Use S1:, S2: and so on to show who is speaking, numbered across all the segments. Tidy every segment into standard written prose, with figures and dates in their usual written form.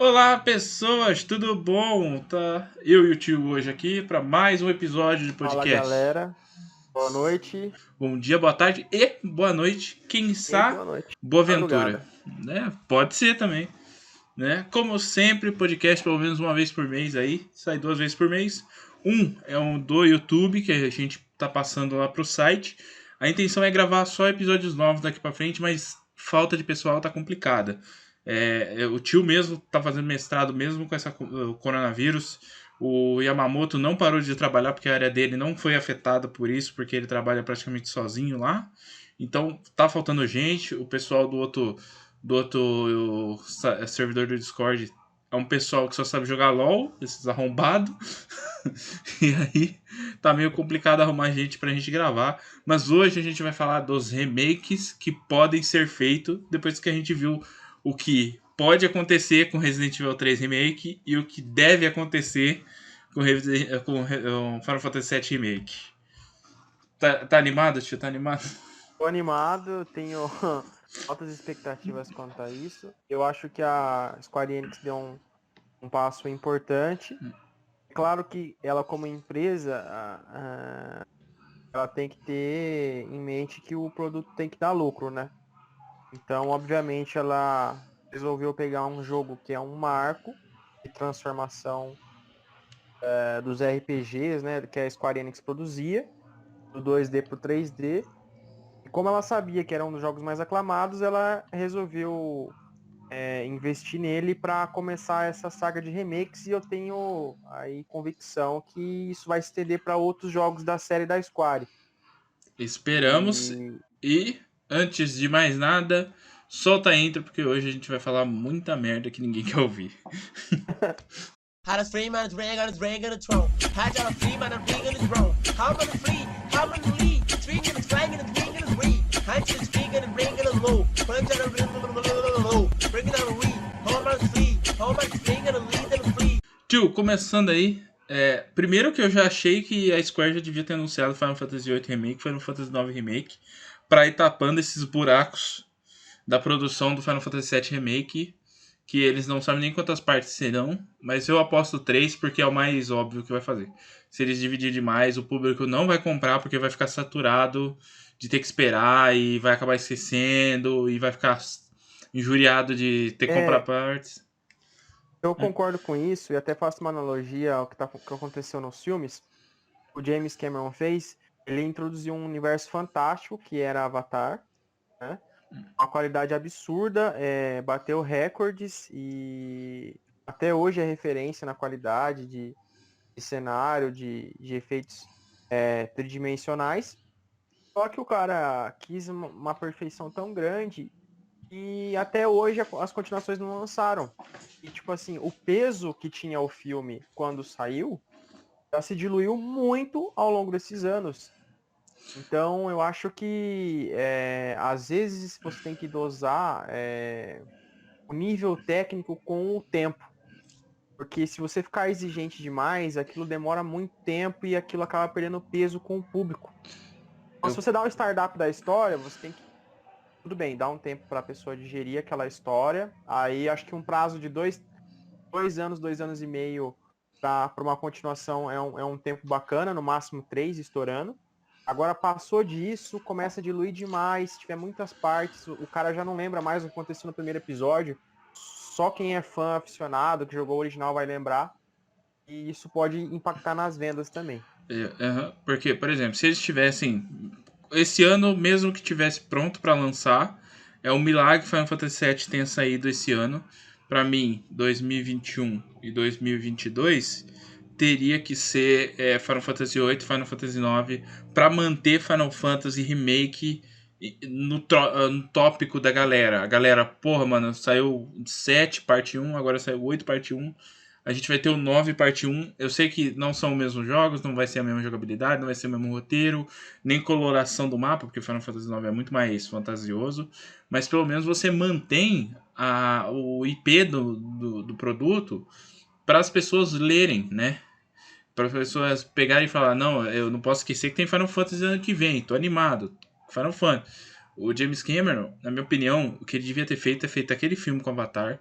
S1: Olá, pessoas, tudo bom? Tá eu e o tio hoje aqui para mais um episódio de
S2: Fala
S1: podcast.
S2: galera, boa noite
S1: Bom dia, boa tarde e boa noite. Quem
S2: e
S1: sabe,
S2: boa noite.
S1: boa ventura,
S2: Madrugada.
S1: né? Pode ser também, né? Como sempre, podcast pelo menos uma vez por mês aí, sai 2 vezes por mês. É um do YouTube que a gente tá passando lá pro site. A intenção é gravar só episódios novos daqui para frente, mas falta de pessoal tá complicada. O tio mesmo tá fazendo mestrado mesmo com o coronavírus. O Yamamoto não parou de trabalhar porque a área dele não foi afetada por isso, porque ele trabalha praticamente sozinho lá. Então tá faltando gente. O pessoal do outro servidor do Discord é um pessoal que só sabe jogar LOL, esses arrombados. E aí tá meio complicado arrumar gente pra gente gravar. Mas hoje a gente vai falar dos remakes que podem ser feitos depois que a gente viu o que pode acontecer com Resident Evil 3 Remake e o que deve acontecer com Final Fantasy 7 Remake. Tá animado, tio? Tá animado?
S2: Tô animado, tenho altas expectativas quanto a isso. Eu acho que a Square Enix deu um passo importante. É claro que ela como empresa, ela tem que ter em mente que o produto tem que dar lucro, né? Então, obviamente, ela resolveu pegar um jogo que é um marco de transformação dos RPGs, né? Que a Square Enix produzia, do 2D pro 3D. E como ela sabia que era um dos jogos mais aclamados, ela resolveu investir nele para começar essa saga de remakes e eu tenho aí convicção que isso vai se estender para outros jogos da série da Square.
S1: Esperamos.
S2: E
S1: E, antes de mais nada, solta a intro, porque hoje a gente vai falar muita merda que ninguém quer ouvir.
S3: How to stream and drag on the drag on the throne. How to stream and ring on the throne. How to free, how to lead. String and drag and ring and ring. How to string and bring and low. Punch and low. Bring it on we. How much free. How much string and lead and free.
S1: Tio, começando aí. Primeiro que eu já achei que a Square já devia ter anunciado Final Fantasy VIII Remake, Final Fantasy IX Remake, pra ir tapando esses buracos da produção do Final Fantasy VII Remake, que eles não sabem nem quantas partes serão, mas eu aposto 3 porque é o mais óbvio que vai fazer. Se eles dividirem demais, o público não vai comprar porque vai ficar saturado de ter que esperar e vai acabar esquecendo e vai ficar injuriado de ter que comprar
S2: é,
S1: partes.
S2: eu concordo com isso e até faço uma analogia ao que aconteceu nos filmes. O James Cameron fez, ele introduziu um universo fantástico que era Avatar, né? Uma qualidade absurda, bateu recordes e até hoje é referência na qualidade de cenário, de efeitos tridimensionais. Só que o cara quis uma perfeição tão grande e até hoje as continuações não lançaram. E tipo assim, o peso que tinha o filme quando saiu já se diluiu muito ao longo desses anos. Então, eu acho que às vezes você tem que dosar o nível técnico com o tempo. Porque se você ficar exigente demais, aquilo demora muito tempo e aquilo acaba perdendo peso com o público. Então, se
S1: Eu,
S2: você dá um startup da história, você tem que, tudo bem, dar um tempo para a pessoa digerir aquela história. Aí acho que um prazo de 2 anos, 2 anos e meio para uma continuação é um tempo bacana, no máximo 3 estourando. Agora passou disso, começa a diluir demais, se tiver muitas partes, o cara já não lembra mais o que aconteceu no primeiro episódio. Só quem é fã aficionado, que jogou o original, vai lembrar. E isso pode impactar nas vendas também.
S1: porque, por exemplo, se eles tivessem esse ano, mesmo que tivesse pronto para lançar, é um milagre que Final Fantasy VII tenha saído esse ano. Para mim, 2021 e 2022 teria que ser Final Fantasy VIII, Final Fantasy IX para manter Final Fantasy Remake no tópico da galera. A galera, porra, mano, saiu 7 parte 1, agora saiu 8 parte 1. A gente vai ter o 9 parte 1. Eu sei que não são os mesmos jogos, não vai ser a mesma jogabilidade, não vai ser o mesmo roteiro, nem coloração do mapa, porque Final Fantasy IX é muito mais fantasioso. Mas pelo menos você mantém o IP do produto para as pessoas lerem, né? Para as pessoas pegarem e falar: não, eu não posso esquecer que tem Final Fantasy ano que vem, tô animado. Final Fantasy. O James Cameron, na minha opinião, o que ele devia ter feito é feito aquele filme com Avatar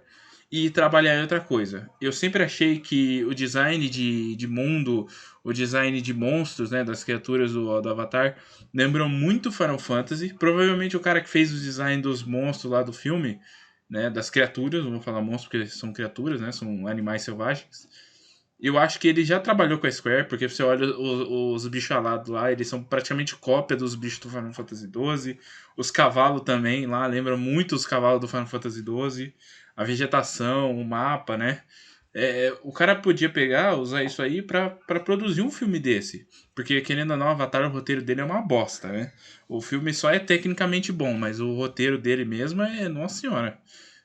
S1: e trabalhar em outra coisa. Eu sempre achei que o design de mundo, o design de monstros, né, das criaturas do Avatar, lembram muito Final Fantasy. Provavelmente o cara que fez o design dos monstros lá do filme, né, das criaturas, não vou falar monstros porque são criaturas, né, são animais selvagens. Eu acho que ele já trabalhou com a Square, porque você olha os bichos alados lá, eles são praticamente cópia dos bichos do Final Fantasy XII. Os cavalos também lá, lembram muito os cavalos do Final Fantasy XII. A vegetação, o mapa, né? O cara podia pegar, usar isso aí pra produzir um filme desse. Porque, querendo ou não, Avatar, o roteiro dele é uma bosta, né? O filme só é tecnicamente bom, mas o roteiro dele mesmo nossa senhora,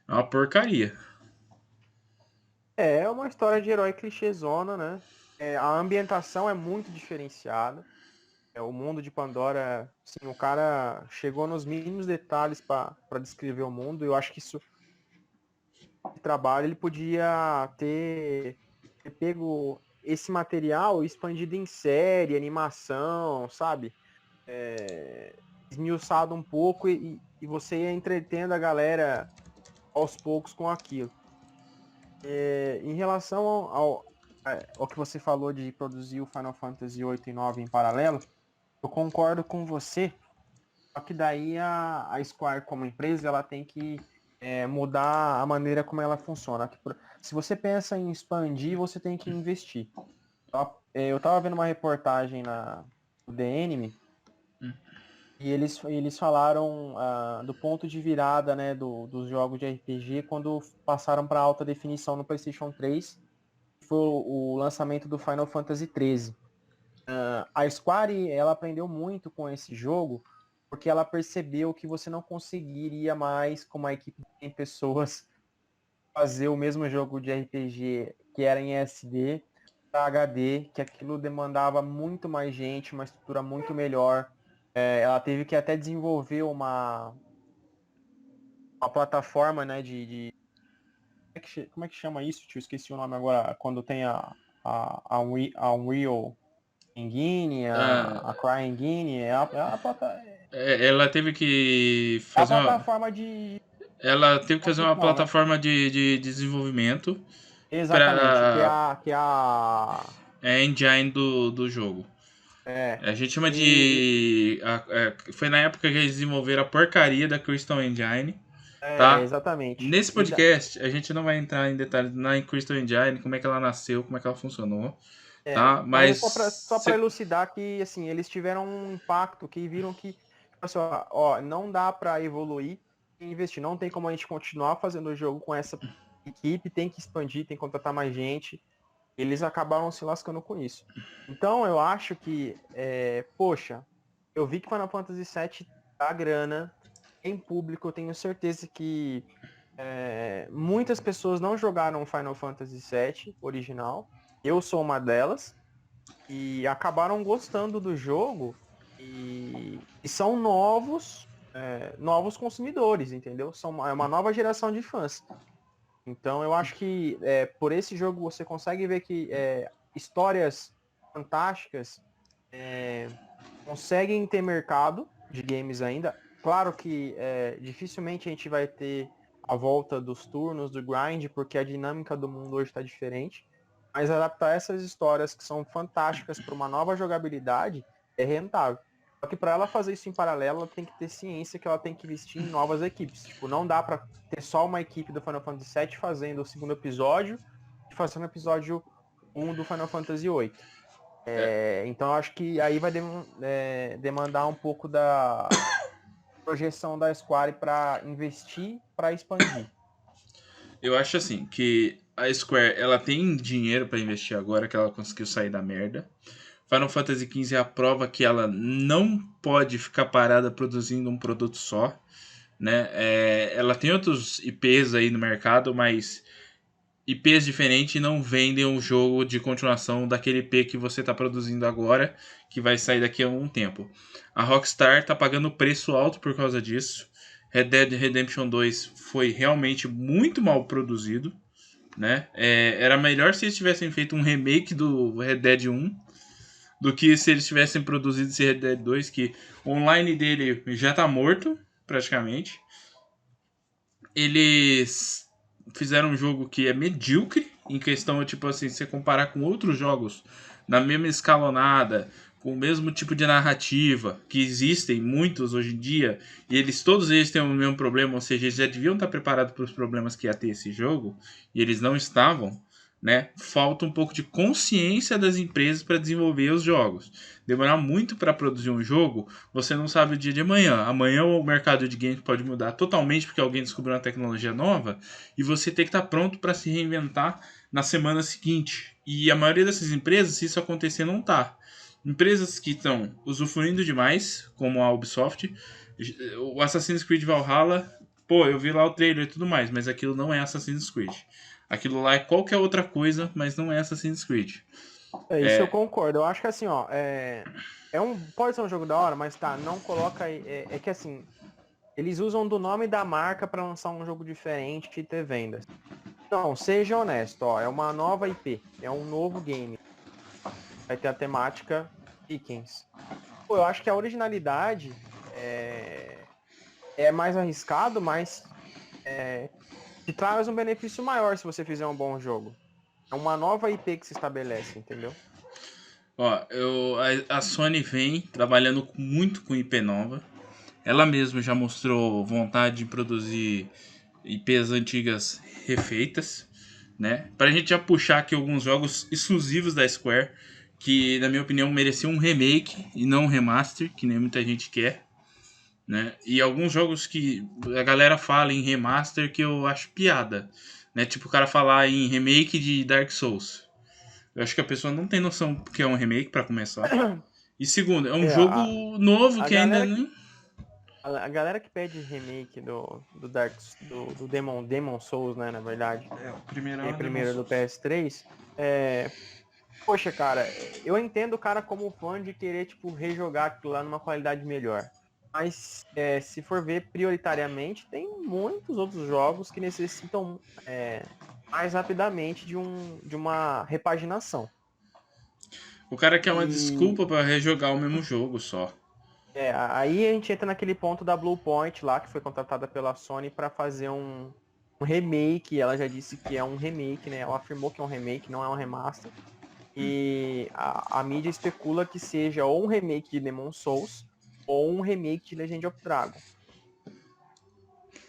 S1: é uma porcaria.
S2: É uma história de herói clichêzona, né? A ambientação é muito diferenciada. O mundo de Pandora, assim, o cara chegou nos mínimos detalhes para descrever o mundo. Eu acho que isso de trabalho ele podia ter pego esse material e expandido em série, animação, sabe? Esmiuçado um pouco e você ia entretendo a galera aos poucos com aquilo. Em relação ao que você falou de produzir o Final Fantasy 8 e 9 em paralelo, eu concordo com você, só que daí a Square como empresa ela tem que mudar a maneira como ela funciona. Se você pensa em expandir, você tem que investir. Eu estava vendo uma reportagem no The Anime e eles falaram do ponto de virada, né, dos jogos de RPG quando passaram para alta definição no PlayStation 3, que foi o lançamento do Final Fantasy 13. A Square ela aprendeu muito com esse jogo porque ela percebeu que você não conseguiria mais, com uma equipe de 100 pessoas, fazer o mesmo jogo de RPG que era em SD para HD, que aquilo demandava muito mais gente, uma estrutura muito melhor. Ela teve que até desenvolver uma plataforma, né, como é que chama isso? Eu esqueci o nome agora, quando tem a Unreal Engine,
S1: Ah,
S2: a CryEngine,
S1: ela teve que
S2: é a
S1: fazer uma.
S2: plataforma de
S1: Ela teve que fazer uma
S2: construção, né?
S1: plataforma de desenvolvimento
S2: Exatamente,
S1: para
S2: que é a
S1: a engine do jogo.
S2: é,
S1: A gente chama
S2: e,
S1: de. Foi na época que eles desenvolveram a porcaria da Crystal Engine, tá?
S2: exatamente.
S1: Nesse podcast, a gente não vai entrar em detalhes na Crystal Engine, como é que ela nasceu, como é que ela funcionou, tá?
S2: Mas é
S1: Mas.
S2: só para elucidar que assim, eles tiveram um impacto que viram que tipo assim, ó, não dá para evoluir e investir, não tem como a gente continuar fazendo o jogo com essa equipe, tem que expandir, tem que contratar mais gente. Eles acabaram se lascando com isso. Então eu acho que, poxa, eu vi que Final Fantasy VII dá grana, em público, eu tenho certeza que muitas pessoas não jogaram Final Fantasy VII original. Eu sou uma delas. E acabaram gostando do jogo e são novos consumidores, entendeu? É uma nova geração de fãs. Então eu acho que por esse jogo você consegue ver que histórias fantásticas conseguem ter mercado de games ainda. Claro que dificilmente a gente vai ter a volta dos turnos, do grind, porque a dinâmica do mundo hoje está diferente. Mas adaptar essas histórias que são fantásticas para uma nova jogabilidade é rentável. Só que para ela fazer isso em paralelo, ela tem que ter ciência que ela tem que investir em novas equipes. Tipo, não dá para ter só uma equipe do Final Fantasy VII fazendo o segundo episódio e fazendo o episódio 1 do Final Fantasy VIII. Então eu acho que aí vai demandar um pouco da projeção da Square para investir, para expandir.
S1: Eu acho assim, que a Square, ela tem dinheiro pra investir agora que ela conseguiu sair da merda. Final Fantasy XV é a prova que ela não pode ficar parada produzindo um produto só, né? Ela tem outros IPs aí no mercado, mas IPs diferentes não vendem um jogo de continuação daquele IP que você está produzindo agora, que vai sair daqui a um tempo. A Rockstar está pagando preço alto por causa disso. Red Dead Redemption 2 foi realmente muito mal produzido, né? Era melhor se eles tivessem feito um remake do Red Dead 1 do que se eles tivessem produzido esse Red Dead 2, que o online dele já tá morto, praticamente. Eles fizeram um jogo que é medíocre, em questão, tipo assim, você comparar com outros jogos na mesma escalonada, com o mesmo tipo de narrativa, que existem muitos hoje em dia, e todos eles têm o mesmo problema, ou seja, eles já deviam estar preparados para os problemas que ia ter esse jogo, e eles não estavam, né? Falta um pouco de consciência das empresas para desenvolver os jogos. Demorar muito para produzir um jogo, você não sabe o dia de amanhã. Amanhã o mercado de games pode mudar totalmente porque alguém descobriu uma tecnologia nova e você tem que estar pronto para se reinventar na semana seguinte. E a maioria dessas empresas, se isso acontecer, não tá. Empresas que estão usufruindo demais, como a Ubisoft, o Assassin's Creed Valhalla, pô, eu vi lá o trailer e tudo mais, mas aquilo não é Assassin's Creed. Aquilo lá é qualquer outra coisa, mas não é Assassin's Creed.
S2: Isso eu concordo. Eu acho que assim, ó, pode ser um jogo da hora, mas tá, não coloca aí. É que assim, eles usam do nome da marca pra lançar um jogo diferente e ter vendas. Não, seja honesto, ó, é uma nova IP, é um novo game. Vai ter a temática Vikings. Pô, eu acho que a originalidade é mais arriscado, mas te traz um benefício maior se você fizer um bom jogo. É uma nova IP que se estabelece, entendeu?
S1: Ó, a Sony vem trabalhando muito com IP nova. Ela mesma já mostrou vontade de produzir IPs antigas refeitas, né? Pra gente já puxar aqui alguns jogos exclusivos da Square, que na minha opinião mereciam um remake e não um remaster, que nem muita gente quer, né? E alguns jogos que a galera fala em remaster que eu acho piada, né? Tipo o cara falar em remake de Dark Souls. Eu acho que a pessoa não tem noção que é um remake pra começar. E segundo, é um jogo novo
S2: a
S1: que ainda
S2: galera
S1: nem...
S2: A galera que pede remake do Demon Souls, né, na verdade,
S1: o primeiro
S2: é primeiro do PS3, poxa, cara, eu entendo o cara como fã de querer, tipo, rejogar aquilo lá numa qualidade melhor. Mas, se for ver prioritariamente, tem muitos outros jogos que necessitam mais rapidamente de uma repaginação.
S1: O cara quer uma
S2: E
S1: desculpa pra rejogar o mesmo jogo só.
S2: aí a gente entra naquele ponto da Bluepoint lá, que foi contratada pela Sony para fazer um remake. Ela já disse que é um remake, né? Ela afirmou que é um remake, não é um remaster. E a mídia especula que seja ou um remake de Demon Souls ou um remake de Legend of Dragon.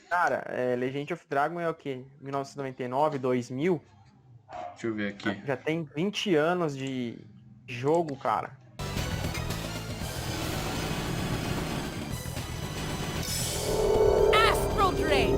S2: Cara, Legend of Dragon é o quê? 1999, 2000?
S1: Deixa eu ver aqui.
S2: Já tem 20 anos de jogo, cara.
S4: Astral Drain!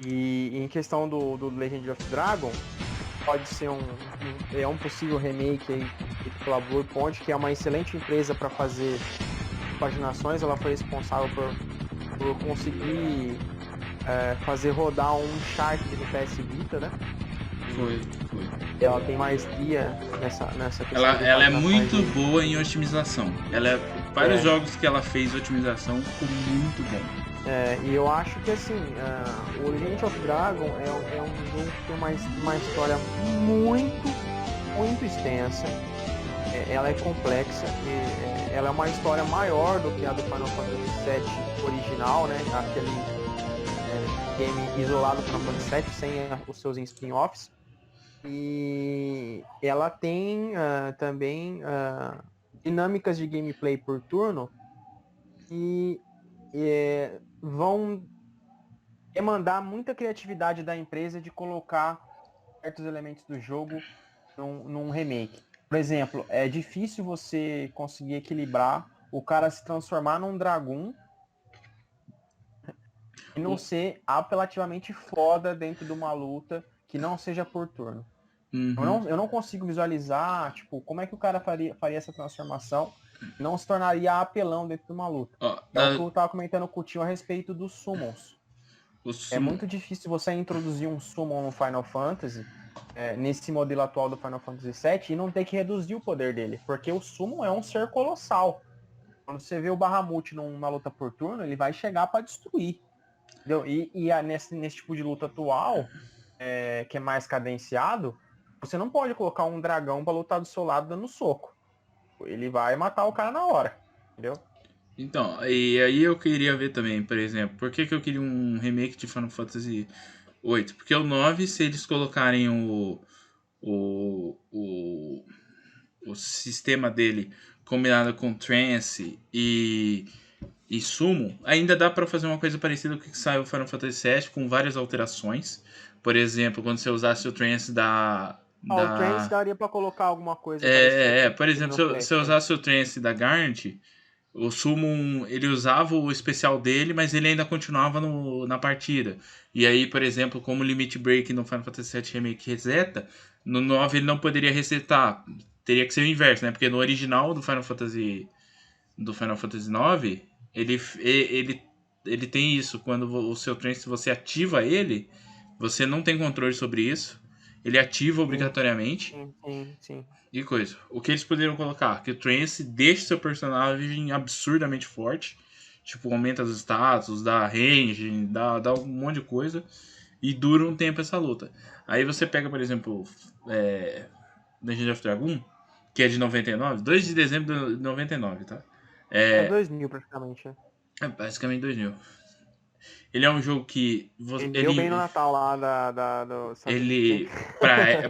S2: E em questão do Legend of Dragon, pode ser um possível remake aí feito pela Bluepoint, que é uma excelente empresa para fazer paginações. Ela foi responsável por conseguir fazer rodar um Uncharted no PS Vita, né?
S1: Foi.
S2: Ela tem maestria nessa questão.
S1: Ela é muito boa em otimização. Vários
S2: É.
S1: jogos que ela fez otimização ficou muito bom.
S2: E eu acho que assim, o Legend of Dragon é um jogo que tem uma história muito extensa. Ela é complexa, ela é uma história maior do que a do Final Fantasy VII original, né? Aquele game isolado do Final Fantasy VII sem os seus spin-offs. E ela tem também dinâmicas de gameplay por turno e vão demandar muita criatividade da empresa de colocar certos elementos do jogo num remake. Por exemplo, é difícil você conseguir equilibrar o cara se transformar num dragão e não ser apelativamente foda dentro de uma luta que não seja por turno.
S1: Uhum.
S2: Eu não consigo visualizar, tipo, como é que o cara faria essa transformação e não se tornaria apelão dentro de uma luta.
S1: Ó,
S2: É o que eu tava comentando com o tio a respeito dos summons. É
S1: summon-
S2: muito difícil você introduzir um summon no Final Fantasy nesse modelo atual do Final Fantasy VII e não ter que reduzir o poder dele, porque o Summon é um ser colossal. Quando você vê o Bahamut numa luta por turno, ele vai chegar para destruir. Entendeu? Nesse tipo de luta atual, que é mais cadenciado, você não pode colocar um dragão para lutar do seu lado dando soco. Ele vai matar o cara na hora. Entendeu?
S1: Então, e aí eu queria ver também, por exemplo, por que eu queria um remake de Final Fantasy VIII? Porque o 9, se eles colocarem o, o, o sistema dele combinado com Trance e Summon, ainda dá pra fazer uma coisa parecida com o que saiu o Final Fantasy VII, com várias alterações. Por exemplo, quando você usasse o Trance
S2: O Trance daria pra colocar alguma coisa parecida.
S1: Por exemplo, se eu usasse o Trance da Garnet, o Summon, ele usava o especial dele, mas ele ainda continuava na partida. E aí, por exemplo, como o Limit Break no Final Fantasy VII Remake reseta, no 9 ele não poderia resetar. Teria que ser o inverso, né? Porque no original do Final Fantasy 9, ele tem isso. Quando o seu trance, você ativa ele, você não tem controle sobre isso. Ele ativa obrigatoriamente.
S2: Sim.
S1: E coisa. O que eles poderiam colocar? Que o trance deixa seu personagem absurdamente forte. Tipo, aumenta os status, dá range, dá um monte de coisa. E dura um tempo essa luta. Aí você pega, por exemplo, Legend of Dragoon, que é de 99, 2 de dezembro de 99, tá?
S2: É 2000 praticamente, né?
S1: É basicamente 2000. Ele é um jogo que
S2: Vendeu bem no Natal lá do
S1: ele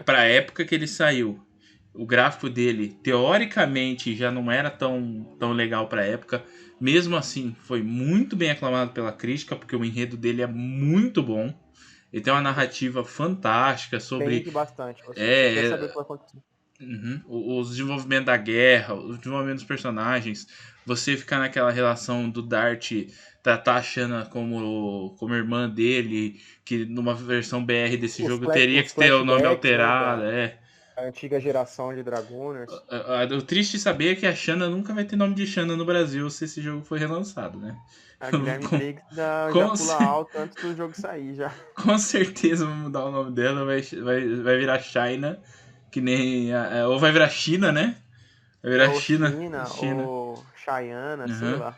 S1: pra época que ele saiu, o gráfico dele teoricamente já não era tão legal pra época. Mesmo assim, foi muito bem aclamado pela crítica, porque o enredo dele é muito bom. Ele tem uma narrativa fantástica sobre
S2: Vende bastante. Você quer saber o que vai acontecer.
S1: O desenvolvimento da guerra, o desenvolvimento dos personagens, você ficar naquela relação do Dart tratar a Shanna como irmã dele, que numa versão BR desse jogo teria que ter o nome alterado,
S2: A antiga geração de Dragooners.
S1: O triste saber é que a Shanna nunca vai ter nome de Shanna no Brasil se esse jogo for relançado, né?
S2: A Guilherme Briggs já pula alto antes do jogo sair já.
S1: Com certeza vão mudar o nome dela, vai virar China, que nem... ou vai virar China, né? Vai virar China.
S2: Ou Cheyenne, sei lá.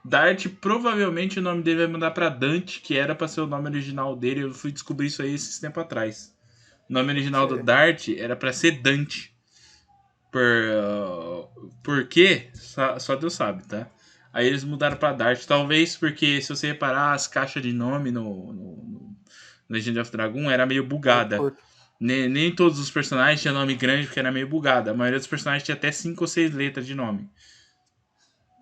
S1: Dart, provavelmente o nome dele vai mudar pra Dante, que era pra ser o nome original dele. Eu fui descobrir isso aí esses tempo atrás. O nome original do Dart era pra ser Dante. Por quê? Só Deus sabe, tá? Aí eles mudaram pra Dart. Talvez porque, se você reparar, as caixas de nome no Legend of Dragoon era meio bugada. Nem todos os personagens tinham nome grande porque era meio bugada. A maioria dos personagens tinha até 5 ou 6 letras de nome.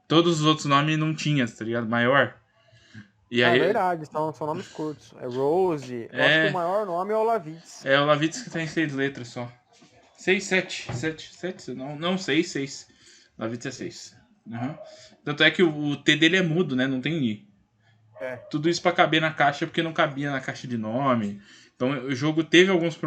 S1: Todos os outros nomes não tinham, tá ligado? Maior. E aí...
S2: É verdade, são nomes curtos. É Rose. Eu acho que o maior nome é o Lavitz.
S1: É o Lavitz que tem 6 letras só. 6, 7. Não, 6. Lavitz é 6. Tanto é que o T dele é mudo, né? Não tem I. Tudo isso pra caber na caixa, porque não cabia na caixa de nome. Então o jogo teve alguns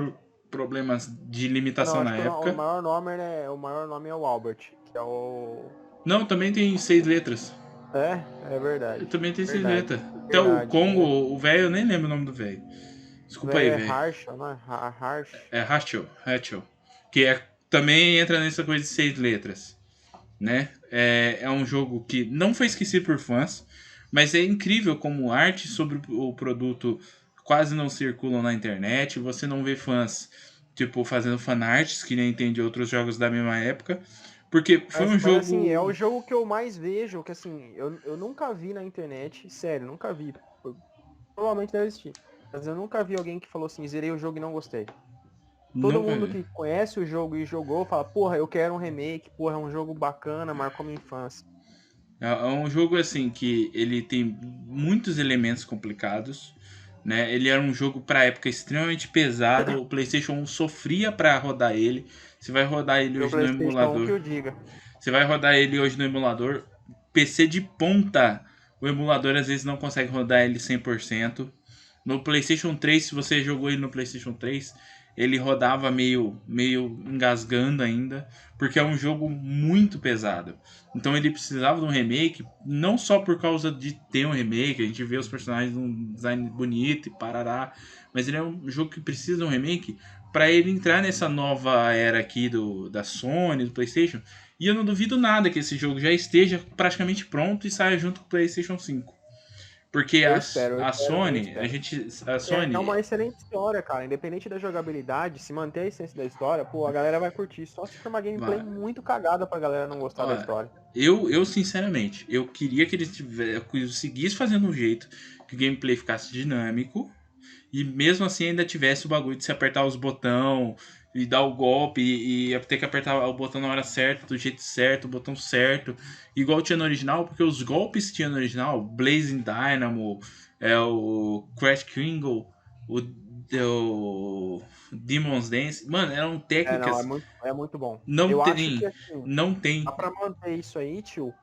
S1: problemas de limitação na época.
S2: O maior nome é o Albert, que é o...
S1: Não, também tem 6 letras.
S2: É verdade.
S1: Também tem 6 letras. Até o Congo, o velho, eu nem lembro o nome do velho. Desculpa aí, velho.
S2: É Harshel, não é?
S1: É Harshel. Que também entra nessa coisa de 6 letras. Né? É um jogo que não foi esquecido por fãs, mas é incrível como arte sobre o produto quase não circulam na internet. Você não vê fãs tipo fazendo fanarts que nem tem de outros jogos da mesma época. Porque foi um jogo...
S2: Assim, é o jogo que eu mais vejo, que assim, eu nunca vi na internet, sério, nunca vi. Provavelmente deve existir. Mas eu nunca vi alguém que falou assim, zerei o jogo e não gostei. Todo mundo que conhece o jogo e jogou fala, porra, eu quero um remake, porra, é um jogo bacana, marcou minha infância.
S1: É um jogo assim que ele tem muitos elementos complicados, né? Ele era um jogo para época extremamente pesado, o PlayStation 1 sofria para rodar ele. Você vai rodar ele hoje no emulador.
S2: Que eu diga.
S1: Você vai rodar ele hoje no emulador. PC de ponta, o emulador às vezes não consegue rodar ele 100%. No PlayStation 3, se você jogou ele no PlayStation 3, ele rodava meio engasgando ainda, porque é um jogo muito pesado. Então ele precisava de um remake, não só por causa de ter um remake, a gente vê os personagens num design bonito e parará, mas ele é um jogo que precisa de um remake para ele entrar nessa nova era aqui da Sony, do PlayStation. E eu não duvido nada que esse jogo já esteja praticamente pronto e saia junto com o PlayStation 5. Porque
S2: Eu
S1: a,
S2: espero, eu
S1: a
S2: espero, eu
S1: Sony,
S2: espero.
S1: a Sony,
S2: É uma excelente história, cara. Independente da jogabilidade, se manter a essência da história, pô, a galera vai curtir. Só se for uma gameplay
S1: vai.
S2: muito cagada pra galera não gostar da
S1: Olha,
S2: história.
S1: eu sinceramente, eu queria que eles conseguissem fazendo um jeito que o gameplay ficasse dinâmico e mesmo assim ainda tivesse o bagulho de se apertar os botão e dar o golpe e ter que apertar o botão na hora certa, do jeito certo, o botão certo, igual tinha no original, porque os golpes que tinha no original, Blazing Dynamo, o Crash Kringle, o Demon's Dance, mano, eram
S2: Não,
S1: técnicas,
S2: é muito bom.
S1: não
S2: Eu acho que,
S1: tem,
S2: assim,
S1: não tem.
S2: dá pra manter isso aí, tio.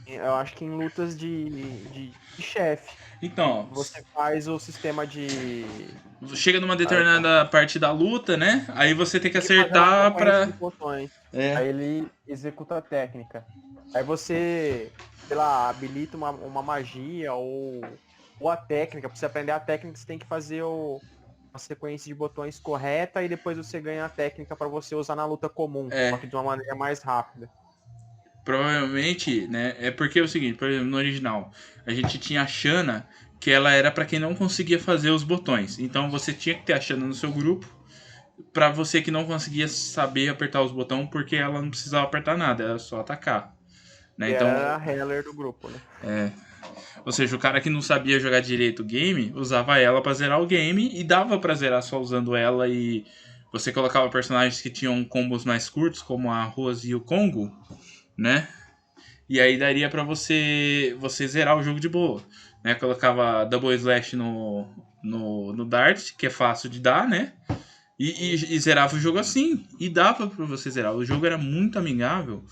S2: Eu acho que em lutas de chefe,
S1: Então,
S2: você faz o sistema de...
S1: chega numa
S2: Aí,
S1: determinada parte da luta, né? Aí você tem que
S2: tem que fazer uma
S1: acertar
S2: sequência de
S1: pra.
S2: botões.
S1: É.
S2: Aí ele executa a técnica. Aí você, sei lá, habilita uma magia ou a técnica. Pra você aprender a técnica, você tem que fazer uma sequência de botões correta e depois você ganha a técnica pra você usar na luta comum,
S1: É.
S2: só que de uma maneira mais rápida.
S1: Provavelmente, né? É porque é o seguinte, por exemplo, no original, a gente tinha a Shanna, que ela era pra quem não conseguia fazer os botões. Então você tinha que ter a Shanna no seu grupo, pra você que não conseguia saber apertar os botões, porque ela não precisava apertar nada, era só atacar. Né?
S2: E era
S1: Então,
S2: a healer do grupo, né?
S1: ou seja, o cara que não sabia jogar direito o game, usava ela pra zerar o game e dava pra zerar só usando ela e você colocava personagens que tinham combos mais curtos, como a Rose e o Congo, né? E aí daria pra você zerar o jogo de boa, né? Colocava Double Slash no Dart, que é fácil de dar, né? E zerava o jogo assim. E dava pra você zerar. O jogo era muito amigável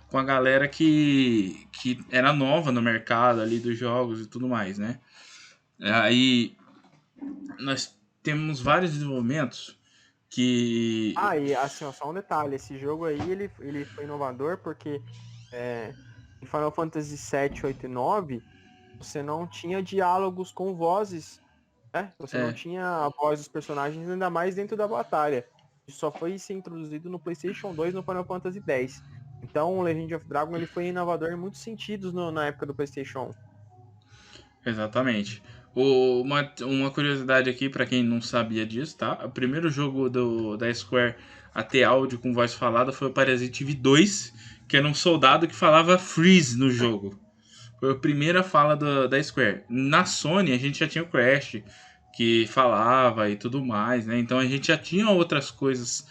S1: com a galera que era nova no mercado ali dos jogos e tudo mais, né? Aí nós temos vários desenvolvimentos que...
S2: Ah, e assim, ó, só um detalhe, esse jogo aí, ele foi inovador porque em Final Fantasy 7, 8 e 9, você não tinha diálogos com vozes, né? Você não
S1: É,
S2: tinha a voz dos personagens, ainda mais dentro da batalha. Isso só foi ser introduzido no PlayStation 2 no Final Fantasy X. Então, o Legend of Dragon ele foi inovador em muitos sentidos na época do PlayStation 1.
S1: exatamente. Uma curiosidade aqui pra quem não sabia disso, tá? O primeiro jogo da Square a ter áudio com voz falada foi o Parasite Eve 2, que era um soldado que falava freeze no jogo. Foi a primeira fala da Square. Na Sony a gente já tinha o Crash, que falava e tudo mais, né? Então a gente já tinha outras coisas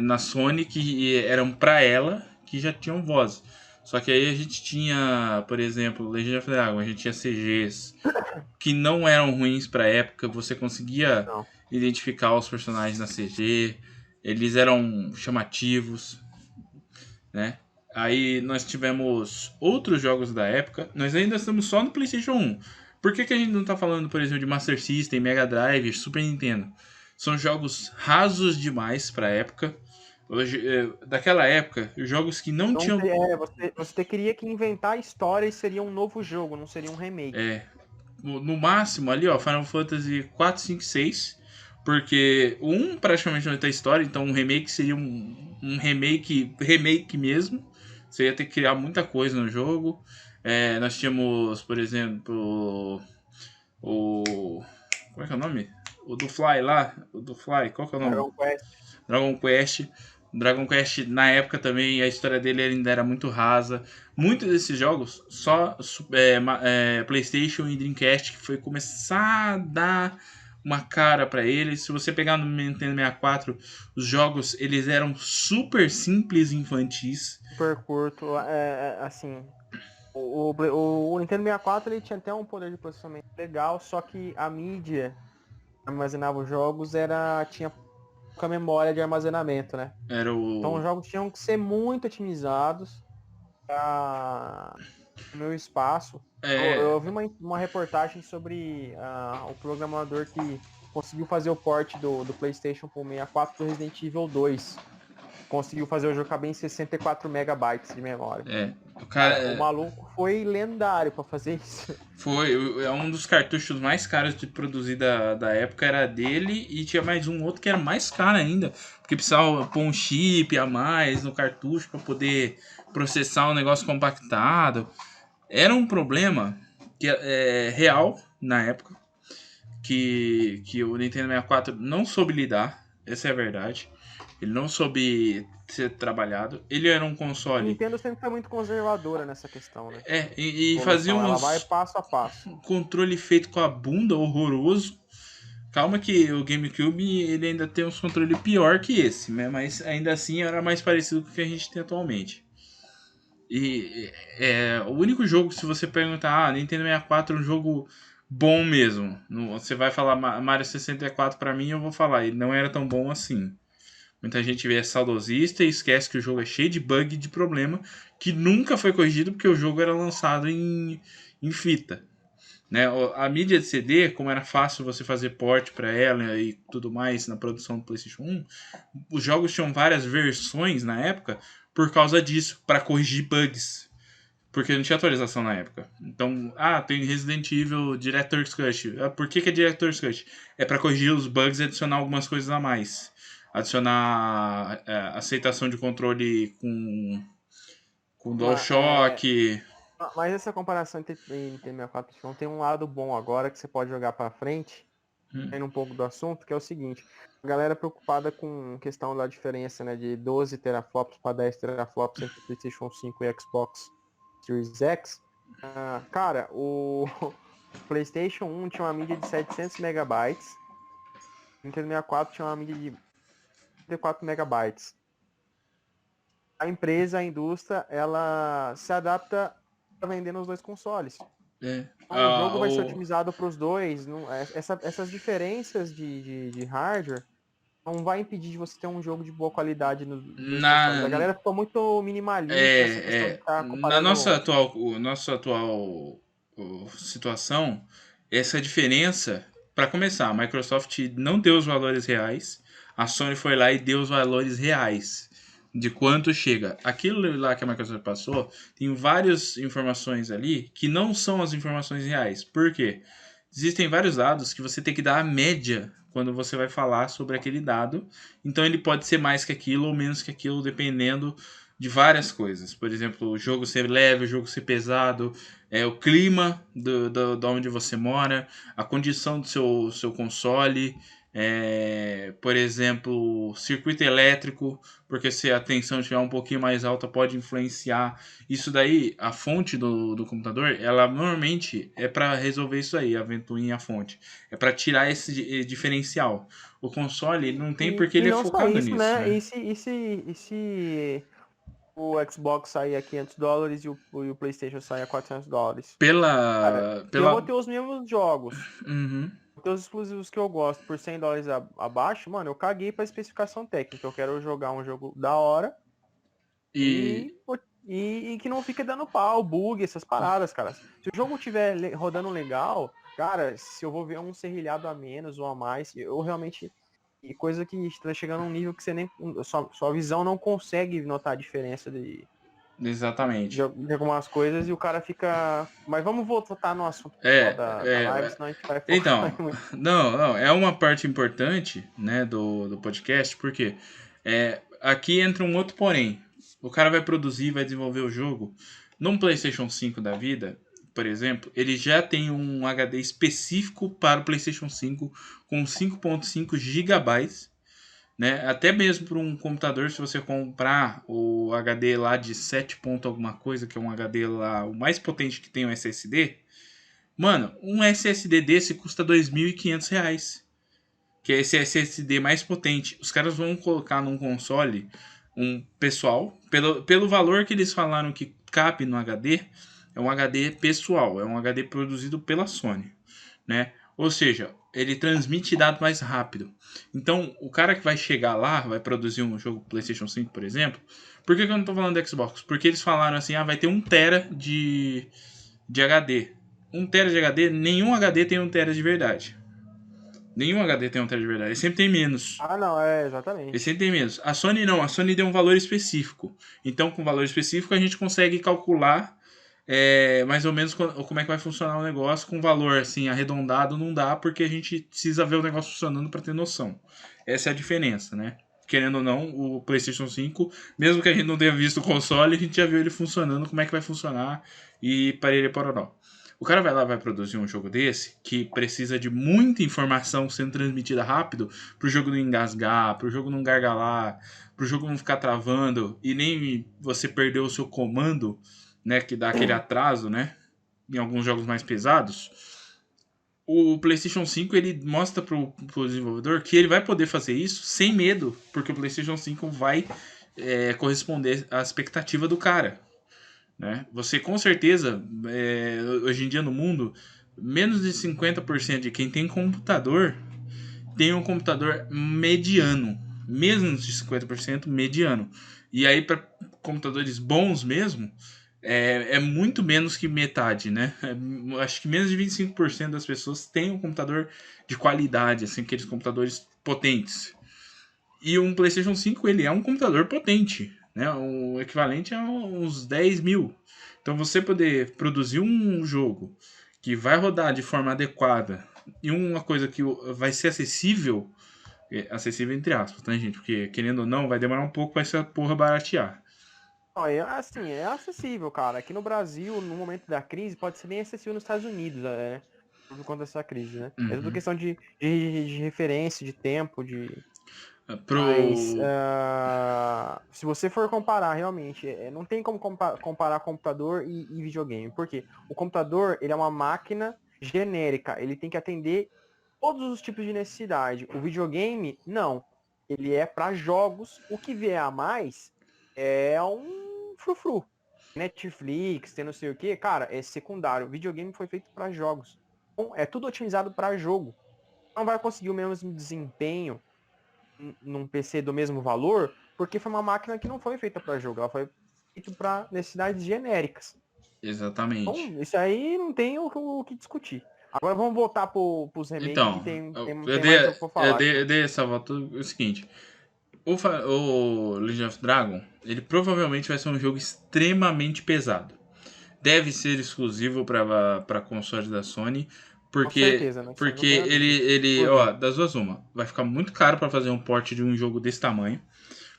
S1: na Sony que eram pra ela, que já tinham voz. Só que aí a gente tinha, por exemplo, Legend of Dragon, a gente tinha CGs que não eram ruins pra época, você conseguia
S2: Não.
S1: identificar os personagens na CG, eles eram chamativos, né? Aí nós tivemos outros jogos da época. Nós ainda estamos só no PlayStation 1. Por que a gente não tá falando, por exemplo, de Master System, Mega Drive, Super Nintendo? São jogos rasos demais pra época. Hoje, daquela época, jogos que não
S2: Então,
S1: tinham...
S2: você teria que inventar a história e seria um novo jogo, não seria um remake.
S1: No máximo ali, ó, Final Fantasy 4, 5, 6. Porque o 1 praticamente não tem história, então um remake seria um remake mesmo. Você ia ter que criar muita coisa no jogo. Nós tínhamos, por exemplo, o... Como é que é o nome? O do Fly lá. O do Fly, qual que é o nome?
S2: Dragon Quest.
S1: Dragon Quest. Dragon Quest, na época também, a história dele ainda era muito rasa. Muitos desses jogos, só PlayStation e Dreamcast, que foi começar a dar uma cara para eles. Se você pegar no Nintendo 64, os jogos eles eram super simples e infantis.
S2: Super curto, assim, o Nintendo 64 ele tinha até um poder de processamento legal, só que a mídia que armazenava os jogos tinha pouca memória de armazenamento, né?
S1: Era
S2: Então os
S1: o...
S2: jogos tinham que ser muito otimizados para o meu espaço. Eu ouvi uma reportagem sobre o programador que conseguiu fazer o port do PlayStation pro 64 do Resident Evil 2. conseguiu fazer o jogo caber em 64 megabytes de memória.
S1: O cara
S2: O maluco foi lendário pra fazer isso.
S1: é um dos cartuchos mais caros de produzir da época, era dele, e tinha mais um outro que era mais caro ainda, porque precisava pôr um chip a mais no cartucho para poder processar o negócio compactado. Era um problema que é real na época, que o Nintendo 64 não soube lidar, essa é a verdade. Ele não soube ser trabalhado. Ele era um
S2: A
S1: console.
S2: Nintendo sempre foi muito conservadora nessa questão, né?
S1: E fazia
S2: Ela vai
S1: uns
S2: passo a passo.
S1: controle feito com a bunda, horroroso. Calma que o GameCube ele ainda tem uns controles pior que esse, né? Mas ainda assim era mais parecido com o que a gente tem atualmente. E o único jogo, se você perguntar, Nintendo 64 é um jogo bom mesmo. Você vai falar Mario 64 pra mim, eu vou falar, ele não era tão bom assim. Muita gente vê saudosista e esquece que o jogo é cheio de bug e de problema que nunca foi corrigido porque o jogo era lançado em fita. Né? A mídia de CD, como era fácil você fazer port para ela e tudo mais na produção do PlayStation 1, os jogos tinham várias versões na época por causa disso, para corrigir bugs. Porque não tinha atualização na época. Então, tem Resident Evil Director's Cut. Por que é Director's Cut? É para corrigir os bugs e adicionar algumas coisas a mais. Adicionar aceitação de controle com DualShock.
S2: Mas essa comparação entre Nintendo 64 e tem um lado bom agora que você pode jogar pra frente, indo um pouco do assunto, que é o seguinte. A galera preocupada com questão da diferença, né, de 12 teraflops para 10 teraflops entre PlayStation 5 e Xbox Series X. Cara, o PlayStation 1 tinha uma mídia de 700 megabytes. O Nintendo 64 tinha uma mídia de 34 megabytes. A empresa, a indústria, ela se adapta a vender nos dois consoles. Então, o jogo vai ser otimizado para os dois. Essas diferenças de hardware não vai impedir de você ter um jogo de boa qualidade nos dois consoles. A galera ficou muito minimalista nessa questão de estar comparando.
S1: Na nossa atual situação, essa diferença, para começar, a Microsoft não deu os valores reais, a Sony foi lá e deu os valores reais de quanto chega. Aquilo lá que a Microsoft passou, tem várias informações ali que não são as informações reais. Por quê? Existem vários dados que você tem que dar a média quando você vai falar sobre aquele dado. Então ele pode ser mais que aquilo ou menos que aquilo, dependendo de várias coisas. Por exemplo, o jogo ser leve, o jogo ser pesado, o clima de onde você mora, a condição do seu console, por exemplo, circuito elétrico, porque se a tensão estiver um pouquinho mais alta pode influenciar. Isso daí, a fonte do computador, ela normalmente é para resolver isso aí, a ventoinha e a fonte. É para tirar esse diferencial. O console ele não tem porque ele é focado nisso. Né?
S2: E se o Xbox sair a $500 e o PlayStation sair a $400? Eu vou ter os mesmos jogos.
S1: Uhum.
S2: Os exclusivos que eu gosto por $100 abaixo, mano, eu caguei pra especificação técnica. Eu quero jogar um jogo da hora e que não fique dando pau, bug, essas paradas, cara. Se o jogo estiver rodando legal, cara, se eu vou ver um serrilhado a menos ou a mais, eu realmente... E coisa que está chegando a um nível que você nem... Sua visão não consegue notar a diferença
S1: Exatamente.
S2: de algumas coisas e o cara fica... Mas vamos voltar no assunto da live, senão a gente vai focar.
S1: Então, não, é uma parte importante, né, do podcast, porque aqui entra um outro porém. O cara vai produzir, vai desenvolver o jogo. Num PlayStation 5 da vida, por exemplo, ele já tem um HD específico para o PlayStation 5 com 5.5 GB, né? Até mesmo para um computador, se você comprar o HD lá de 7 ponto alguma coisa, que é um HD lá o mais potente que tem o SSD, mano, um SSD desse custa R$2.500, que é esse SSD mais potente. Os caras vão colocar num console, um pessoal, pelo valor que eles falaram que cabe no HD, é um HD pessoal, é um HD produzido pela Sony, né? Ou seja, ele transmite dados mais rápido. Então, o cara que vai chegar lá, vai produzir um jogo PlayStation 5, por exemplo. Por que eu não tô falando do Xbox? Porque eles falaram assim, vai ter 1 tera de HD. 1 tera de HD, nenhum HD tem 1 tera de verdade. Nenhum HD tem 1 TB de verdade. Ele sempre tem menos.
S2: Ah, não,
S1: Ele
S2: exatamente.
S1: sempre tem menos. A Sony não. A Sony deu um valor específico. Então, com valor específico, a gente consegue calcular mais ou menos como é que vai funcionar o negócio. Com valor assim arredondado não dá, porque a gente precisa ver o negócio funcionando para ter noção. Essa é a diferença, né? Querendo ou não, o PlayStation 5, mesmo que a gente não tenha visto o console, a gente já viu ele funcionando, como é que vai funcionar e parelho pororó. O cara vai lá vai produzir um jogo desse que precisa de muita informação sendo transmitida rápido pro jogo não engasgar, pro jogo não gargalar, pro jogo não ficar travando e nem você perder o seu comando, né, que dá aquele atraso, né, em alguns jogos mais pesados. O PlayStation 5 ele mostra pro desenvolvedor que ele vai poder fazer isso sem medo, porque o PlayStation 5 vai corresponder à expectativa do cara. Né? Você com certeza, hoje em dia no mundo, menos de 50% de quem tem computador tem um computador mediano. Menos de 50% mediano. E aí, para computadores bons mesmo, é muito menos que metade, né? Acho que menos de 25% das pessoas têm um computador de qualidade, assim, aqueles computadores potentes. E um PlayStation 5, ele é um computador potente, né? O equivalente a uns 10 mil. Então, você poder produzir um jogo que vai rodar de forma adequada e uma coisa que vai ser acessível entre aspas, né, gente? Porque, querendo ou não, vai demorar um pouco pra essa porra baratear.
S2: Não, assim, é acessível, cara. Aqui no Brasil, no momento da crise, pode ser bem acessível nos Estados Unidos, por conta dessa crise, né? É tudo
S1: Uhum.
S2: questão de referência, de tempo, Mas,
S1: Pro...
S2: se você for comparar, realmente, não tem como comparar computador e videogame. Por quê? O computador, ele é uma máquina genérica. Ele tem que atender todos os tipos de necessidade. O videogame, não. Ele é para jogos. O que vier a mais é um frufru. Netflix, tem não sei o que, cara, é secundário. O videogame foi feito para jogos. Então, é tudo otimizado para jogo. Não vai conseguir o mesmo desempenho num PC do mesmo valor, porque foi uma máquina que não foi feita para jogo, ela foi feita para necessidades genéricas.
S1: Exatamente.
S2: Então, isso aí não tem o que discutir. Agora vamos voltar os remakes que
S1: Então,
S2: tem mais jogo pra falar.
S1: eu dei essa volta. É o seguinte: o Legend of Dragon, ele provavelmente vai ser um jogo extremamente pesado. Deve ser exclusivo para consoles da Sony,
S2: Com certeza, né? Isso aí não
S1: porque
S2: tem a dúvida.
S1: ele,
S2: Por
S1: ó,
S2: quê?
S1: das duas uma, vai ficar muito caro para fazer um port de um jogo desse tamanho,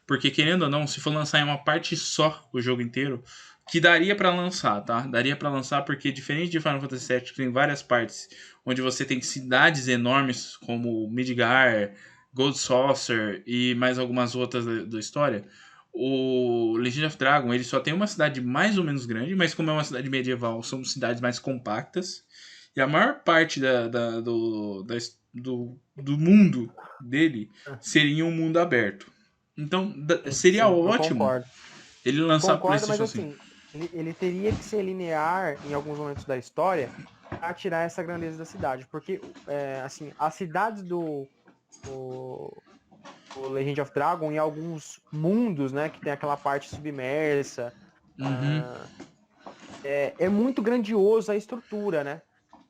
S1: porque querendo ou não, se for lançar em uma parte só o jogo inteiro, que daria para lançar, tá? Daria para lançar porque diferente de Final Fantasy VII, que tem várias partes onde você tem cidades enormes como Midgar, Gold Saucer e mais algumas outras da história. O Legend of Dragon ele só tem uma cidade mais ou menos grande, mas como é uma cidade medieval, são cidades mais compactas. E a maior parte do mundo dele seria um mundo aberto. Então seria
S2: Sim, eu
S1: ótimo
S2: concordo.
S1: ele lançar pro
S2: Concordo, mas
S1: PlayStation 5.
S2: assim, ele teria que ser linear em alguns momentos da história para tirar essa grandeza da cidade. Porque, assim, as cidades o Legend of Dragon em alguns mundos, né, que tem aquela parte submersa,
S1: Uhum.
S2: é muito grandioso a estrutura, né?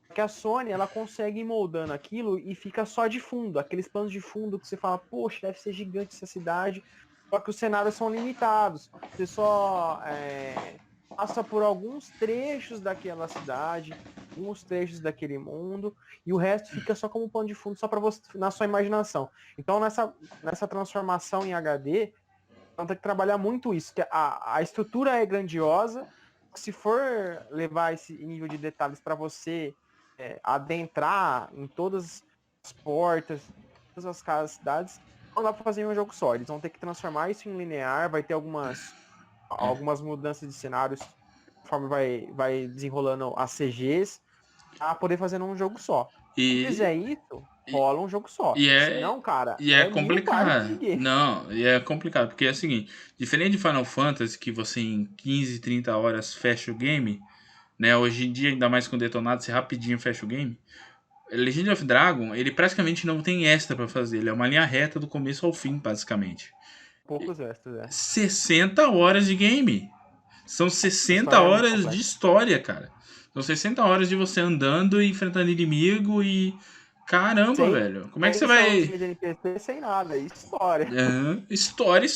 S2: Porque a Sony, ela consegue ir moldando aquilo e fica só de fundo, aqueles planos de fundo que você fala, poxa, deve ser gigante essa cidade, só que os cenários são limitados. Você só passa por alguns trechos daquela cidade, alguns trechos daquele mundo, e o resto fica só como plano de fundo, só para você, na sua imaginação. Então, nessa transformação em HD, então tem que trabalhar muito isso, que a estrutura é grandiosa, se for levar esse nível de detalhes para você adentrar em todas as portas, todas as casas, cidades, não dá para fazer em um jogo só. Eles vão ter que transformar isso em linear, vai ter algumas mudanças de cenários conforme vai desenrolando as CGs, para poder fazer num jogo só. Se
S1: E,
S2: fizer isso,
S1: e,
S2: rola um jogo só.
S1: e
S2: Se
S1: é
S2: não, cara,
S1: e é
S2: é 1000 bytes de
S1: complicado.
S2: game.
S1: Não, e é complicado, porque é o seguinte, diferente de Final Fantasy, que você em 15, 30 horas fecha o game, né? Hoje em dia, ainda mais com detonado, você rapidinho fecha o game. Legend of Dragon, ele praticamente não tem extra pra fazer. Ele é uma linha reta do começo ao fim, basicamente.
S2: Poucos extras,
S1: 60 horas de game. São
S2: A
S1: 60
S2: história é muito
S1: horas de
S2: complexa.
S1: história, cara. São 60 horas de você andando e enfrentando inimigo e Caramba,
S2: Sem
S1: velho. Como é que você
S2: edição
S1: vai...
S2: de NPC, sem nada, é história.
S1: História.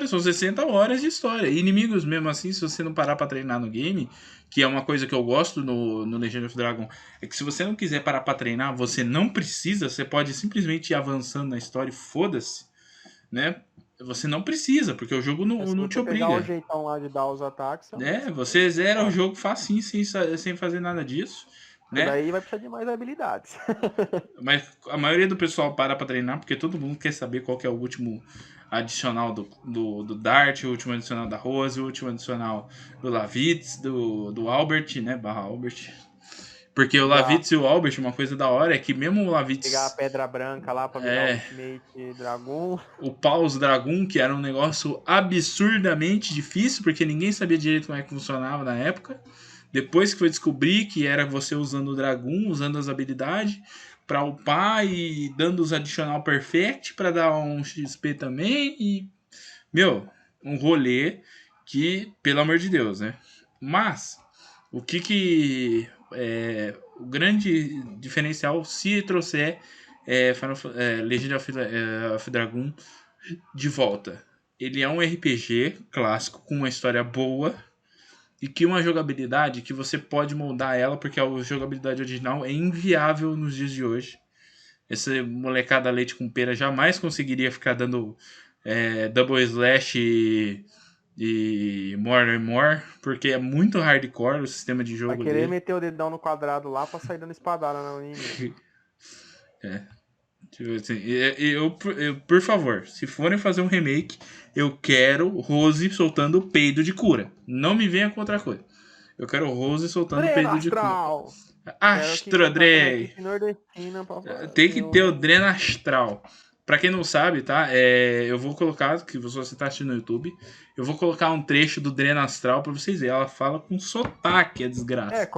S1: São 60 horas de história. E inimigos mesmo assim, se você não parar pra treinar no game, que é uma coisa que eu gosto no Legend of Dragon, é que se você não quiser parar pra treinar, você não precisa, você pode simplesmente ir avançando na história e foda-se, né? Você não precisa, porque o jogo
S2: Se
S1: não te
S2: você pegar o
S1: obriga.
S2: jeitão lá de dar os ataques, você não
S1: Né?
S2: precisa.
S1: Você zera o
S2: Claro.
S1: jogo facinho, sem fazer nada disso,
S2: Isso
S1: né?
S2: daí vai precisar de mais habilidades.
S1: Mas a maioria do pessoal para pra treinar porque todo mundo quer saber qual que é o último adicional do Dart, o último adicional da Rose, o último adicional do Lavitz, do Albert, né? Barra Albert. Porque o
S2: Já
S1: Lavitz e o Albert, uma coisa da hora é que mesmo o
S2: pegar a
S1: Lavitz,
S2: pedra branca lá pra virar o
S1: é,
S2: Ultimate Dragon.
S1: o Paus Dragon, que era um negócio absurdamente difícil, porque ninguém sabia direito como é que funcionava na época. Depois que foi descobrir que era você usando o Dragon, usando as habilidades para upar e dando os adicional perfect para dar um XP também. E, meu, um rolê que, pelo amor de Deus, né? Mas, o o grande diferencial, se trouxer Legend of Dragon de volta. Ele é um RPG clássico com uma história boa e que uma jogabilidade que você pode moldar ela, porque a jogabilidade original é inviável nos dias de hoje. Essa molecada leite com pera jamais conseguiria ficar dando double slash e more and more, porque é muito hardcore o sistema de
S2: Vai
S1: jogo
S2: querer
S1: dele.
S2: meter o dedão no quadrado lá pra sair dando espadada no inimigo.
S1: Tipo assim, por favor, se forem fazer um remake, eu quero Rose soltando peido de cura. Não me venha com outra coisa. Eu quero Rose soltando
S2: Dreno
S1: peido de cura.
S2: Astral! Quero que
S1: Astro
S2: contratar uma
S1: Dre.
S2: equipe nordestina pra
S1: Tem que
S2: fazer
S1: ter o
S2: o...
S1: Dreno Astral. Pra quem não sabe, tá? Eu vou colocar, que você tá assistindo no YouTube, eu vou colocar um trecho do Dreno Astral pra vocês verem. Ela fala com sotaque, a desgraça.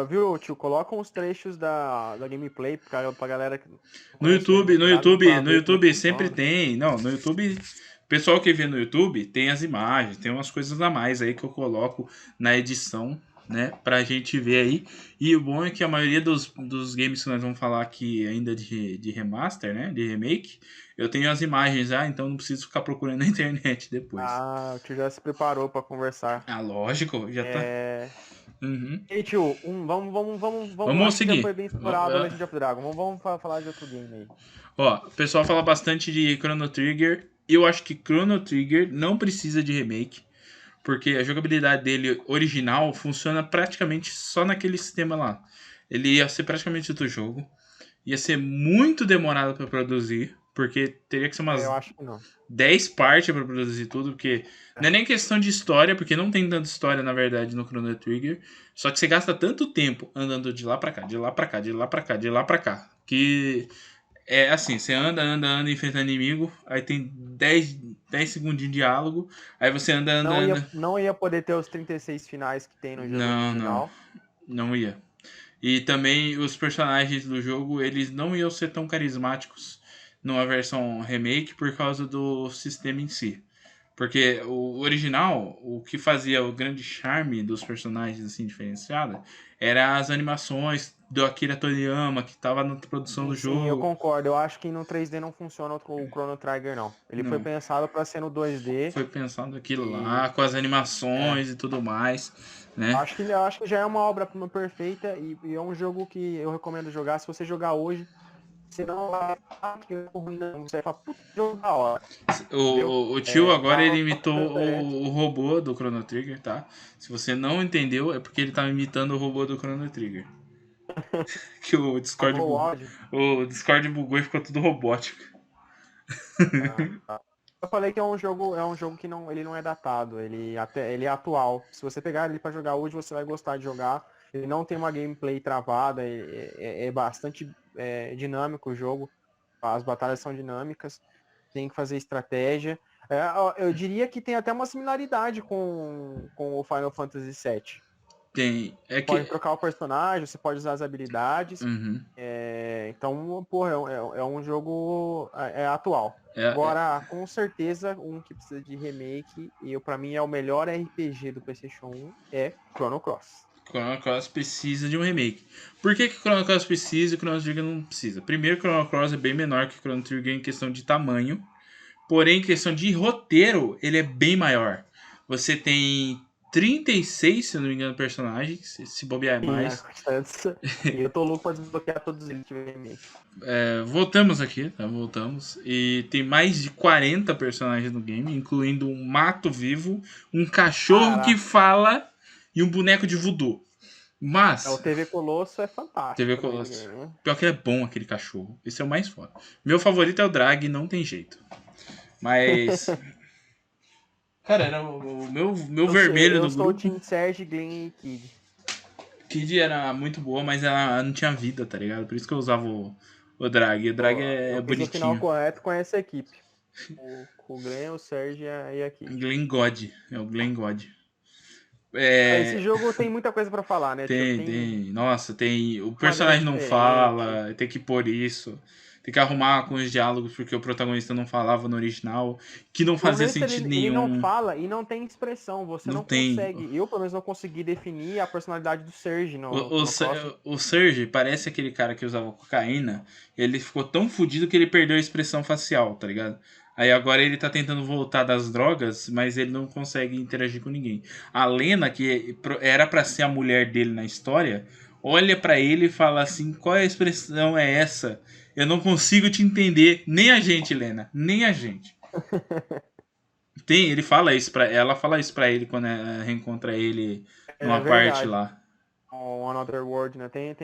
S2: Viu, tio? Coloca uns trechos da gameplay pra galera que não
S1: No
S2: conhece o
S1: YouTube,
S2: Legend
S1: no
S2: of Dragon
S1: YouTube,
S2: pra
S1: no
S2: ver como é que
S1: YouTube sempre
S2: funciona.
S1: tem. Não, no YouTube, o pessoal que vê no YouTube tem as imagens, tem umas coisas a mais aí que eu coloco na edição, né, pra gente ver aí. E o bom é que a maioria dos games que nós vamos falar aqui ainda de remaster, né, de remake, eu tenho as imagens já, então não preciso ficar procurando na internet depois.
S2: Ah, o tio já se preparou pra conversar.
S1: Ah, lógico, já tá.
S2: É...
S1: Uhum.
S2: Ei, tio, vamos.
S1: Vamos
S2: Acho que já
S1: seguir.
S2: foi bem explorado o Legend of Dragon. Vamos falar de outro game aí.
S1: Ó, o pessoal fala bastante de Chrono Trigger. Eu acho que Chrono Trigger não precisa de remake, porque a jogabilidade dele original funciona praticamente só naquele sistema lá. Ele ia ser praticamente outro jogo. Ia ser muito demorado para produzir, porque teria que ser
S2: Eu
S1: umas
S2: acho que não.
S1: 10 partes para produzir tudo, porque não é nem questão de história, porque não tem tanta história na verdade no Chrono Trigger. Só que você gasta tanto tempo andando de lá para cá, de lá para cá, de lá para cá, de lá para cá, que é assim, você anda enfrentando inimigo, aí tem 10 segundos de diálogo, aí você anda.
S2: Não ia poder ter os 36 finais que tem no jogo
S1: Não,
S2: original.
S1: não ia. E também os personagens do jogo, eles não iam ser tão carismáticos numa versão remake por causa do sistema em si. Porque o original, o que fazia o grande charme dos personagens assim diferenciada, era as animações do Akira Toriyama que estava na produção do
S2: Sim, eu
S1: jogo.
S2: concordo. Eu acho que no 3D não funciona o Chrono Trigger, não. Ele foi
S1: Não,
S2: pensado para ser no 2D.
S1: foi pensando aquilo
S2: E
S1: lá, com as
S2: é,
S1: animações e tudo mais, né?
S2: eu acho que já é uma obra-prima perfeita e é um jogo que eu recomendo jogar. Se você jogar hoje, você não vai falar que é ruim, não. Você vai falar, puta, que jogo da hora. Entendeu?
S1: O tio agora
S2: Dá
S1: ele
S2: uma
S1: imitou
S2: diferente.
S1: o robô do Chrono Trigger, tá? Se você não entendeu, é porque ele tava imitando o robô do Chrono Trigger. Que
S2: Travou o áudio.
S1: o Discord bugou e ficou tudo robótico.
S2: Tá. Eu falei que é um jogo que não, ele não é datado, ele é atual. Se você pegar ele para jogar hoje, você vai gostar de jogar. Ele não tem uma gameplay travada, é bastante dinâmico o jogo. As batalhas são dinâmicas, tem que fazer estratégia. Eu diria que tem até uma similaridade com o Final Fantasy VII.
S1: Tem. É
S2: Pode
S1: que.
S2: trocar o personagem, você pode usar as habilidades.
S1: Uhum.
S2: Então, porra, é um jogo atual.
S1: É,
S2: Agora, com certeza, um que precisa de remake, e para mim é o melhor RPG do PlayStation 1, é Chrono Cross.
S1: Chrono Cross precisa de um remake. Por que Chrono Cross precisa e Chrono Trigger não precisa? Primeiro, Chrono Cross é bem menor que Chrono Trigger em questão de tamanho. Porém, em questão de roteiro, ele é bem maior. Você tem 36, se eu não me engano, personagens. Se bobear é mais.
S2: E eu tô louco pra desbloquear todos eles que tiver remake.
S1: Voltamos aqui, tá? Voltamos. E tem mais de 40 personagens no game, incluindo um mato vivo, um cachorro que fala e um boneco de voodoo. Mas...
S2: O TV Colosso é fantástico.
S1: TV Colosso. Game, né? Pior que é bom aquele cachorro. Esse é o mais foda. Meu favorito é o Drag, não tem jeito. Mas... Cara, era o meu vermelho do grupo.
S2: Eu sou o Team Serge, Glenn e Kid.
S1: Kid era muito boa, mas ela não tinha vida, tá ligado? Por isso que eu usava o Drag. O Drag é bonitinho. O final
S2: correto com essa equipe. O Glenn, o Serge e a Kid.
S1: Glenn God. É o Glenn God.
S2: Esse jogo tem muita coisa pra falar, né?
S1: Tem. Nossa, tem... O personagem não fala, tem que pôr isso... Tem que arrumar com os diálogos, porque o protagonista não falava no original, que não fazia sentido nenhum.
S2: Ele não fala e não tem expressão, você não consegue. Eu, pelo menos, não consegui definir a personalidade do Serge.
S1: O Serge parece aquele cara que usava cocaína, ele ficou tão fudido que ele perdeu a expressão facial, tá ligado? Aí agora ele tá tentando voltar das drogas, mas ele não consegue interagir com ninguém. A Lena, que era pra ser a mulher dele na história, olha pra ele e fala assim, qual a expressão é essa? Eu não consigo te entender. Nem a gente, Lena. Nem a gente. Ele fala isso pra... Ela fala isso pra ele quando ela reencontra ele numa parte lá.
S2: Another World, né? Tem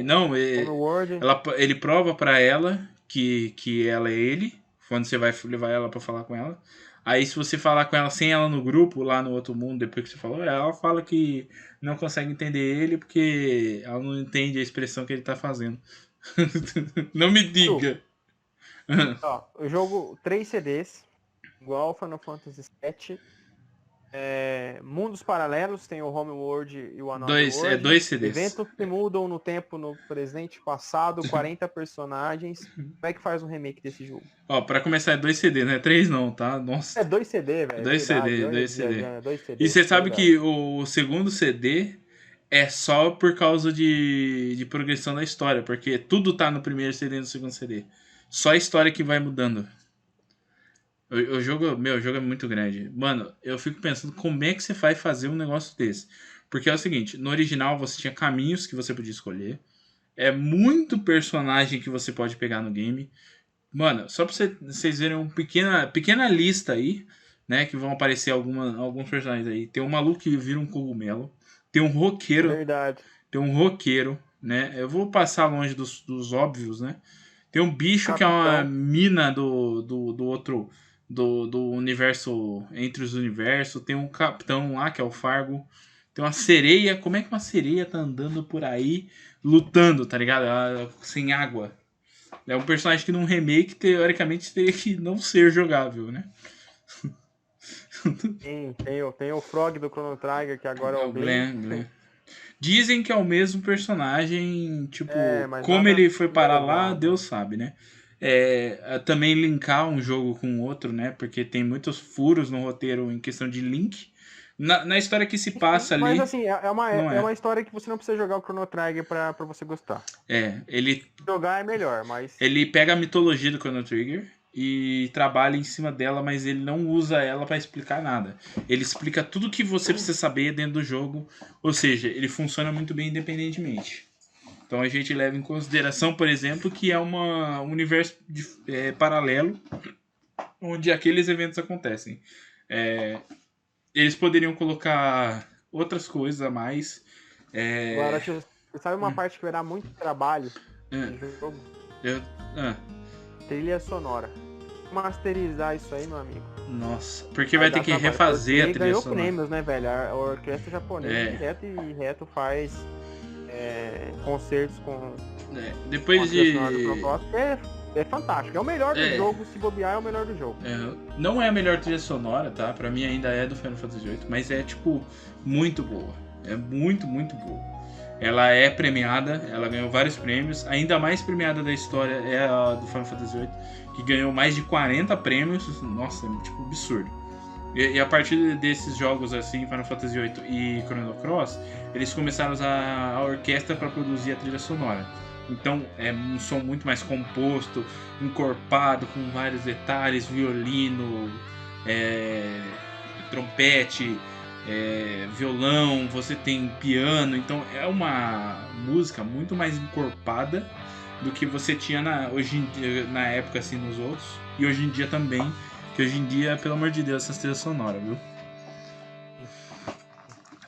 S1: não, ele prova pra ela que ela é ele. Quando você vai levar ela pra falar com ela. Aí se você falar com ela sem ela no grupo, lá no outro mundo, depois que você falou, ela fala que não consegue entender ele porque ela não entende a expressão que ele tá fazendo. Não me diga.
S2: O jogo 3 CDs, igual Final Fantasy VII. Mundos paralelos, tem o Homeworld e o Another World.
S1: 2 CDs.
S2: Eventos que mudam no tempo, no presente, passado, 40 personagens. Como é que faz um remake desse jogo?
S1: Pra começar é 2 CD, não é 3 não, tá? Nossa.
S2: 2 CD, velho.
S1: 2 CD. E você sabe que o segundo CD é só por causa de progressão da história, porque tudo tá no primeiro CD e no segundo CD. Só a história que vai mudando. O jogo é muito grande. Mano, eu fico pensando como é que você vai fazer um negócio desse. Porque é o seguinte, no original você tinha caminhos que você podia escolher. É muito personagem que você pode pegar no game. Mano, só pra vocês verem uma pequena lista aí, né, que vão aparecer alguns personagens aí. Tem um maluco que vira um cogumelo. Tem um roqueiro.
S2: Verdade.
S1: Tem um roqueiro, né? Eu vou passar longe dos óbvios, né? Tem um bicho que é uma mina do outro... Do universo... Entre os universos. Tem um capitão lá, que é o Fargo. Tem uma sereia. Como é que uma sereia tá andando por aí lutando, tá ligado? Ela, sem água. É um personagem que num remake, teoricamente, teria que não ser jogável, né?
S2: Tem o Frog do Chrono Trigger, que agora é o
S1: Glenn. Dizem que é o mesmo personagem, tipo, como ele foi parar lá, Deus sabe, né? Também linkar um jogo com outro, né? Porque tem muitos furos no roteiro em questão de link. Na história que se passa ali...
S2: Mas assim, é uma história que você não precisa jogar o Chrono Trigger pra você gostar.
S1: Ele...
S2: Jogar é melhor, mas...
S1: Ele pega a mitologia do Chrono Trigger e trabalha em cima dela, mas ele não usa ela pra explicar nada. Ele explica tudo que você precisa saber dentro do jogo, ou seja, ele funciona muito bem independentemente. Então a gente leva em consideração, por exemplo, que é um universo paralelo onde aqueles eventos acontecem. Eles poderiam colocar outras coisas a mais.
S2: Agora, você sabe uma parte que vai dar muito trabalho no jogo? Trilha sonora. Masterizar isso aí, meu amigo.
S1: Nossa, porque vai ter que refazer a trilha sonora.
S2: Ganhou prêmios, né, velho? A orquestra japonesa direto e reto faz concertos com...
S1: Depois de...
S2: É fantástico. É o melhor do jogo. Se bobear, é o melhor do jogo.
S1: Não é a melhor trilha sonora, tá? Pra mim ainda é do Final Fantasy VIII, mas é, tipo, muito boa. É muito, muito boa. Ela é premiada, ela ganhou vários prêmios. Ainda mais premiada da história é a do Final Fantasy VIII, que ganhou mais de 40 prêmios. Nossa, é tipo absurdo. E a partir desses jogos assim, Final Fantasy VIII e Chrono Cross, eles começaram a usar a orquestra para produzir a trilha sonora. Então é um som muito mais composto, encorpado, com vários detalhes, violino, trompete, violão, você tem piano. Então é uma música muito mais encorpada do que você tinha na época assim nos outros. E hoje em dia também. Que hoje em dia, pelo amor de Deus, essa trilha sonora, viu?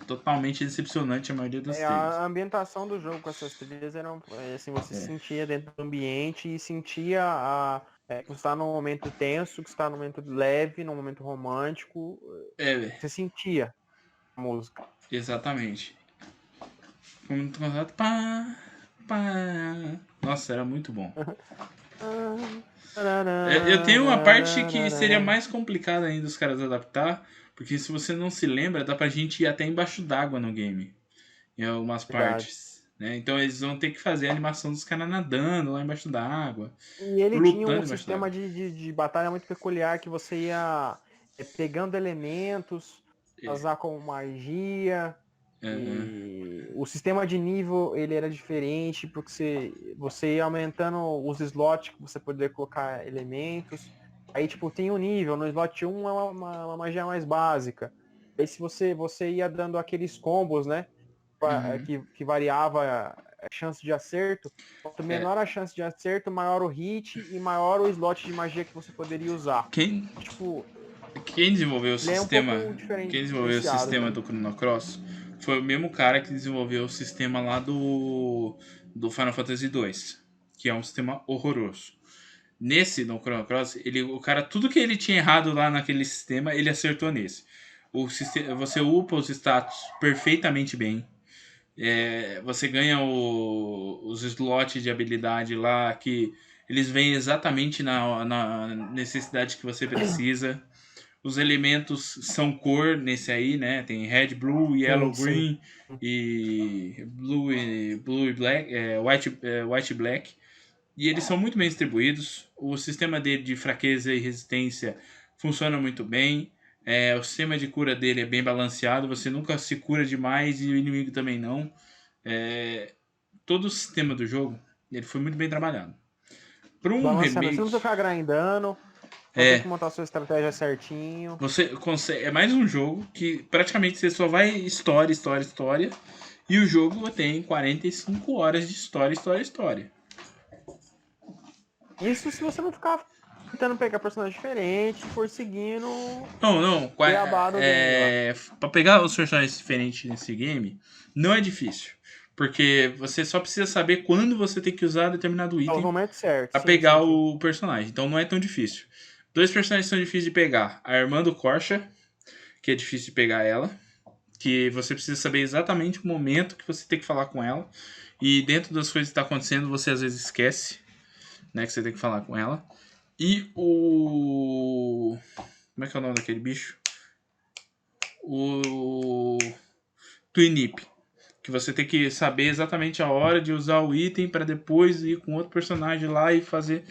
S1: Totalmente decepcionante a maioria das trilhas.
S2: A ambientação do jogo com essas trilhas era assim, você se sentia dentro do ambiente e sentia que você está num momento tenso, que você está num momento leve, num momento romântico. Você sentia a música.
S1: Exatamente. Muito contato. Pá, pá. Nossa, era muito bom. Eu tenho uma parte que seria mais complicada ainda os caras adaptar, porque se você não se lembra, dá pra gente ir até embaixo d'água no game, em algumas partes, né? Então eles vão ter que fazer a animação dos caras nadando lá embaixo d'água.
S2: E ele tinha um sistema de batalha muito peculiar, que você ia pegando elementos, usar como magia. E o sistema de nível ele era diferente, porque você ia aumentando os slots que você poderia colocar elementos. Aí tipo, tem um nível, no slot 1 é uma magia mais básica. Aí se você ia dando aqueles combos, né? Que variava a chance de acerto. Quanto menor a chance de acerto, maior o hit e maior o slot de magia que você poderia usar.
S1: Quem desenvolveu o sistema? Quem desenvolveu o sistema do Chrono Cross foi o mesmo cara que desenvolveu o sistema lá do Final Fantasy 2, que é um sistema horroroso. Nesse, no Chrono Cross, o cara, tudo que ele tinha errado lá naquele sistema, ele acertou nesse. Você upa os status perfeitamente bem. Você ganha os slots de habilidade lá, que eles vêm exatamente na necessidade que você precisa. Os elementos são cor nesse aí, né? Tem red, blue, yellow, green e blue e black, white e black. E eles são muito bem distribuídos. O sistema dele de fraqueza e resistência funciona muito bem. O sistema de cura dele é bem balanceado. Você nunca se cura demais e o inimigo também não. Todo o sistema do jogo ele foi muito bem trabalhado. Para um remake,
S2: você não precisa ficar grindando. Tem que montar a sua estratégia certinho.
S1: Você consegue. É mais um jogo que praticamente você só vai história. E o jogo tem 45 horas de história.
S2: Isso se você não ficar tentando pegar personagens diferentes, for seguindo.
S1: Não. Pra pegar os personagens diferentes nesse game, não é difícil. Porque você só precisa saber quando você tem que usar determinado item pra pegar o personagem. Então não é tão difícil. 2 personagens são difíceis de pegar. A irmã do Korcha, que é difícil de pegar ela. Que você precisa saber exatamente o momento que você tem que falar com ela. E dentro das coisas que tá acontecendo, você às vezes esquece, né, que você tem que falar com ela. E o... Como é que é o nome daquele bicho? O Twinip. Que você tem que saber exatamente a hora de usar o item para depois ir com outro personagem lá e fazer...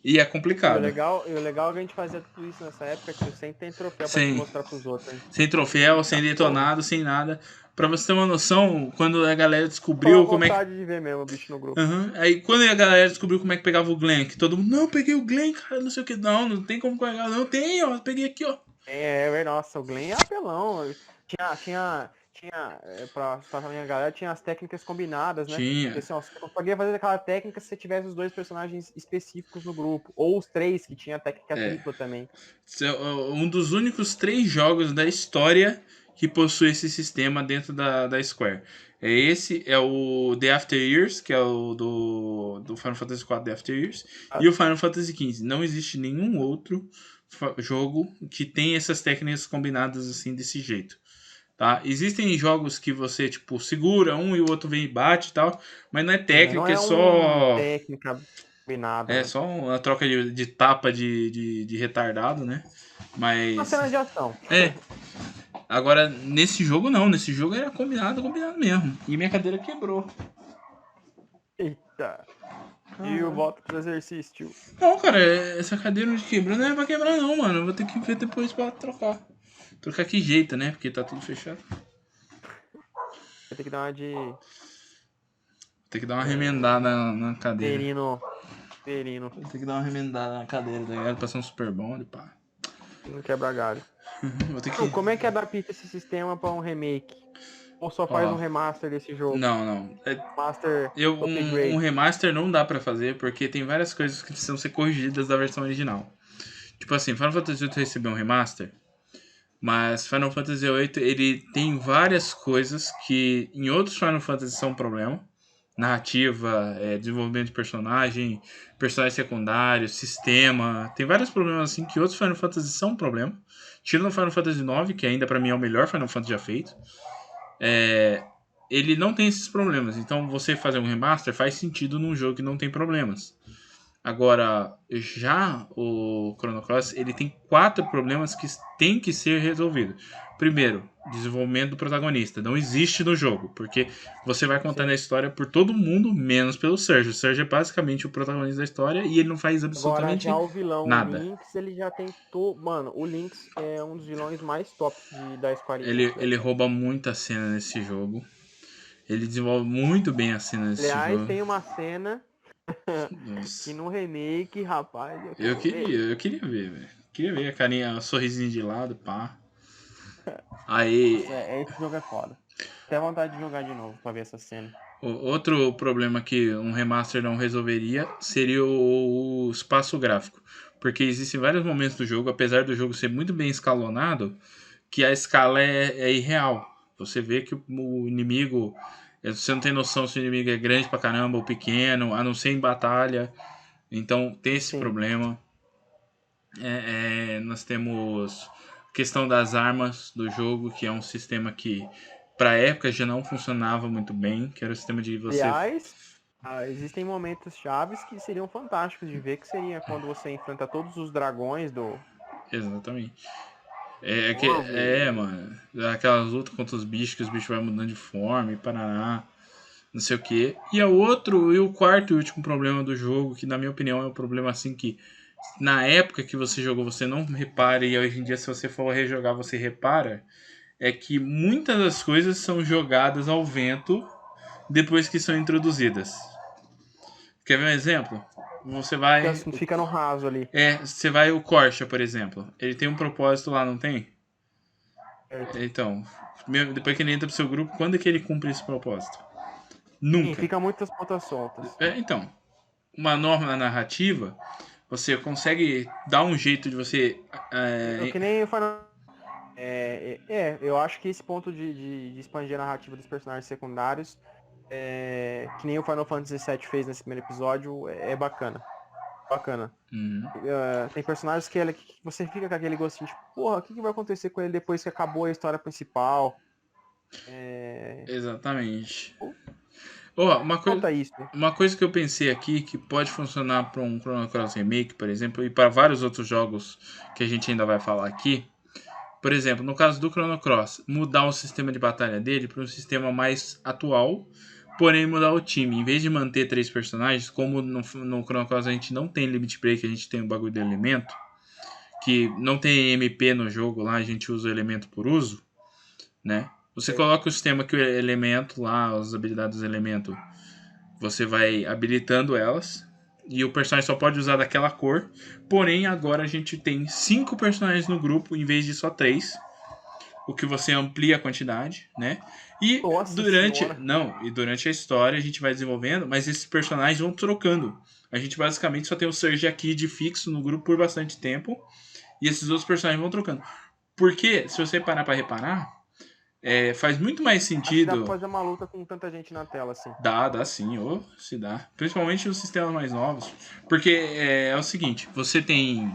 S1: E é complicado.
S2: E o legal é que a gente fazia tudo isso nessa época, que sempre tem troféu pra mostrar pros outros. Hein?
S1: Sem troféu, sem detonado, sem nada. Pra você ter uma noção, quando a galera descobriu como é que...
S2: de ver mesmo o bicho no grupo.
S1: Aí quando a galera descobriu como é que pegava o Glen, que todo mundo, não, peguei o Glen, cara, não sei o que. Não tem como pegar, não tem, ó, peguei aqui, ó.
S2: Nossa, o Glen é apelão. Tinha pra minha galera, tinha as técnicas combinadas, né?
S1: Tinha.
S2: Porque, assim, ó, você podia fazer aquela técnica se você tivesse os 2 personagens específicos no grupo. Ou os 3, que tinha a técnica tripla também.
S1: Um dos únicos 3 jogos da história que possui esse sistema dentro da Square. É o The After Years, que é o do Final Fantasy IV The After Years, e o Final Fantasy XV. Não existe nenhum outro jogo que tenha essas técnicas combinadas assim desse jeito. Tá? Existem jogos que você tipo segura um e o outro vem e bate e tal, mas não é técnica, é só
S2: técnica combinada.
S1: É só uma troca de tapa de retardado, né? Mas
S2: uma cena de ação.
S1: Agora nesse jogo não, nesse jogo era combinado mesmo. E minha cadeira quebrou.
S2: Eita. E eu volto pro exercício, tio.
S1: Não, cara, essa cadeira onde quebrou não é pra quebrar não, mano. Eu vou ter que ver depois pra trocar. Trocar que jeito, né? Porque tá tudo fechado.
S2: Vai ter que dar uma de
S1: Tem que dar uma remendada na cadeira.
S2: Perino.
S1: Tem que dar uma remendada na cadeira, tá ligado? Pra ser um super bom, pá.
S2: Não quebra galho.
S1: Vou ter que...
S2: Então, como é que adapta esse sistema pra um remake? Ou só faz
S1: Ó,
S2: um remaster desse jogo?
S1: Não.
S2: Master
S1: Um
S2: upgrade.
S1: remaster não dá pra fazer, porque tem várias coisas que precisam ser corrigidas da versão original. Tipo assim, Final Fantasy VIII recebeu um remaster, mas Final Fantasy VIII ele tem várias coisas que em outros Final Fantasy são um problema. Narrativa, desenvolvimento de personagem secundários, sistema. Tem vários problemas assim que outros Final Fantasy são um problema. Tirando o Final Fantasy IX, que ainda pra mim é o melhor Final Fantasy já feito. Ele não tem esses problemas. Então você fazer um remaster faz sentido num jogo que não tem problemas. Agora, já o Chrono Cross, ele tem 4 problemas que tem que ser resolvidos. Primeiro, desenvolvimento do protagonista. Não existe no jogo, porque você vai contando a história por todo mundo, menos pelo Sergio. O Sergio é basicamente o protagonista da história e ele não faz
S2: Agora
S1: absolutamente
S2: já o vilão,
S1: nada.
S2: o Lynx, ele já tentou... Mano, o Lynx é um dos vilões mais top da Square Enix.
S1: Ele rouba muita cena nesse jogo. Ele desenvolve muito bem a cena nesse
S2: Aliás,
S1: jogo.
S2: tem uma cena
S1: Nossa.
S2: que no remake, rapaz,
S1: Eu queria ver, velho. Queria ver a carinha, o sorrisinho de lado, pá. Aí,
S2: Esse jogo é foda. Até vontade de jogar de novo pra ver essa cena.
S1: outro problema que um remaster não resolveria seria o espaço gráfico. Porque existem vários momentos do jogo, apesar do jogo ser muito bem escalonado, que a escala é irreal. Você vê que o inimigo... Você não tem noção se o inimigo é grande pra caramba ou pequeno, a não ser em batalha. Então tem esse problema. Nós temos a questão das armas do jogo, que é um sistema que pra época já não funcionava muito bem, que era o sistema de você...
S2: Aliás, existem momentos chaves que seriam fantásticos de ver, que seria quando você enfrenta todos os dragões do...
S1: Exatamente.
S2: Corvo.
S1: Mano, aquelas lutas contra os bichos, que os bichos vão mudando de forma e parará, não sei o que. E o quarto e último problema do jogo, que na minha opinião é um problema assim que na época que você jogou você não repara, e hoje em dia se você for rejogar você repara, é que muitas das coisas são jogadas ao vento depois que são introduzidas. Quer ver um exemplo? Você vai...
S2: Fica no raso ali.
S1: Você vai o Corsa, por exemplo. Ele tem um propósito lá, não tem?
S2: Certo.
S1: Então, depois que ele entra pro seu grupo, quando é que ele cumpre esse propósito?
S2: Sim,
S1: Nunca.
S2: fica muitas pontas soltas.
S1: Então, uma norma narrativa, você consegue dar um jeito de você...
S2: Que nem o Final... eu acho que esse ponto de expandir a narrativa dos personagens secundários, que nem o Final Fantasy VII fez nesse primeiro episódio, é bacana. Bacana. Tem personagens que você fica com aquele gostinho, tipo, porra, o que vai acontecer com ele depois que acabou a história principal?
S1: Exatamente.
S2: Falta isso.
S1: Uma coisa que eu pensei aqui que pode funcionar para um Chrono Cross Remake, por exemplo, e para vários outros jogos que a gente ainda vai falar aqui. Por exemplo, no caso do Chrono Cross, mudar o sistema de batalha dele para um sistema mais atual, porém mudar o time. Em vez de manter 3 personagens, como no Chrono Cross a gente não tem Limit Break, a gente tem o bagulho do elemento, que não tem MP no jogo lá, a gente usa o elemento por uso, né? Você coloca o sistema que o elemento lá, as habilidades do elemento, você vai habilitando elas, e o personagem só pode usar daquela cor. Porém, agora a gente tem 5 personagens no grupo em vez de só 3. O que você amplia a quantidade, né? E durante a história a gente vai desenvolvendo, mas esses personagens vão trocando. A gente basicamente só tem o Surge aqui de fixo no grupo por bastante tempo. E esses outros personagens vão trocando. Porque, se você parar pra reparar, faz muito mais sentido...
S2: Acho que dá pra fazer uma luta com tanta gente na tela, assim.
S1: Dá sim, se dá. Principalmente nos sistemas mais novos. Porque é o seguinte, você tem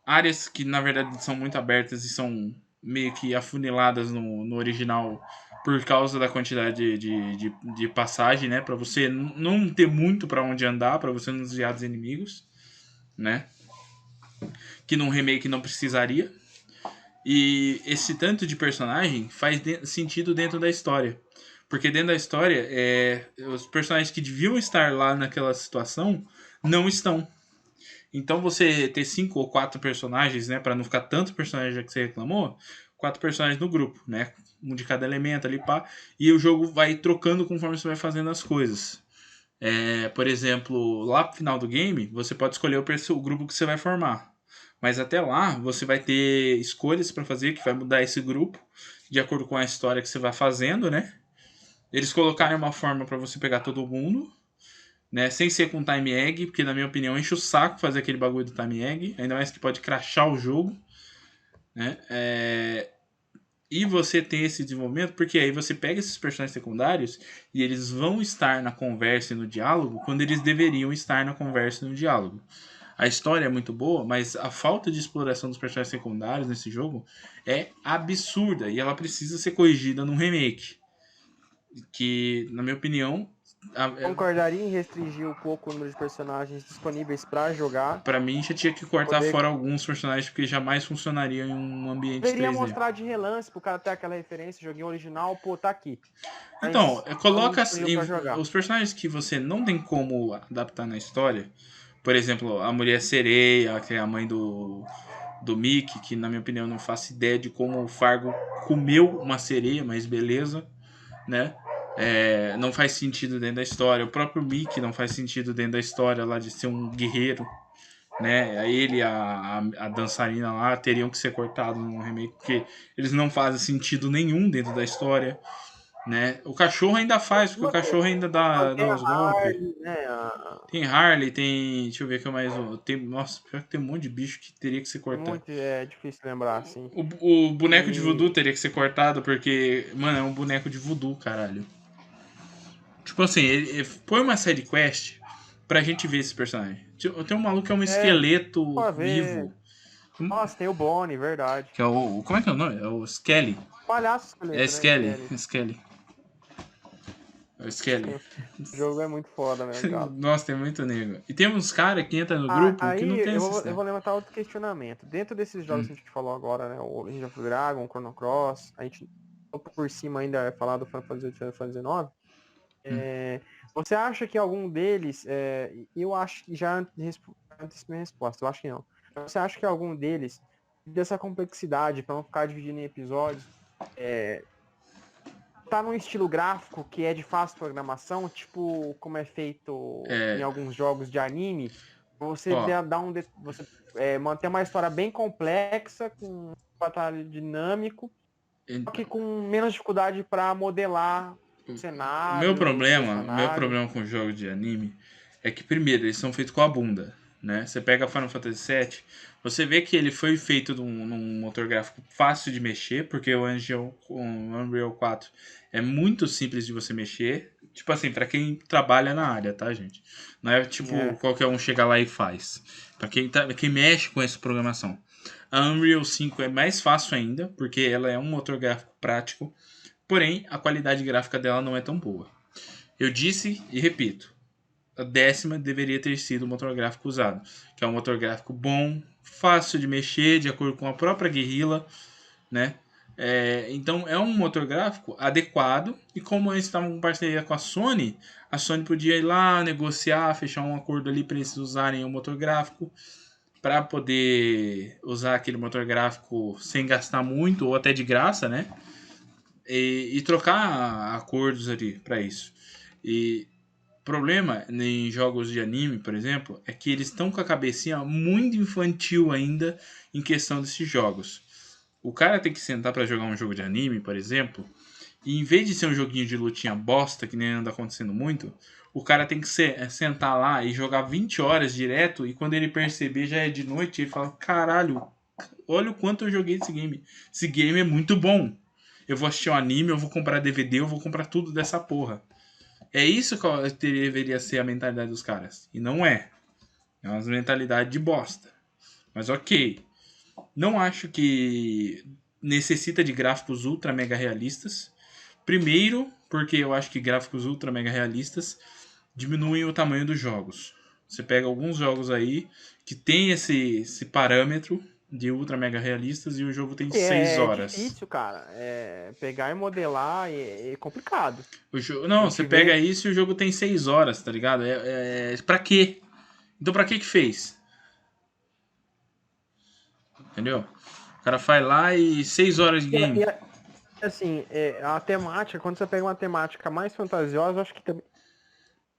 S1: áreas que na verdade são muito abertas e são meio que afuniladas no original por causa da quantidade de passagem, né? Pra você não ter muito pra onde andar, pra você não desviar dos inimigos, né? Que num remake não precisaria. E esse tanto de personagem faz sentido dentro da história. Porque dentro da história, os personagens que deviam estar lá naquela situação não estão. Então você ter 5 ou 4 personagens, né, para não ficar tanto personagem já que você reclamou, 4 personagens no grupo, né, um de cada elemento ali, pá, e o jogo vai trocando conforme você vai fazendo as coisas. Por exemplo, lá pro final do game, você pode escolher o grupo que você vai formar. Mas até lá, você vai ter escolhas para fazer que vai mudar esse grupo de acordo com a história que você vai fazendo, né? Eles colocarem uma forma para você pegar todo mundo, né? Sem ser com time egg, porque na minha opinião enche o saco fazer aquele bagulho do time egg, ainda mais que pode crashar o jogo, né? E você tem esse desenvolvimento porque aí você pega esses personagens secundários e eles vão estar na conversa e no diálogo quando eles deveriam estar na conversa e no diálogo. A história é muito boa, mas a falta de exploração dos personagens secundários nesse jogo é absurda e ela precisa ser corrigida num remake. Que, na minha opinião,
S2: Concordaria em restringir um pouco o número de personagens disponíveis pra jogar.
S1: pra mim já tinha que cortar
S2: Poder-
S1: fora alguns personagens porque jamais funcionariam em um ambiente
S2: Deveria
S1: 3D.
S2: mostrar de relance pro cara ter aquela referência, joguinho original, pô, tá aqui. Mas
S1: Então, coloca
S2: não disponível pra jogar.
S1: os personagens que você não tem como adaptar na história. Por exemplo, a mulher sereia, que é a mãe do Mickey, que na minha opinião não faço ideia de como o Fargo comeu uma sereia, mas beleza, né? Não faz sentido dentro da história. O próprio Mickey não faz sentido dentro da história lá de ser um guerreiro, né? Ele, a dançarina lá teriam que ser cortados no remake porque eles não fazem sentido nenhum dentro da história, né? O cachorro ainda faz, porque o cachorro ainda dá
S2: Tem a
S1: uns golpes.
S2: Harley, né?
S1: Tem Harley, tem. Deixa eu ver o que é mais. Nossa, pior que tem um monte de bicho que teria que ser cortado.
S2: Muito difícil lembrar, assim.
S1: O boneco de
S2: E-
S1: voodoo teria que ser cortado, porque, mano, é um boneco de voodoo, caralho. Tipo assim, ele põe uma side quest pra gente ver esse personagem. Tem um maluco que é um esqueleto
S2: pra ver.
S1: vivo.
S2: Nossa, tem o Bonnie, verdade.
S1: Que é o. Como é que é o nome? É o Skelly.
S2: Palhaço esqueleto,
S1: É
S2: né?
S1: Skelly. Skelly. É o Skelly.
S2: O jogo é muito foda mesmo, cara.
S1: Nossa, tem muito nego. E tem uns caras que entram no grupo
S2: Aí
S1: que não tem
S2: eu vou levantar outro questionamento. Dentro desses jogos que a gente falou agora, né? O Legend of the Dragon, o Chrono Cross, a gente por cima ainda vai falar do Final Fantasy XIX. Você acha que algum deles, eu acho que já antecipei minha resposta, eu acho que não. Você acha que algum deles, dessa complexidade, para não ficar dividido em episódios, tá num estilo gráfico que é de fácil programação, tipo como é feito em alguns jogos de anime, você manter uma história bem complexa, com um batalha dinâmico, só que com menos dificuldade para modelar o cenário.
S1: Meu problema com jogos de anime é que, primeiro, eles são feitos com a bunda, né? Você pega Final Fantasy VII, você vê que ele foi feito num motor gráfico fácil de mexer, porque o Unreal 4 é muito simples de você mexer. Tipo assim, pra quem trabalha na área, tá, gente? Não é tipo qualquer um chega lá e faz. Pra quem mexe com essa programação. A Unreal 5 é mais fácil ainda, porque ela é um motor gráfico prático. Porém, a qualidade gráfica dela não é tão boa. Eu disse e repito, a 10ª deveria ter sido o motor gráfico usado, que é um motor gráfico bom, fácil de mexer, de acordo com a própria Guerrilla, né? Então é um motor gráfico adequado, e como eles estavam com parceria com a Sony podia ir lá, negociar, fechar um acordo ali para eles usarem o motor gráfico, para poder usar aquele motor gráfico sem gastar muito, ou até de graça, né? E trocar acordos ali para isso. E o problema em jogos de anime, por exemplo, é que eles estão com a cabecinha muito infantil ainda em questão desses jogos. O cara tem que sentar para jogar um jogo de anime, por exemplo, e em vez de ser um joguinho de lutinha bosta, que nem anda acontecendo muito, o cara tem que sentar lá e jogar 20 horas direto, e quando ele perceber já é de noite, ele fala, caralho, olha o quanto eu joguei esse game. Esse game é muito bom. Eu vou assistir um anime, eu vou comprar DVD, eu vou comprar tudo dessa porra. É isso que deveria ser a mentalidade dos caras. E não é. É uma mentalidade de bosta. Mas ok. Não acho que necessita de gráficos ultra mega realistas. Primeiro, porque eu acho que gráficos ultra mega realistas diminuem o tamanho dos jogos. Você pega alguns jogos aí que tem esse parâmetro de ultra mega realistas e o jogo tem 6 horas.
S2: É difícil, cara. Pegar e modelar é complicado.
S1: Você pega isso e o jogo tem 6 horas, tá ligado? Pra quê? Então pra que fez? entendeu? O cara faz lá e 6 horas de game.
S2: Assim, a temática, quando você pega uma temática mais fantasiosa, eu acho que também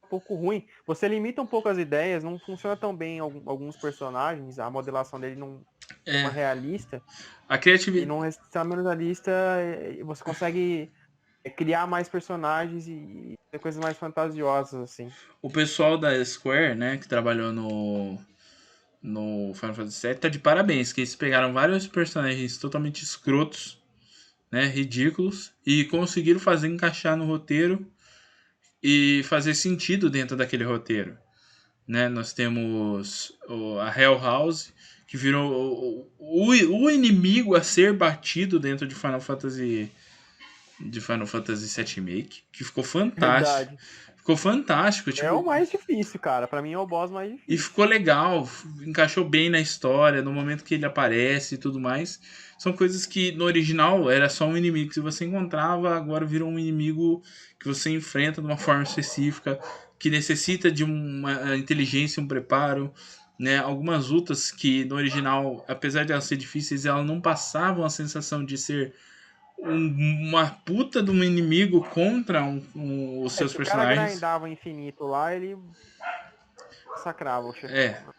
S2: é um pouco ruim. Você limita um pouco as ideias, não funciona tão bem alguns personagens, a modelação dele não é
S1: É,
S2: realista,
S1: a
S2: e
S1: criatividade.
S2: não está menos realista, você consegue criar mais personagens e ter coisas mais fantasiosas, assim.
S1: O pessoal da Square, né, que trabalhou no Final Fantasy VII, tá de parabéns, que eles pegaram vários personagens totalmente escrotos, né, ridículos, e conseguiram fazer encaixar no roteiro e fazer sentido dentro daquele roteiro. Né? Nós temos a Hell House, que virou o inimigo a ser batido dentro de Final Fantasy VII Remake, que ficou fantástico.
S2: Verdade.
S1: Ficou fantástico,
S2: É o
S1: tipo,
S2: mais difícil, cara. Pra mim é o boss mais
S1: e
S2: difícil.
S1: ficou legal, encaixou bem na história, no momento que ele aparece e tudo mais. São coisas que no original era só um inimigo que você encontrava, agora virou um inimigo que você enfrenta de uma forma específica, que necessita de uma inteligência, um preparo. Né? Algumas lutas que no original, apesar de elas ser difíceis, elas não passavam a sensação de ser uma puta de um inimigo contra os seus
S2: Se o cara
S1: personagens.
S2: grindava infinito lá, ele massacrava o
S1: É,
S2: chefão.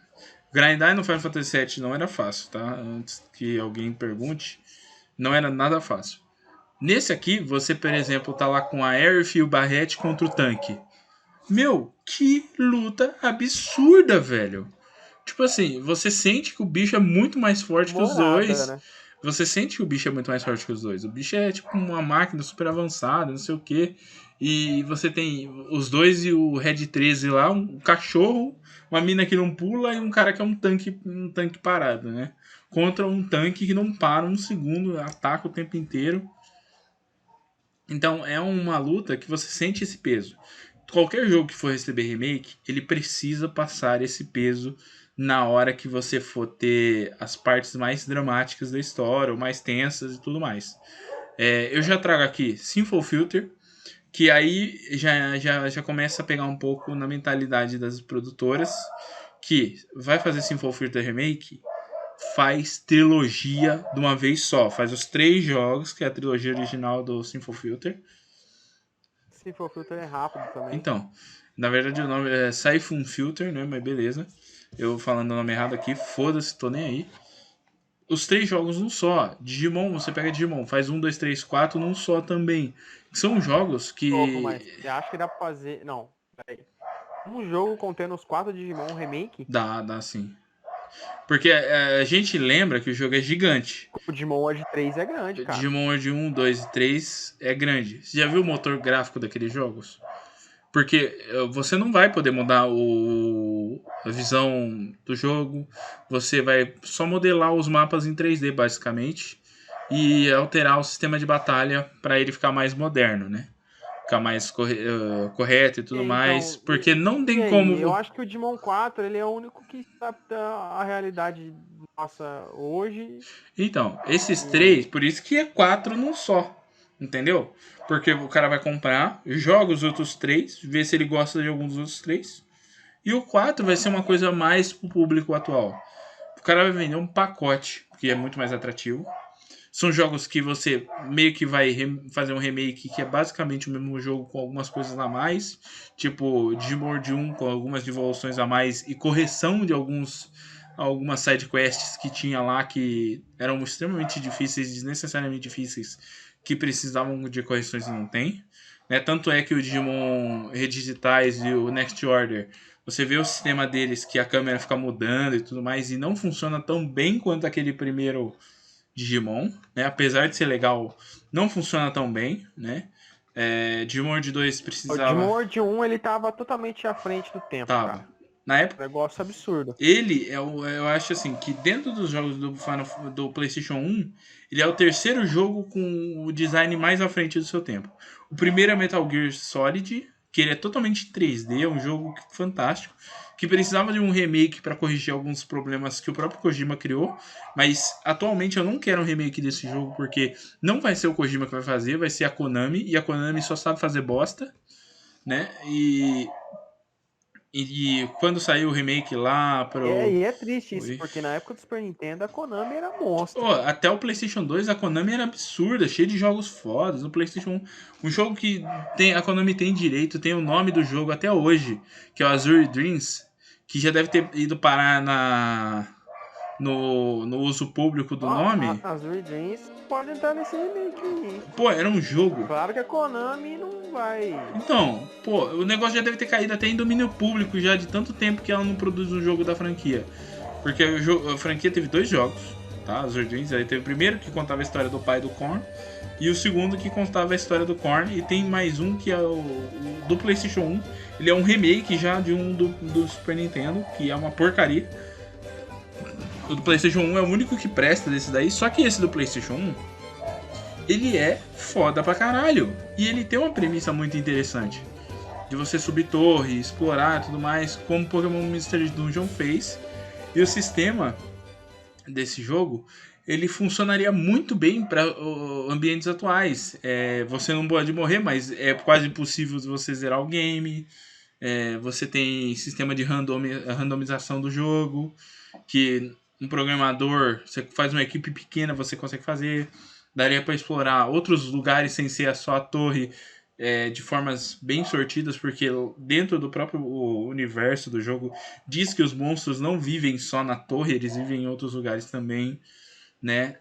S1: grindar no Final Fantasy VII não era fácil, tá? Antes que alguém pergunte, não era nada fácil. Nesse aqui, você, por exemplo, tá lá com a Aerith e o Barrett contra o tanque. Meu, que luta absurda, velho. Tipo assim, você sente que o bicho é muito mais forte que os
S2: Morada,
S1: dois.
S2: né?
S1: Você sente que o bicho é muito mais forte que os dois. O bicho é tipo uma máquina super avançada, não sei o que. E você tem os dois e o Red 13 lá, um cachorro, uma mina que não pula e um cara que é um tanque parado, né? Contra um tanque que não para um segundo, ataca o tempo inteiro. Então é uma luta que você sente esse peso. Qualquer jogo que for receber remake, ele precisa passar esse peso na hora que você for ter as partes mais dramáticas da história, ou mais tensas e tudo mais. Eu já trago aqui Sinful Filter, que aí já começa a pegar um pouco na mentalidade das produtoras, que vai fazer Sinful Filter Remake, faz trilogia de uma vez só. Faz os 3 jogos, que é a trilogia original do Sinful Filter.
S2: Se for filtro é rápido também.
S1: Então, na verdade o nome é Siphon Filter, né? Mas beleza. Eu falando o nome errado aqui, foda-se, tô nem aí. Os 3 jogos num só. Digimon, você pega Digimon, faz 1, 2, 3, 4 num só também. São jogos
S2: Pouco, mas
S1: que
S2: você acha que dá pra fazer. Não, peraí. Um jogo contendo os 4 Digimon remake,
S1: dá sim. Porque a gente lembra que o jogo é gigante.
S2: o Digimon World 3 é grande, cara.
S1: Digimon World 1, 2 e 3 é grande. Você já viu o motor gráfico daqueles jogos? Porque você não vai poder mudar a visão do jogo. Você vai só modelar os mapas em 3D, basicamente. E alterar o sistema de batalha para ele ficar mais moderno, né? Ficar mais correto e tudo mais.
S2: Então,
S1: Porque não
S2: e
S1: tem
S2: aí? Eu
S1: como.
S2: acho que o Digimon 4 ele é o único que se adapta à realidade nossa hoje.
S1: Então, esses 3, por isso que é 4 num só. Entendeu? Porque o cara vai comprar, joga os outros 3, vê se ele gosta de algum dos outros 3. E o 4 vai ser uma coisa mais pro público atual. O cara vai vender um pacote, que é muito mais atrativo. São jogos que você meio que vai fazer um remake que é basicamente o mesmo jogo com algumas coisas a mais. Tipo, Digimon World 1 com algumas devoluções a mais e correção de algumas sidequests que tinha lá que eram extremamente difíceis, desnecessariamente difíceis, que precisavam de correções e não tem. Né? Tanto é que o Digimon Redigitais e o Next Order, você vê o sistema deles que a câmera fica mudando e tudo mais, e não funciona tão bem quanto aquele primeiro Digimon, né? Apesar de ser legal, não funciona tão bem, né? Digimon World 2
S2: O Digimon
S1: precisava...
S2: World 1 ele tava totalmente à frente do tempo,
S1: Tava.
S2: cara.
S1: Na época,
S2: Negócio absurdo.
S1: ele eu acho assim, que dentro dos jogos do PlayStation 1, ele é o terceiro jogo com o design mais à frente do seu tempo. O primeiro é Metal Gear Solid, que ele é totalmente 3D, é um jogo fantástico, que precisava de um remake para corrigir alguns problemas que o próprio Kojima criou, mas atualmente eu não quero um remake desse jogo, porque não vai ser o Kojima que vai fazer, vai ser a Konami, e a Konami só sabe fazer bosta, né? E quando saiu o remake lá pro.
S2: E é triste isso,
S1: Oi.
S2: porque na época do Super Nintendo a Konami era monstro.
S1: Pô, até o PlayStation 2 a Konami era absurda, cheia de jogos fodas. No PlayStation 1, um jogo que a Konami tem direito, tem o nome do jogo até hoje, que é o Azure Dreams, que já deve ter ido parar no uso público do nome.
S2: A Azure Dreams pode entrar nesse remake aí.
S1: Pô, era um jogo.
S2: Claro que a Konami não vai.
S1: Então, pô, o negócio já deve ter caído até em domínio público já de tanto tempo que ela não produz um jogo da franquia. Porque a franquia teve 2 jogos, tá? Azure Dreams. Aí teve o primeiro que contava a história do pai do Korn e o segundo que contava a história do Korn. E tem mais um que é o do PlayStation 1. Ele é um remake já de um do Super Nintendo, que é uma porcaria. O do PlayStation 1 é o único que presta desse daí, só que esse do PlayStation 1, ele é foda pra caralho. E ele tem uma premissa muito interessante. De você subir torre, explorar e tudo mais, como Pokémon Mystery Dungeon fez. E o sistema desse jogo, ele funcionaria muito bem para ambientes atuais. Você não pode morrer, mas é quase impossível você zerar o game. Você tem sistema de randomização do jogo, que um programador, você faz uma equipe pequena, você consegue fazer. Daria para explorar outros lugares sem ser só a torre, de formas bem sortidas, porque dentro do próprio universo do jogo diz que os monstros não vivem só na torre, eles vivem em outros lugares também, né?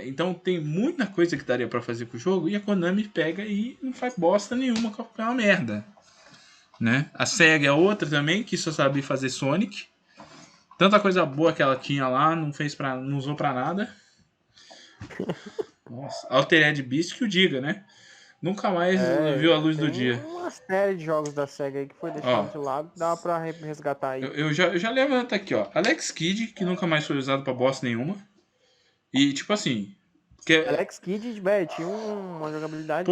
S1: Então tem muita coisa que daria para fazer com o jogo, e a Konami pega e não faz bosta nenhuma com aquela merda, né? A SEGA é outra também que só sabe fazer Sonic. Tanta coisa boa que ela tinha lá, não usou pra nada. Nossa, Altered Beast que o diga, né? Nunca mais viu a luz do dia.
S2: Tem uma série de jogos da SEGA aí que foi deixado de lado, dá pra resgatar aí.
S1: Eu já levanto aqui, ó. Alex Kidd, que nunca mais foi usado pra bosta nenhuma. E, tipo assim...
S2: Alex Kidd, velho, tinha uma jogabilidade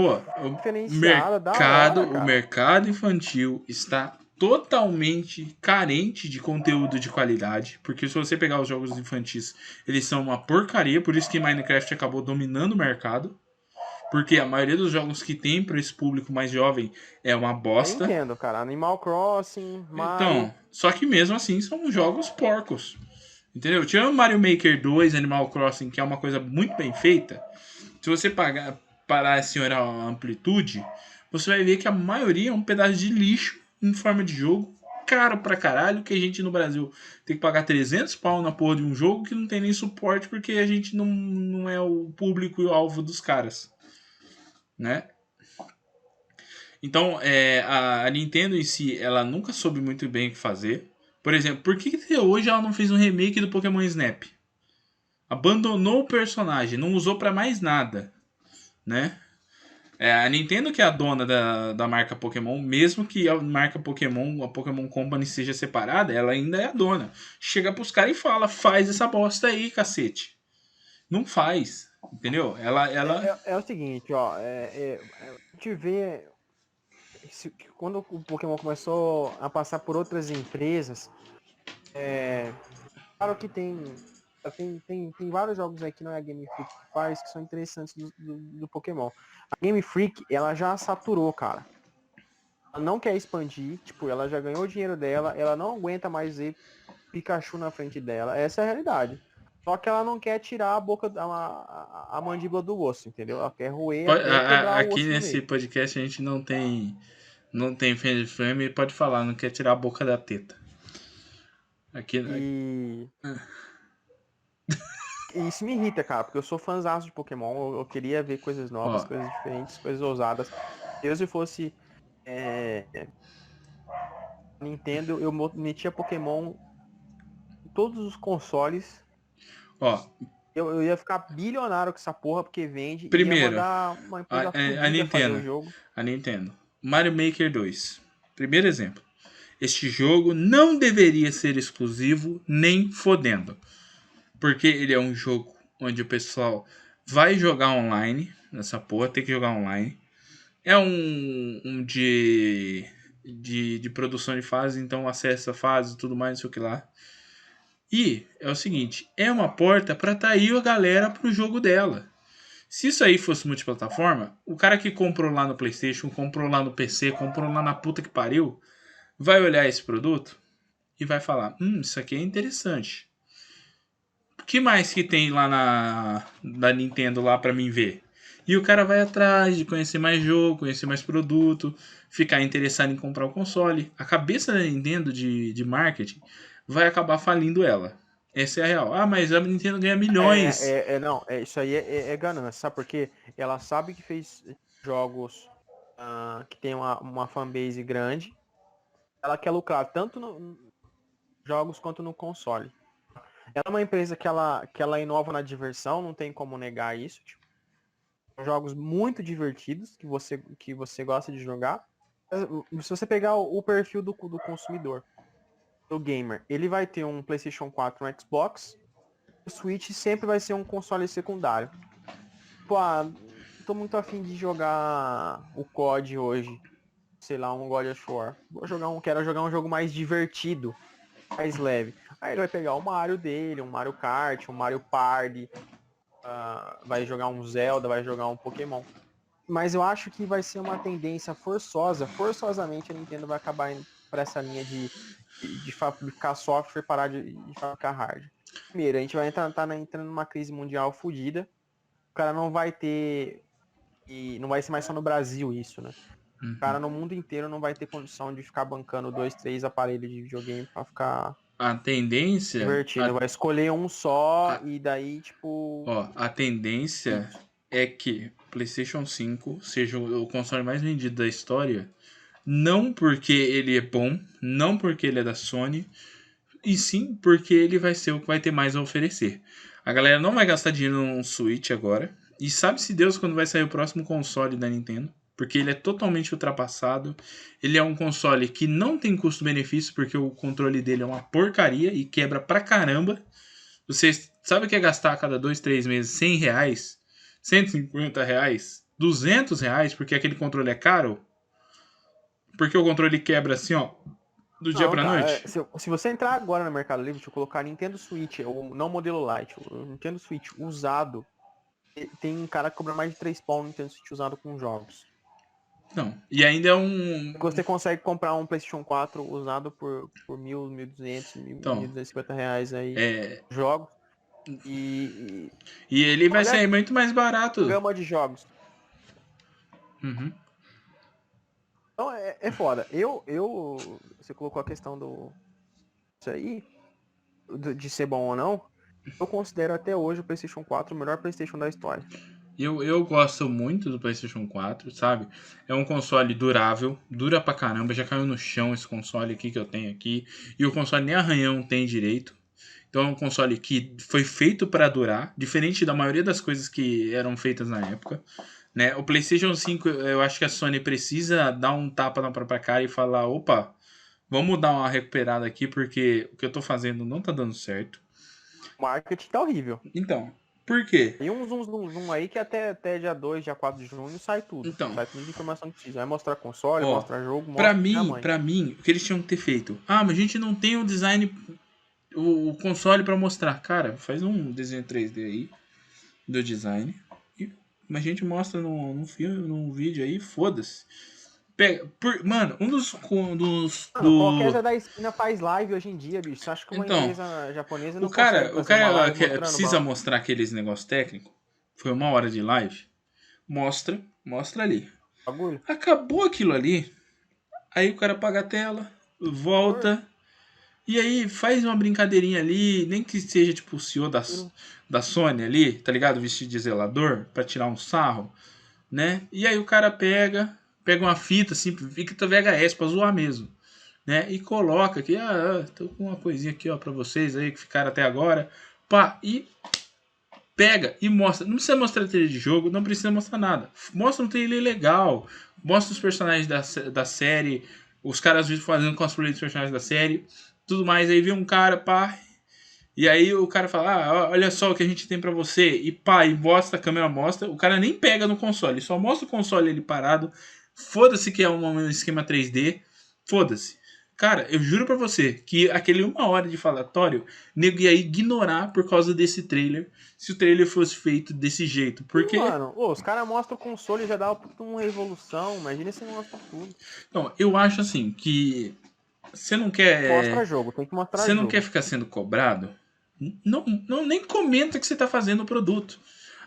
S1: diferenciada, da hora, o mercado infantil está totalmente carente de conteúdo de qualidade. Porque se você pegar os jogos infantis, eles são uma porcaria. Por isso que Minecraft acabou dominando o mercado. Porque a maioria dos jogos que tem para esse público mais jovem é uma bosta.
S2: Eu entendo, cara. Animal Crossing, Mario...
S1: Então, só que mesmo assim são jogos porcos. Entendeu? Tirando Mario Maker 2, Animal Crossing, que é uma coisa muito bem feita, se você parar assim, olhar a amplitude, você vai ver que a maioria é um pedaço de lixo em forma de jogo, caro pra caralho, que a gente no Brasil tem que pagar 300 pau na porra de um jogo que não tem nem suporte, porque a gente não é o público e o alvo dos caras, né? Então, a Nintendo em si, ela nunca soube muito bem o que fazer. Por exemplo, por que até hoje ela não fez um remake do Pokémon Snap? Abandonou o personagem, não usou pra mais nada, né? A Nintendo que é a dona da marca Pokémon, mesmo que a marca Pokémon, a Pokémon Company seja separada, ela ainda é a dona. Chega pros caras e fala, faz essa bosta aí, cacete. Não faz, entendeu? Ela...
S2: É o seguinte, ó, a gente vê... Quando o Pokémon começou a passar por outras empresas, claro que tem vários jogos aí que não é a Game Freak que faz, que são interessantes do Pokémon. A Game Freak, ela já saturou, cara. Ela não quer expandir, tipo, ela já ganhou o dinheiro dela, ela não aguenta mais ver Pikachu na frente dela. Essa é a realidade. Só que ela não quer tirar a boca, a mandíbula do osso, entendeu? Ela quer roer até quebrar o osso
S1: aqui nesse podcast a gente não tem fan frame, ele pode falar, não quer tirar a boca da teta. Aqui...
S2: E isso me irrita, cara, porque eu sou fãzaço de Pokémon, eu queria ver coisas novas, coisas diferentes, coisas ousadas. Eu, se fosse Nintendo, eu metia Pokémon em todos os consoles.
S1: Ó,
S2: eu ia ficar bilionário com essa porra, porque vende.
S1: Primeiro,
S2: e ia mandar uma empresa
S1: a Nintendo. Mario Maker 2. Primeiro exemplo. Este jogo não deveria ser exclusivo nem fodendo. Porque ele é um jogo onde o pessoal vai jogar online. Nessa porra, tem que jogar online. É um de produção de fase, então acessa a fase e tudo mais, não sei o que lá. E é o seguinte, é uma porta para atrair a galera pro jogo dela. Se isso aí fosse multiplataforma, o cara que comprou lá no PlayStation, comprou lá no PC, comprou lá na puta que pariu, vai olhar esse produto e vai falar, isso aqui é interessante. O que mais que tem lá da Nintendo lá pra mim ver? E o cara vai atrás de conhecer mais jogo, conhecer mais produto, ficar interessado em comprar o console. A cabeça da Nintendo de marketing vai acabar falindo ela. Essa é a real. Ah, mas a Nintendo ganha milhões.
S2: Não, isso aí é ganância, sabe por quê? Ela sabe que fez jogos que tem uma fanbase grande, ela quer lucrar tanto nos jogos quanto no console. Ela é uma empresa que ela inova na diversão, não tem como negar isso. Tipo, são jogos muito divertidos que você gosta de jogar. Se você pegar o perfil do consumidor, do gamer, ele vai ter um PlayStation 4, um Xbox, o Switch sempre vai ser um console secundário. Pô, tô muito afim de jogar o COD hoje, sei lá, um God of War. Quero jogar um jogo mais divertido, mais leve. Aí ele vai pegar o Mario dele, um Mario Kart, um Mario Party, vai jogar um Zelda, vai jogar um Pokémon. Mas eu acho que vai ser uma tendência forçosamente a Nintendo vai acabar indo para essa linha de fabricar software e parar de fabricar hardware. Primeiro, a gente vai entrando numa crise mundial fodida. O cara não vai ter, e não vai ser mais só no Brasil isso, né? O cara no mundo inteiro não vai ter condição de ficar bancando 2, 3 aparelhos de videogame pra ficar
S1: A tendência...
S2: divertido. Vai escolher um só e daí, tipo...
S1: a tendência é que o PlayStation 5 seja o console mais vendido da história, não porque ele é bom, não porque ele é da Sony, e sim porque ele vai ser o que vai ter mais a oferecer. A galera não vai gastar dinheiro num Switch agora, e sabe-se Deus quando vai sair o próximo console da Nintendo, porque ele é totalmente ultrapassado. Ele é um console que não tem custo-benefício, porque o controle dele é uma porcaria e quebra pra caramba. Você sabe o que é gastar a cada 2, 3 meses R$100, R$150, R$200, porque aquele controle é caro? Porque o controle quebra assim, ó, do dia pra noite?
S2: Se você entrar agora no Mercado Livre, deixa eu colocar Nintendo Switch, ou não modelo Lite, o Nintendo Switch usado, tem um cara que cobra mais de 3 pau no Nintendo Switch usado com jogos.
S1: Não. E ainda é um...
S2: Você consegue comprar um PlayStation 4 usado por 1.000, 1.200,
S1: Então,
S2: 1.250 reais aí,
S1: é...
S2: jogos. E
S1: ele vai
S2: olha
S1: sair muito mais barato.
S2: gama de jogos.
S1: Uhum.
S2: Então é foda. Você colocou a questão isso aí, de ser bom ou não. Eu considero até hoje o PlayStation 4 o melhor PlayStation da história.
S1: Eu gosto muito do PlayStation 4, sabe? É um console durável, dura pra caramba. Já caiu no chão esse console aqui que eu tenho aqui. E o console nem arranhão tem direito. Então é um console que foi feito para durar, diferente da maioria das coisas que eram feitas na época. Né? O PlayStation 5, eu acho que a Sony precisa dar um tapa na própria cara e falar: opa, vamos dar uma recuperada aqui, porque o que eu tô fazendo não tá dando certo.
S2: O marketing tá horrível.
S1: Então, por quê?
S2: Tem um zoom aí que até dia 2, dia 4 de junho sai tudo.
S1: Então,
S2: sai tudo de informação que precisa. Vai mostrar console,
S1: ó,
S2: mostrar jogo, mostra
S1: pra mim, o que eles tinham que ter feito? Ah, mas a gente não tem o design, o console pra mostrar. Cara, faz um desenho 3D aí do design. A gente mostra num filme, num vídeo aí, foda-se. Mano, um dos
S2: qualquer da esquina faz live hoje em dia, bicho. Você acha que uma
S1: então,
S2: empresa japonesa não
S1: o cara
S2: mostrando
S1: precisa mostrar aqueles negócios técnicos. Foi 1 hora de live. Mostra ali.
S2: bagulho?
S1: Acabou aquilo ali. Aí o cara apaga a tela, volta. E aí faz uma brincadeirinha ali, nem que seja tipo o CEO da Sony ali, tá ligado? Vestido de zelador, pra tirar um sarro, né? E aí o cara pega uma fita assim, fita VHS pra zoar mesmo, né? E coloca aqui, tô com uma coisinha aqui, ó, pra vocês aí que ficaram até agora, pá, e pega e mostra. Não precisa mostrar trailer de jogo, não precisa mostrar nada. Mostra um trailer legal, mostra os personagens da série, os caras fazendo cosplay dos personagens da série, tudo mais. Aí vem um cara, pá, e aí o cara fala: olha só o que a gente tem pra você, e pá, e mostra, a câmera mostra. O cara nem pega no console, só mostra o console ali parado. Foda-se que é um esquema 3D, foda-se. Cara, eu juro pra você que aquele 1 hora de falatório, nego ia ignorar por causa desse trailer, se o trailer fosse feito desse jeito. Porque...
S2: Mano, os caras mostram o console e já dá uma evolução. Imagina se não mostra tudo.
S1: Então, eu acho assim que você não quer.
S2: Mostra jogo, tem que mostrar
S1: Você não
S2: jogo.
S1: quer ficar sendo cobrado? Não, nem comenta que você tá fazendo o produto.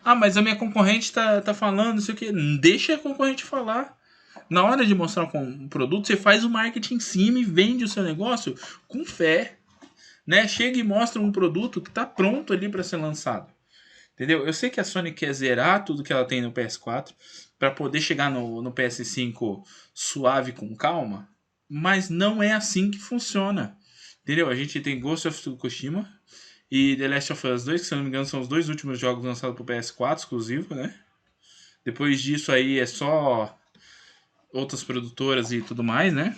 S1: Ah, mas a minha concorrente tá falando, não sei o que. Deixa a concorrente falar. Na hora de mostrar um produto, você faz o marketing em cima e vende o seu negócio com fé. Né? Chega e mostra um produto que tá pronto ali para ser lançado. Entendeu? Eu sei que a Sony quer zerar tudo que ela tem no PS4 para poder chegar no PS5 suave com calma, mas não é assim que funciona. Entendeu? A gente tem Ghost of Tsushima e The Last of Us 2, que se eu não me engano são os dois últimos jogos lançados pro PS4 exclusivo, né? Depois disso aí é só outras produtoras e tudo mais, né?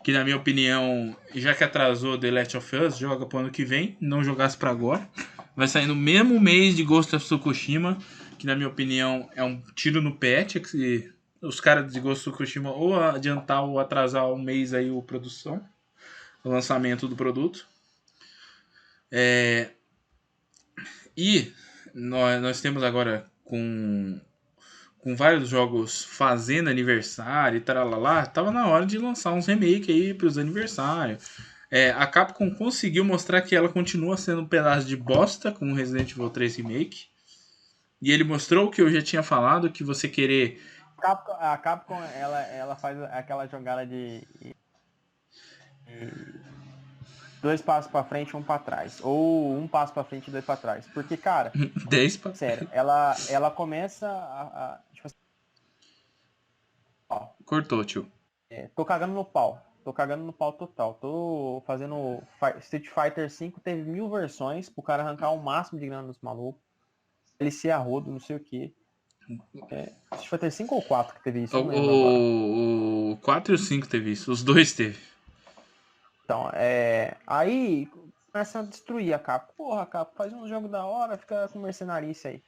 S1: Que na minha opinião, já que atrasou The Last of Us, joga pro ano que vem, não jogasse pra agora. Vai sair no mesmo mês de Ghost of Tsushima, que na minha opinião é um tiro no pé, tinha que os caras de Ghost of Tsushima ou adiantar ou atrasar um mês aí a produção, o lançamento do produto. E nós temos agora com vários jogos fazendo aniversário e tralalá, tava na hora de lançar uns remakes aí pros aniversários. A Capcom conseguiu mostrar que ela continua sendo um pedaço de bosta com o Resident Evil 3 Remake. E ele mostrou o que eu já tinha falado, que você querer...
S2: A Capcom, ela faz aquela jogada de 2 passos pra frente, 1 pra trás. Ou 1 passo pra frente e 2 pra trás. Porque, cara,
S1: 10 pra...
S2: sério, ela começa tipo assim, ó,
S1: Cortou, tio.
S2: tô cagando no pau. Tô cagando no pau total. Tô fazendo Street Fighter V, teve 1000 versões pro cara arrancar o máximo de grana dos malucos. DLC a rodo, não sei o que. Street Fighter 5 ou 4 que teve isso? Não lembro agora.
S1: O 4 e o 5 teve isso. Os dois teve.
S2: Então, aí começa a destruir a Capcom. Porra, Capcom, faz um jogo da hora, fica com mercenarice aí.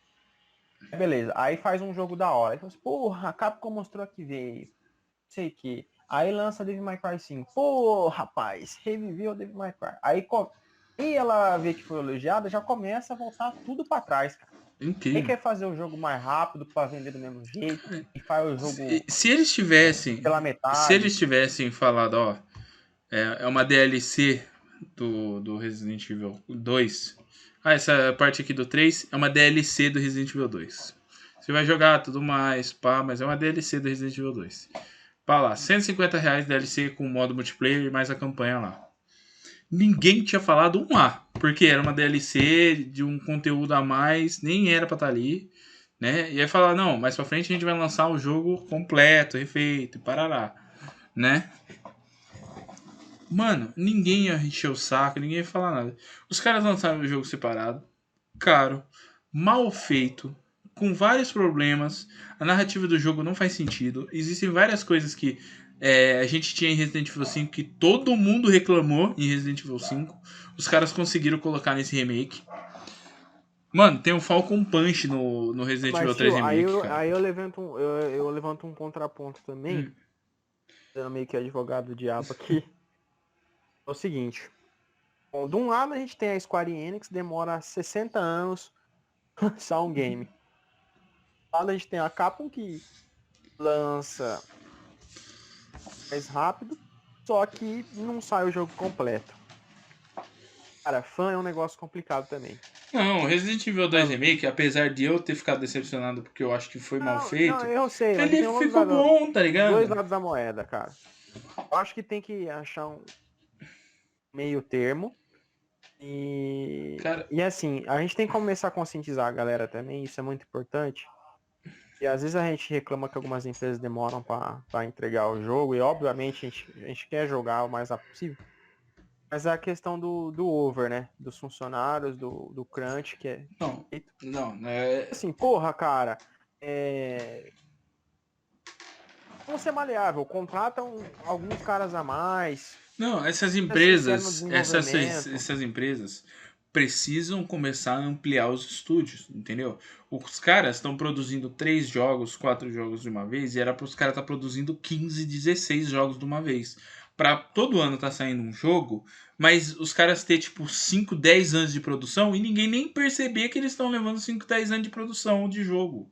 S2: Beleza, aí faz um jogo da hora. Aí fala assim, porra, a Capcom mostrou que veio. Não sei o que. Aí lança Devil May Cry 5. Pô, rapaz, reviveu o Devil May Cry. Aí ela vê que foi elogiada, já começa a voltar tudo pra trás, cara.
S1: Incrível.
S2: Aí quer fazer o jogo mais rápido pra vender do mesmo jeito. E faz o jogo
S1: Se eles tivessem...
S2: pela metade.
S1: Se eles tivessem falado, ó... É uma DLC do Resident Evil 2. Essa parte aqui do 3 é uma DLC do Resident Evil 2. Você vai jogar tudo mais, pá, mas é uma DLC do Resident Evil 2. Pá lá, R$150 DLC com modo multiplayer e mais a campanha lá. Ninguém tinha falado um A, porque era uma DLC de um conteúdo a mais, nem era pra estar ali, né? E aí falar, não, mais pra frente a gente vai lançar o jogo completo, refeito, parará, né? Mano, ninguém ia encher o saco, ninguém ia falar nada. Os caras lançaram o jogo separado, caro, mal feito, com vários problemas. A narrativa do jogo não faz sentido. Existem várias coisas que a gente tinha em Resident Evil 5 que todo mundo reclamou em Resident Evil 5. Os caras conseguiram colocar nesse remake. Mano, tem um Falcon Punch no Resident Evil 3 Remake, cara.
S2: Aí eu levanto um contraponto também. Sendo meio que advogado do diabo aqui. É o seguinte. Bom, de um lado a gente tem a Square Enix, demora 60 anos pra lançar um game. Do lado a gente tem a Capcom que lança mais rápido, só que não sai o jogo completo. Cara, fã é um negócio complicado também.
S1: Não, Resident Evil 2 Remake, apesar de eu ter ficado decepcionado porque eu acho que foi mal feito,
S2: Não, eu sei, mas
S1: ele
S2: tem
S1: ficou bom, tá ligado?
S2: dois lados da moeda, cara. Eu acho que tem que achar um meio termo.
S1: Cara,
S2: E assim, a gente tem que começar a conscientizar a galera também, isso é muito importante. E às vezes a gente reclama que algumas empresas demoram para entregar o jogo, e obviamente a gente quer jogar o mais rápido possível. Mas é a questão do over, né? Dos funcionários, do crunch, que é...
S1: Não,
S2: Assim, porra, cara, vamos ser maleável, contratam alguns caras a mais.
S1: Não, essas empresas precisam começar a ampliar os estúdios, entendeu? Os caras estão produzindo 3 jogos, 4 jogos de uma vez, e era para os caras estar produzindo 15, 16 jogos de uma vez. Para todo ano tá saindo um jogo, mas os caras ter tipo 5, 10 anos de produção e ninguém nem perceber que eles estão levando 5, 10 anos de produção de jogo,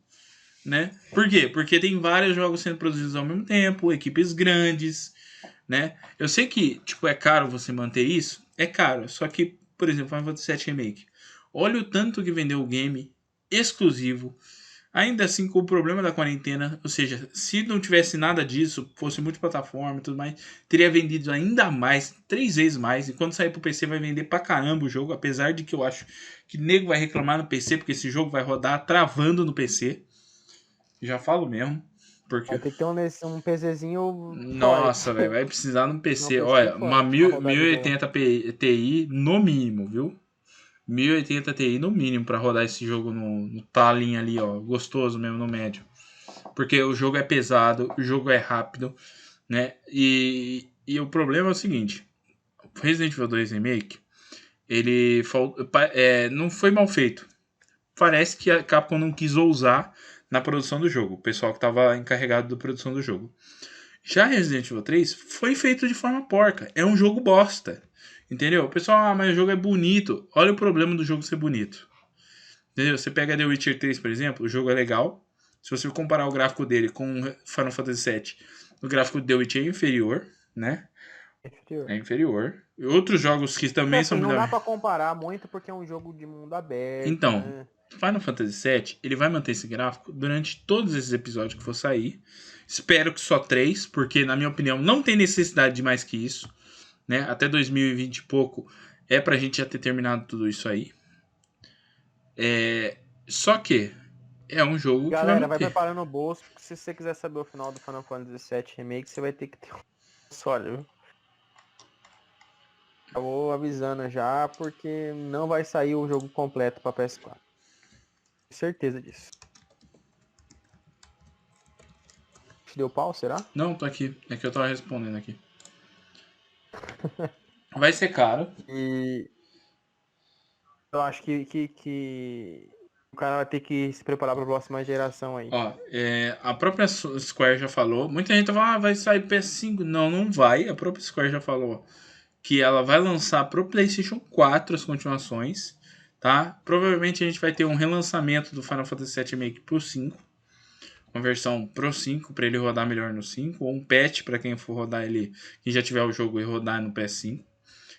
S1: né? Por quê? Porque tem vários jogos sendo produzidos ao mesmo tempo, equipes grandes, né? Eu sei que, tipo, é caro você manter isso, é caro, só que, por exemplo, Final Fantasy VII Remake, olha o tanto que vendeu o game exclusivo, ainda assim com o problema da quarentena, ou seja, se não tivesse nada disso, fosse multiplataforma e tudo mais, teria vendido ainda mais, 3 vezes mais, e quando sair pro PC vai vender pra caramba o jogo, apesar de que eu acho que nego vai reclamar no PC, porque esse jogo vai rodar travando no PC, já falo mesmo, porque...
S2: Vai ter que ter um PCzinho forte.
S1: Nossa, velho, vai precisar no
S2: Um
S1: PC.
S2: PC
S1: Olha, uma
S2: forte pra rodar de boa.
S1: 1080 Ti no mínimo, viu? 1080 Ti no mínimo pra rodar esse jogo no talinho ali, ó. Gostoso mesmo, no médio. Porque o jogo é pesado, o jogo é rápido, né? E o problema é o seguinte: Resident Evil 2 Remake, ele não foi mal feito. Parece que a Capcom não quis ousar na produção do jogo. O pessoal que estava encarregado da produção do jogo. Já Resident Evil 3 foi feito de forma porca. É um jogo bosta. Entendeu? O pessoal, mas o jogo é bonito. Olha o problema do jogo ser bonito. Entendeu? Você pega The Witcher 3, por exemplo, o jogo é legal. Se você comparar o gráfico dele com Final Fantasy VII, o gráfico do The Witcher é inferior, né? É inferior. E outros jogos que também
S2: Assim,
S1: são
S2: não dá
S1: melhores.
S2: pra comparar muito porque é um jogo de mundo aberto,
S1: Então,
S2: né?
S1: Final Fantasy VII, ele vai manter esse gráfico durante todos esses episódios que for sair. Espero que só 3, porque na minha opinião não tem necessidade de mais que isso, né? Até 2020 e pouco é pra gente já ter terminado tudo isso aí. Só que é um jogo que vai
S2: Galera, vai
S1: manter.
S2: preparando o bolso, porque se você quiser saber o final do Final Fantasy VII Remake, você vai ter que ter um console, viu? Eu vou avisando já, porque não vai sair o jogo completo pra PS4. Tenho certeza disso. Te deu pau, será?
S1: Não, tô aqui. É que eu tava respondendo aqui. Vai ser caro.
S2: E eu acho que o cara vai ter que se preparar pra próxima geração aí.
S1: Ó, a própria Square já falou. Muita gente fala, vai sair PS5. Não, não vai. A própria Square já falou que ela vai lançar pro PlayStation 4 as continuações, tá? Provavelmente a gente vai ter um relançamento do Final Fantasy VII Remake pro 5, uma versão pro 5 para ele rodar melhor no 5, ou um patch para quem for rodar ele, quem já tiver o jogo e rodar no PS5.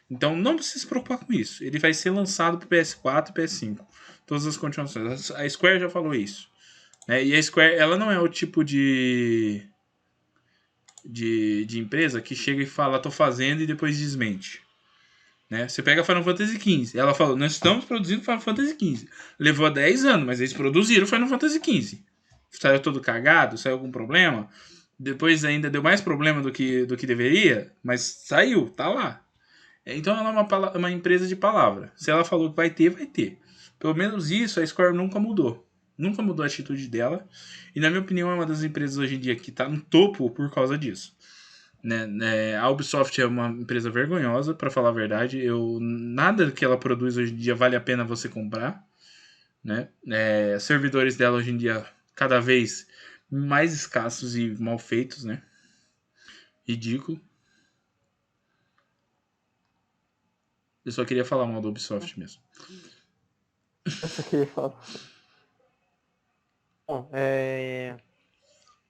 S1: Então não precisa se preocupar com isso. Ele vai ser lançado pro PS4 e PS5. Todas as continuações. A Square já falou isso. Né? E a Square, ela não é o tipo de empresa que chega e fala, tô fazendo e depois desmente. Né? Você pega Final Fantasy XV. Ela falou, nós estamos produzindo Final Fantasy XV. Levou 10 anos, mas eles produziram Final Fantasy XV. Saiu todo cagado, saiu algum problema. Depois ainda deu mais problema do que deveria, mas saiu, tá lá. Então ela é uma empresa de palavra. Se ela falou que vai ter, vai ter. Pelo menos isso a Square nunca mudou. Nunca mudou a atitude dela. E na minha opinião é uma das empresas hoje em dia que está no topo por causa disso. Né? A Ubisoft é uma empresa vergonhosa, para falar a verdade. Nada que ela produz hoje em dia vale a pena você comprar. Né? Servidores dela hoje em dia cada vez mais escassos e mal feitos. Né? Ridículo. Eu só queria falar mal da Ubisoft mesmo.
S2: Essa que eu ia falar. Bom,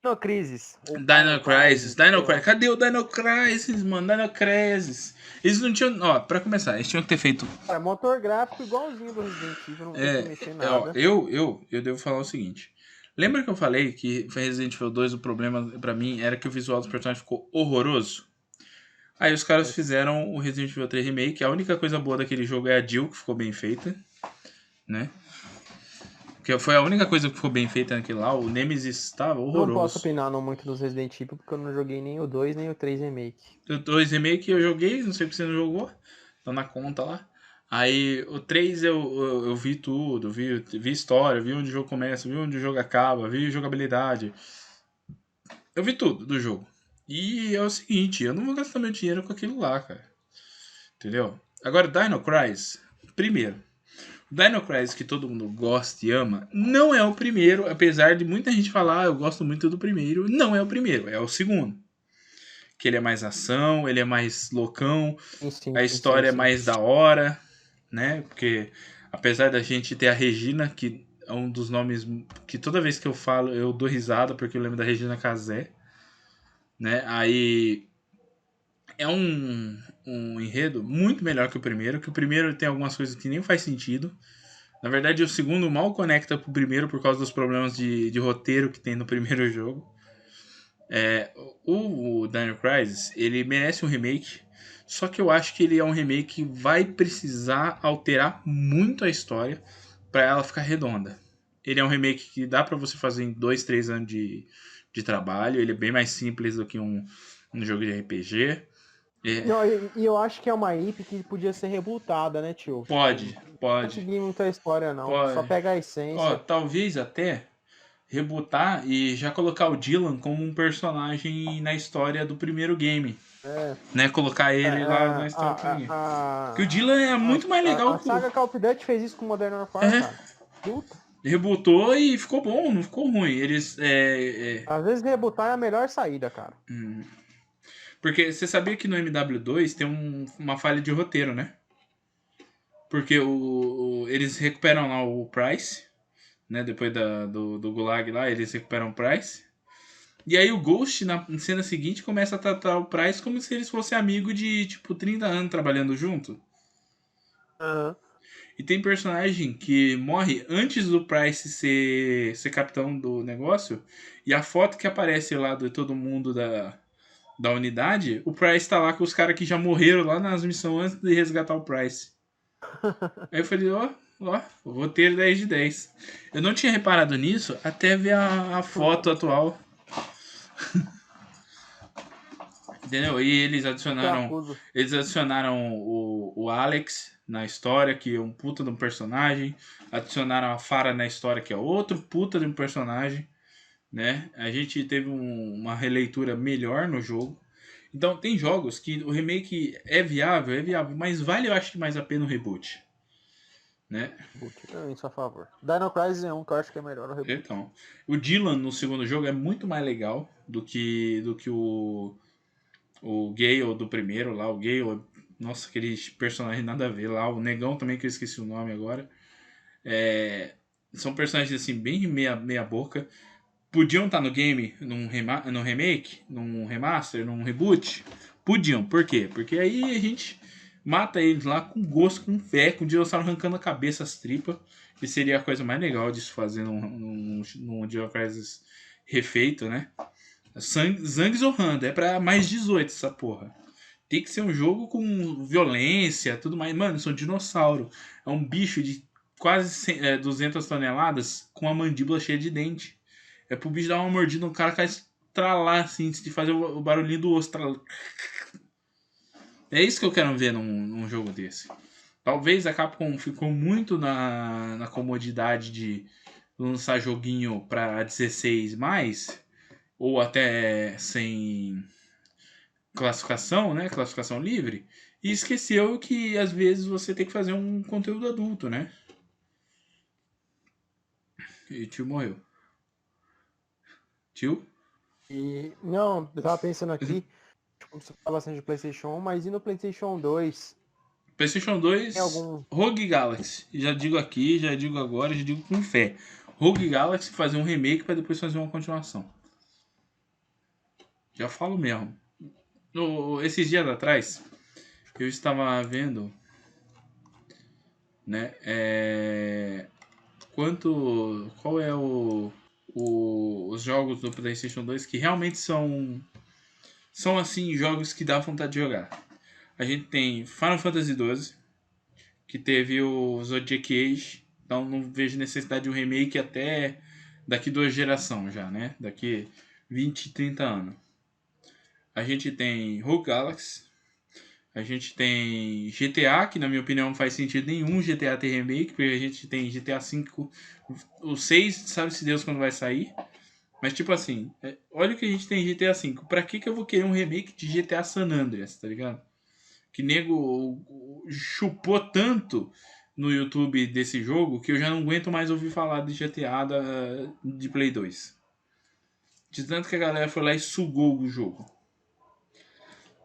S2: Dino Crisis.
S1: Dino Crisis. Cadê o Dino Crisis, mano? Dino Crisis. Eles não tinham. Ó, pra começar, eles tinham que ter feito.
S2: Cara, motor gráfico igualzinho do Resident Evil, não tem que mexer nada.
S1: Eu devo falar o seguinte. Lembra que eu falei que Resident Evil 2 o problema pra mim era que o visual dos personagens ficou horroroso? Aí os caras fizeram o Resident Evil 3 Remake. A única coisa boa daquele jogo é a Jill, que ficou bem feita. Né? Que foi a única coisa que ficou bem feita naquele lá. O Nemesis estava horroroso.
S2: Não posso opinar muito dos Resident Evil, porque eu não joguei nem o 2, nem o 3 Remake.
S1: O 2 Remake eu joguei, não sei porque você não jogou. Tá na conta lá. Aí o 3 eu vi tudo, vi história, vi onde o jogo começa, vi onde o jogo acaba, vi jogabilidade. Eu vi tudo do jogo. E é o seguinte, eu não vou gastar meu dinheiro com aquilo lá, cara. Entendeu? Agora, Dino Crisis, primeiro. O Dino Crisis que todo mundo gosta e ama, não é o primeiro, apesar de muita gente falar, eu gosto muito do primeiro, não é o primeiro, é o segundo. Que ele é mais ação, ele é mais loucão, a história é mais da hora, né? Porque apesar da gente ter a Regina, que é um dos nomes que toda vez que eu falo eu dou risada, porque eu lembro da Regina Casé, né? Aí é um enredo muito melhor que o primeiro tem algumas coisas que nem faz sentido. Na verdade, o segundo mal conecta pro primeiro por causa dos problemas de roteiro que tem no primeiro jogo. O Dino Crisis, ele merece um remake, só que eu acho que ele é um remake que vai precisar alterar muito a história para ela ficar redonda. Ele é um remake que dá para você fazer em 2, 3 anos de trabalho, ele é bem mais simples do que um jogo de RPG.
S2: Não, e eu acho que é uma IP que podia ser rebootada, né, tio? Tipo,
S1: Pode,
S2: não
S1: pode,
S2: seguir muita história, não. Só
S1: pode.
S2: pegar a
S1: Ó,
S2: essência.
S1: talvez até rebootar e já colocar o Dylan como um personagem na história do primeiro game.
S2: É,
S1: Né? Colocar
S2: é,
S1: ele lá na
S2: é,
S1: história do primeiro game. Porque o
S2: a,
S1: Dylan é muito mais legal
S2: a
S1: que o.
S2: saga Call of Duty fez isso com Modern Warfare,
S1: É,
S2: cara. Puta.
S1: rebootou e ficou bom, não ficou ruim. Eles.
S2: Às vezes rebutar é a melhor saída, cara.
S1: Porque você sabia que no MW2 tem uma falha de roteiro, né? Porque eles recuperam lá o Price, né? Depois do Gulag lá, eles recuperam o Price. E aí o Ghost, na cena seguinte, começa a tratar o Price como se eles fossem amigos de, tipo, 30 anos trabalhando junto.
S2: Aham.
S1: E tem personagem que morre antes do Price ser capitão do negócio. E a foto que aparece lá de todo mundo da unidade, o Price tá lá com os caras que já morreram lá nas missões antes de resgatar o Price. Aí eu falei, ó, roteiro 10 de 10. Eu não tinha reparado nisso até ver a foto atual. Entendeu? E
S2: Crapudo.
S1: eles adicionaram o Alex na história, que é um puta de um personagem. Adicionaram a Farah na história, que é outro puta de um personagem, né? A gente teve uma releitura melhor no jogo. Então tem jogos que o remake é viável, mas vale eu acho que mais a pena o reboot, né?
S2: Reboot. Eu sou a favor. Dino Crisis é um que eu acho que é melhor o reboot.
S1: Então, o Dylan no segundo jogo é muito mais legal do que o Gale do primeiro lá, o Gale, nossa, aquele personagem nada a ver lá, o Negão também, que eu esqueci o nome agora. São personagens assim, bem meia boca. Podiam estar no game, num remake, num remaster, num reboot? Podiam, por quê? Porque aí a gente mata eles lá com gosto, com fé, com o dinossauro arrancando a cabeça, as tripas, que seria a coisa mais legal de se fazer num Dino Crisis refeito, né? Sangue zorrando, é pra mais 18 essa porra. Tem que ser um jogo com violência, tudo mais. Mano, são dinossauro. É um bicho de quase 200 toneladas com a mandíbula cheia de dente. É pro bicho dar uma mordida no cara que vai estralar assim, antes de fazer o barulhinho do osso. É isso que eu quero ver num jogo desse. Talvez a Capcom ficou muito na comodidade de lançar joguinho pra 16 mais, ou até sem classificação, né? Classificação livre. E esqueceu que às vezes você tem que fazer um conteúdo adulto, né? E o tio morreu. Tio?
S2: E, não, eu tava pensando aqui, tipo, você fala bastante de PlayStation 1, mas e no PlayStation 2?
S1: PlayStation
S2: Tem
S1: 2,
S2: algum.
S1: Rogue Galaxy. Já digo aqui, já digo agora, já digo com fé. Rogue Galaxy fazer um remake para depois fazer uma continuação. Já falo mesmo. Esses dias atrás, eu estava vendo, né? Qual é os jogos do PlayStation 2 que realmente são assim jogos que dá vontade de jogar. A gente tem Final Fantasy XII, que teve o Zodiac Age, então não vejo necessidade de um remake até daqui 2 gerações já, né? Daqui 20, 30 anos. A gente tem Rogue Galaxy, a gente tem GTA, que na minha opinião não faz sentido nenhum GTA ter remake, porque a gente tem GTA V, o 6, sabe-se Deus quando vai sair. Mas tipo assim, olha o que a gente tem em GTA V. Pra que eu vou querer um remake de GTA San Andreas, tá ligado? Que nego chupou tanto no YouTube desse jogo que eu já não aguento mais ouvir falar de GTA de Play 2. De tanto que a galera foi lá e sugou o jogo.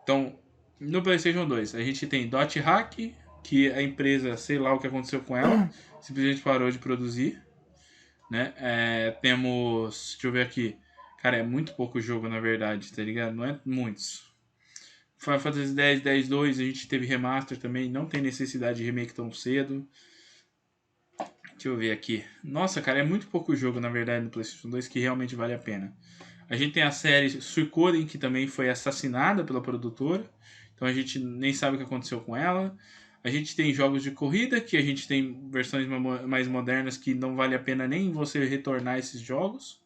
S1: Então, no PlayStation 2, a gente tem Dot Hack, que a empresa, sei lá o que aconteceu com ela, simplesmente parou de produzir. Né? Temos, deixa eu ver aqui. Cara, é muito pouco jogo na verdade, tá ligado? Não é muitos. Final Fantasy X, X-2, a gente teve remaster também, não tem necessidade de remake tão cedo. Deixa eu ver aqui. Nossa, cara, é muito pouco jogo, na verdade, no PlayStation 2 que realmente vale a pena. A gente tem a série Suikoden, que também foi assassinada pela produtora. Então a gente nem sabe o que aconteceu com ela. A gente tem jogos de corrida, que a gente tem versões mais modernas que não vale a pena nem você retornar esses jogos.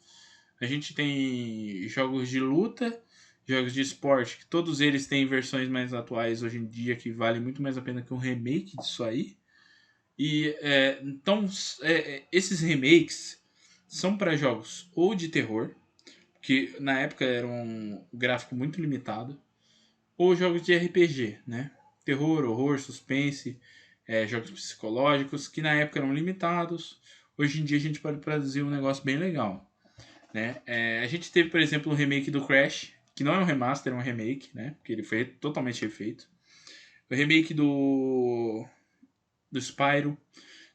S1: A gente tem jogos de luta, jogos de esporte, que todos eles têm versões mais atuais hoje em dia, que vale muito mais a pena que um remake disso aí. E então esses remakes são para jogos ou de terror, que na época era um gráfico muito limitado, ou jogos de RPG, né? Terror, horror, suspense, jogos psicológicos, que na época eram limitados. Hoje em dia a gente pode produzir um negócio bem legal, né? A gente teve, por exemplo, o remake do Crash, que não é um remaster, é um remake, né? Porque ele foi totalmente refeito. O remake do Spyro.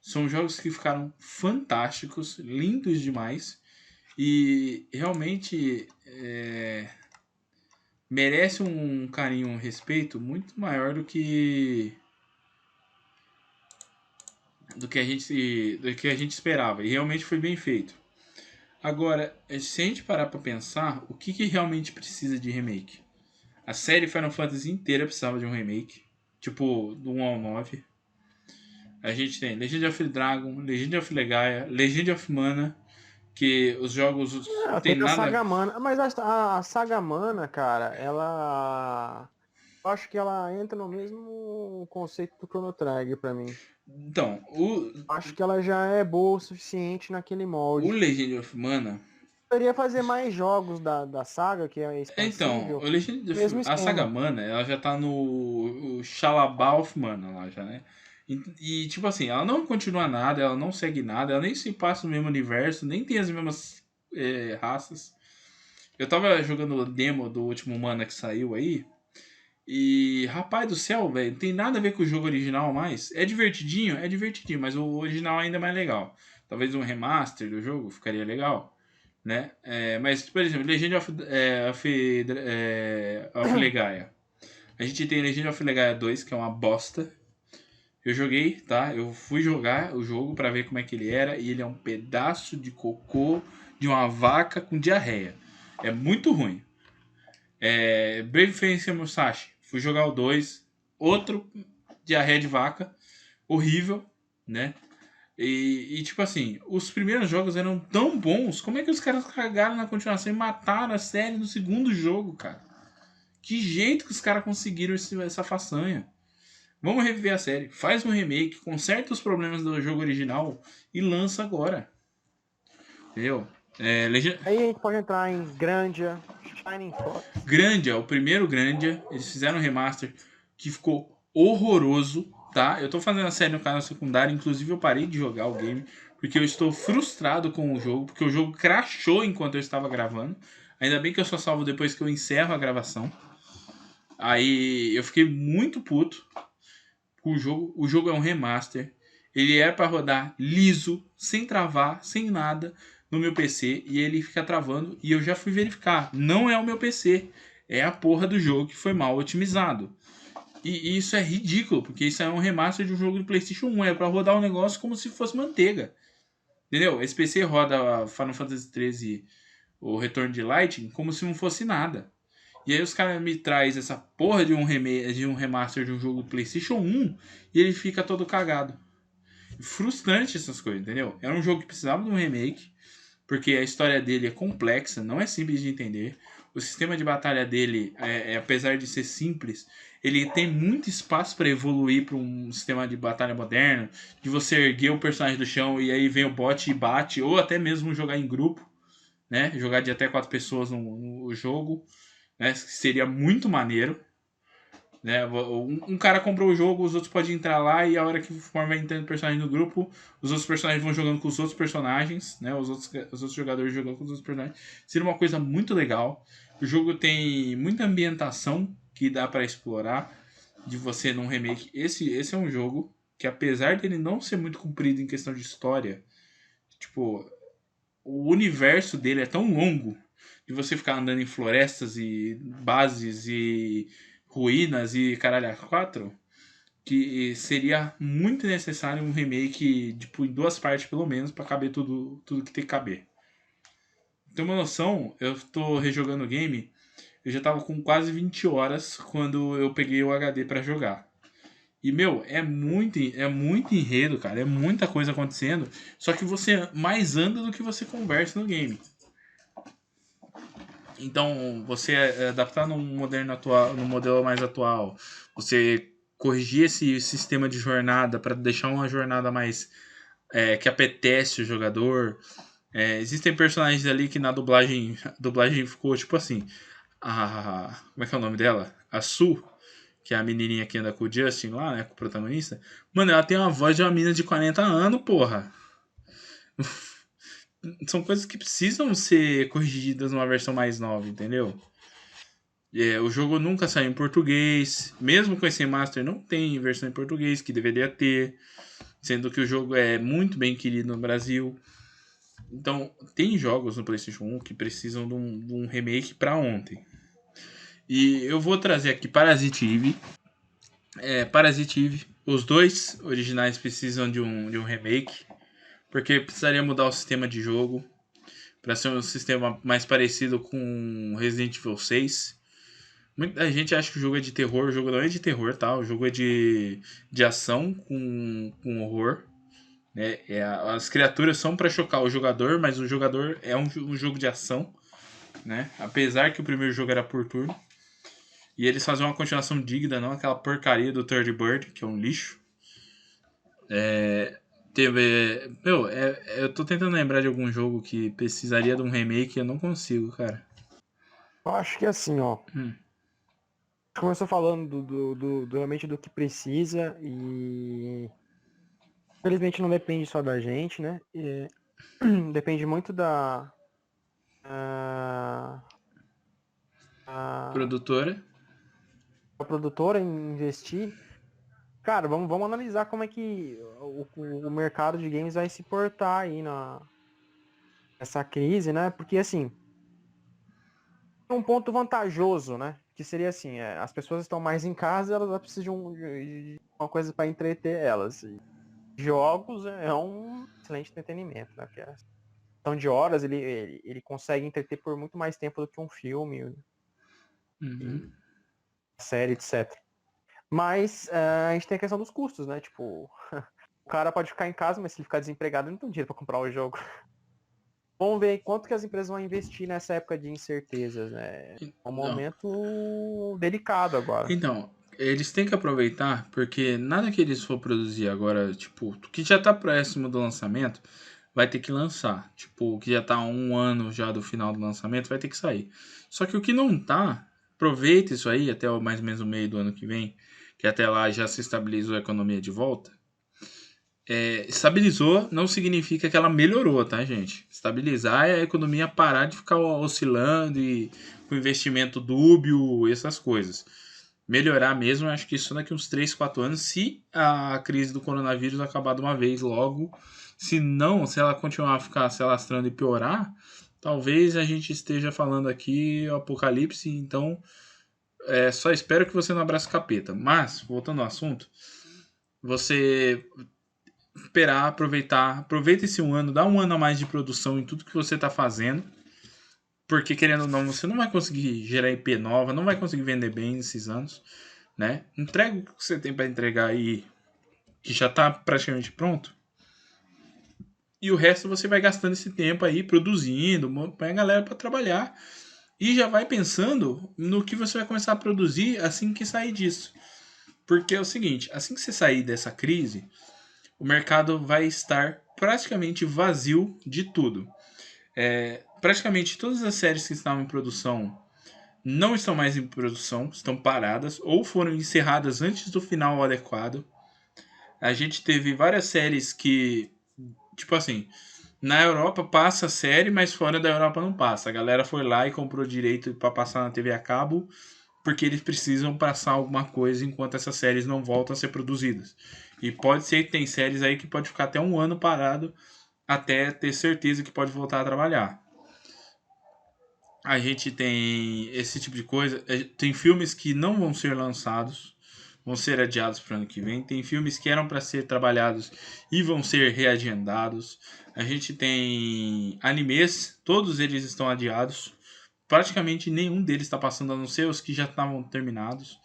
S1: São jogos que ficaram fantásticos, lindos demais. E realmente merece um carinho, um respeito muito maior do que a gente esperava. E realmente foi bem feito. Agora, se a gente parar pra pensar, o que realmente precisa de remake? A série Final Fantasy inteira precisava de um remake. Tipo, do 1 ao 9. A gente tem Legend of Dragon, Legend of Legaia, Legend of Mana, que os jogos tem
S2: Tem a
S1: nada.
S2: Saga Mana, mas a Saga Mana, cara, ela... Eu acho que ela entra no mesmo conceito do Chrono Trigger pra mim.
S1: Então,
S2: Acho que ela já é boa o suficiente naquele
S1: o
S2: molde.
S1: Legend of Mana.
S2: Poderia fazer mais jogos da saga, que é
S1: Então,
S2: expansível,
S1: o Legend
S2: mesmo
S1: of, a Saga
S2: esquema.
S1: Mana, ela já tá no Shalabah of Mana lá já, né? Tipo assim, ela não continua nada, ela não segue nada, ela nem se passa no mesmo universo, nem tem as mesmas raças. Eu tava jogando o demo do último Mana que saiu aí. E, rapaz do céu, velho, não tem nada a ver com o jogo original mais. É divertidinho, mas o original ainda é mais legal. Talvez um remaster do jogo ficaria legal, né? Mas, por exemplo, Legend of Legaia. A gente tem Legend of Legaia 2, que é uma bosta. Eu joguei, tá? Eu fui jogar o jogo pra ver como é que ele era, e ele é um pedaço de cocô de uma vaca com diarreia. É muito ruim. Brave Fencer Musashi. Fui jogar o 2. Outro diarreia de vaca. Horrível, né? Tipo assim, os primeiros jogos eram tão bons. Como é que os caras cagaram na continuação e mataram a série no segundo jogo, cara? Que jeito que os caras conseguiram essa façanha? Vamos reviver a série. Faz um remake, conserta os problemas do jogo original e lança agora. Entendeu?
S2: Aí a gente pode entrar em Grandia, Shining Force.
S1: Grandia, o primeiro Grandia, eles fizeram um remaster que ficou horroroso, tá? Eu tô fazendo a série no canal secundário, inclusive eu parei de jogar o game, porque eu estou frustrado com o jogo, porque o jogo crashou enquanto eu estava gravando. Ainda bem que eu só salvo depois que eu encerro a gravação. Aí eu fiquei muito puto com o jogo. O jogo é um remaster. Ele é para rodar liso, sem travar, sem nada no meu PC, e ele fica travando, e eu já fui verificar. Não é o meu PC, é a porra do jogo que foi mal otimizado. E isso é ridículo, porque isso é um remaster de um jogo do PlayStation 1, é para rodar um negócio como se fosse manteiga. Entendeu? Esse PC roda Final Fantasy XIII, o Retorno de Lightning, como se não fosse nada. E aí os caras me traz essa porra de um remaster de um jogo do PlayStation 1 e ele fica todo cagado. Frustrante essas coisas, entendeu? Era um jogo que precisava de um remake, porque a história dele é complexa, não é simples de entender. O sistema de batalha dele, apesar de ser simples, ele tem muito espaço para evoluir para um sistema de batalha moderno, de você erguer o personagem do chão e aí vem o bot e bate, ou até mesmo jogar em grupo, né? Jogar de até 4 pessoas no jogo, né? Seria muito maneiro. Né? Um cara comprou o jogo, os outros podem entrar lá e a hora que forma entrando personagem no grupo, os outros personagens vão jogando com os outros personagens, né? Os outros jogadores jogando com os outros personagens. Seria uma coisa muito legal. O jogo tem muita ambientação que dá para explorar de você num remake. Esse é um jogo que, apesar dele não ser muito comprido em questão de história, tipo, o universo dele é tão longo de você ficar andando em florestas e bases e ruínas e caralho a 4, que seria muito necessário um remake tipo, em 2 partes pelo menos pra caber tudo que tem que caber. Tem uma noção, eu tô rejogando o game, eu já tava com quase 20 horas quando eu peguei o HD pra jogar. E, meu, é muito enredo, cara. É muita coisa acontecendo. Só que você mais anda do que você conversa no game. Então, você adaptar no modelo mais atual, você corrigir esse sistema de jornada para deixar uma jornada mais que apetece o jogador. Existem personagens ali que na dublagem ficou tipo assim. Como é que é o nome dela? A Su, que é a menininha que anda com o Justin lá, né, com o protagonista. Mano, ela tem uma voz de uma mina de 40 anos, porra. São coisas que precisam ser corrigidas numa versão mais nova, entendeu? O jogo nunca saiu em português. Mesmo com esse remaster, não tem versão em português, que deveria ter. Sendo que o jogo é muito bem querido no Brasil. Então, tem jogos no PlayStation 1 que precisam de um remake pra ontem. E eu vou trazer aqui Parasite Eve. Parasite Eve. Os dois originais precisam de um remake. Porque precisaria mudar o sistema de jogo para ser um sistema mais parecido com Resident Evil 6. Muita gente acha que o jogo é de terror. O jogo não é de terror, tá? O jogo é de ação com horror. Né? As criaturas são para chocar o jogador, mas o jogador é um jogo de ação. Né? Apesar que o primeiro jogo era por turno. E eles fazem uma continuação digna, não aquela porcaria do Third Bird, que é um lixo. Eu tô tentando lembrar de algum jogo que precisaria de um remake e eu não consigo, cara.
S2: Eu acho que é assim, ó.
S1: Hum.
S2: Começou falando realmente do que precisa e infelizmente não depende só da gente, né? Depende muito da
S1: Produtora.
S2: a produtora em investir. Cara, vamos analisar como é que o mercado de games vai se portar aí nessa crise, né? Porque assim, um ponto vantajoso, né? Que seria assim, as pessoas estão mais em casa, elas precisam de uma coisa para entreter elas. E jogos é um excelente entretenimento, né? Porque a questão de horas ele consegue entreter por muito mais tempo do que um filme,
S1: Uhum.
S2: série, etc. Mas a gente tem a questão dos custos, né? Tipo, o cara pode ficar em casa, mas se ele ficar desempregado, ele não tem dinheiro para comprar o jogo. Vamos ver quanto que as empresas vão investir nessa época de incertezas, né? É um
S1: Não.
S2: momento delicado agora.
S1: Então, eles têm que aproveitar, porque nada que eles for produzir agora, tipo, o que já tá próximo do lançamento, vai ter que lançar. Tipo, o que já tá há um ano já do final do lançamento, vai ter que sair. Só que o que não tá, aproveita isso aí até mais ou menos o meio do ano que vem, que até lá já se estabilizou a economia de volta. Estabilizou não significa que ela melhorou, tá, gente? Estabilizar é a economia parar de ficar oscilando e com investimento dúbio, essas coisas. Melhorar mesmo, eu acho que isso daqui uns 3, 4 anos, se a crise do coronavírus acabar de uma vez logo. Se não, se ela continuar a ficar se alastrando e piorar, talvez a gente esteja falando aqui o apocalipse. Então, só espero que você não abrace o capeta. Mas, voltando ao assunto, você esperar, aproveita esse um ano, dá um ano a mais de produção em tudo que você está fazendo, porque querendo ou não, você não vai conseguir gerar IP nova, não vai conseguir vender bem nesses anos, né? Entrega o que você tem para entregar aí, que já está praticamente pronto, e o resto você vai gastando esse tempo aí produzindo, põe a galera para trabalhar e já vai pensando no que você vai começar a produzir assim que sair disso. Porque é o seguinte, assim que você sair dessa crise, o mercado vai estar praticamente vazio de tudo. Praticamente todas as séries que estavam em produção não estão mais em produção, estão paradas ou foram encerradas antes do final adequado. A gente teve várias séries que, tipo assim, na Europa passa a série, mas fora da Europa não passa. A galera foi lá e comprou direito para passar na TV a cabo, porque eles precisam passar alguma coisa enquanto essas séries não voltam a ser produzidas. E pode ser que tem séries aí que pode ficar até um ano parado até ter certeza que pode voltar a trabalhar. A gente tem esse tipo de coisa. Tem filmes que não vão ser lançados, vão ser adiados para o ano que vem. Tem filmes que eram para ser trabalhados e vão ser reagendados. A gente tem animes, todos eles estão adiados. Praticamente nenhum deles está passando, a não ser os que já estavam terminados.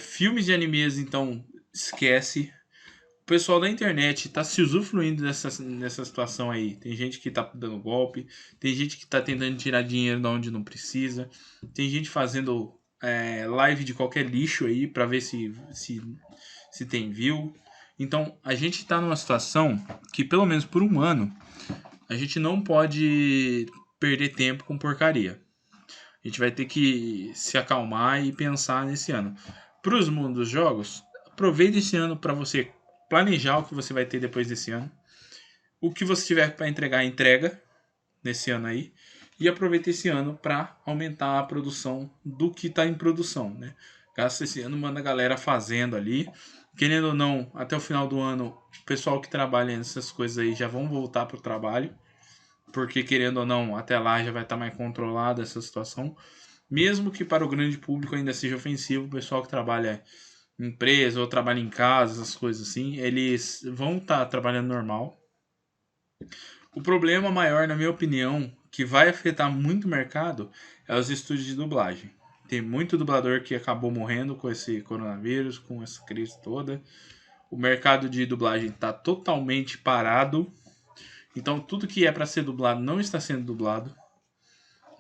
S1: Filmes de animes, então, esquece. O pessoal da internet tá se usufruindo nessa situação aí. Tem gente que tá dando golpe, tem gente que tá tentando tirar dinheiro de onde não precisa, tem gente fazendo live de qualquer lixo aí pra ver se tem view. Então a gente tá numa situação que, pelo menos por um ano, a gente não pode perder tempo com porcaria. A gente vai ter que se acalmar e pensar nesse ano. Para os mundos dos jogos, aproveite esse ano para você planejar o que você vai ter depois desse ano. O que você tiver para entregar, entrega nesse ano aí. E aproveita esse ano para aumentar a produção do que está em produção, né? Gasta esse ano, manda a galera fazendo ali. Querendo ou não, até o final do ano, o pessoal que trabalha nessas coisas aí já vão voltar para o trabalho. Porque, querendo ou não, até lá já vai estar mais controlada essa situação. Mesmo que para o grande público ainda seja ofensivo, o pessoal que trabalha em empresa ou trabalha em casa, essas coisas assim, eles vão estar trabalhando normal. O problema maior, na minha opinião, que vai afetar muito o mercado, é os estúdios de dublagem. Tem muito dublador que acabou morrendo com esse coronavírus, com essa crise toda. O mercado de dublagem está totalmente parado. Então tudo que é para ser dublado não está sendo dublado,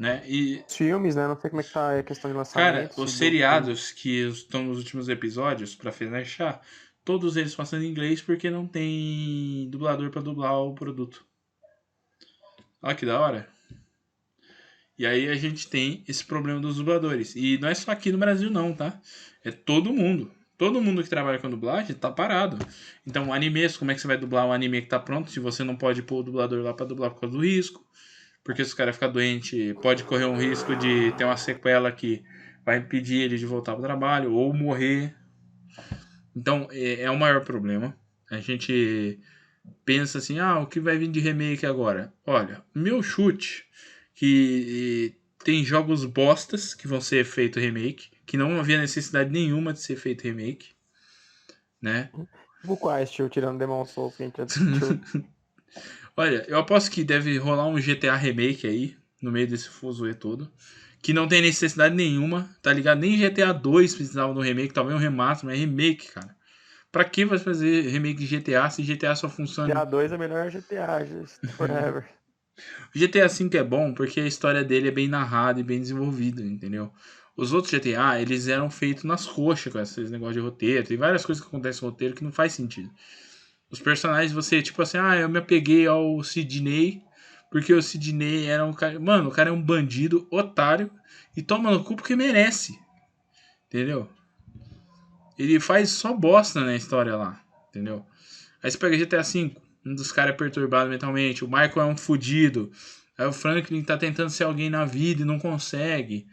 S1: né? E
S2: Os filmes, né? Não sei como é que tá a questão de
S1: cara,
S2: lançamento.
S1: os seriados que estão nos últimos episódios, para fechar, todos eles passando em inglês porque não tem dublador para dublar o produto. Olha que da hora. E aí a gente tem esse problema dos dubladores. E não é só aqui no Brasil não, tá? É todo mundo. Todo mundo que trabalha com dublagem tá parado. Então, animes, como é que você vai dublar um anime que tá pronto se você não pode pôr o dublador lá pra dublar por causa do risco? Porque se o cara ficar doente, pode correr um risco de ter uma sequela que vai impedir ele de voltar pro trabalho ou morrer. Então, é o maior problema. A gente pensa assim, o que vai vir de remake agora? Olha, meu chute que tem jogos bostas que vão ser feito remake, que não havia necessidade nenhuma de ser feito remake, né?
S2: Tipo quais, tio, tirando Demon Souls que a gente já discutiu.
S1: Olha, eu aposto que deve rolar um GTA remake aí, no meio desse fuzuê todo, que não tem necessidade nenhuma, tá ligado? Nem GTA 2 precisava de um remake, talvez um remaster, mas é remake, cara. Pra que vai fazer remake de GTA se GTA só funciona?
S2: GTA 2 é melhor GTA, just forever.
S1: O GTA V é bom porque a história dele é bem narrada e bem desenvolvida, entendeu? Os outros GTA, eles eram feitos nas coxas com esses negócios de roteiro. Tem várias coisas que acontecem no roteiro que não faz sentido. Os personagens, você, tipo assim, eu me apeguei ao Sidney, porque o Sidney era um cara... Mano, o cara é um bandido, otário, e toma no cu porque merece. Entendeu? Ele faz só bosta na história lá, entendeu? Aí você pega GTA V, um dos caras é perturbado mentalmente, o Michael é um fudido, aí o Franklin tá tentando ser alguém na vida e não consegue.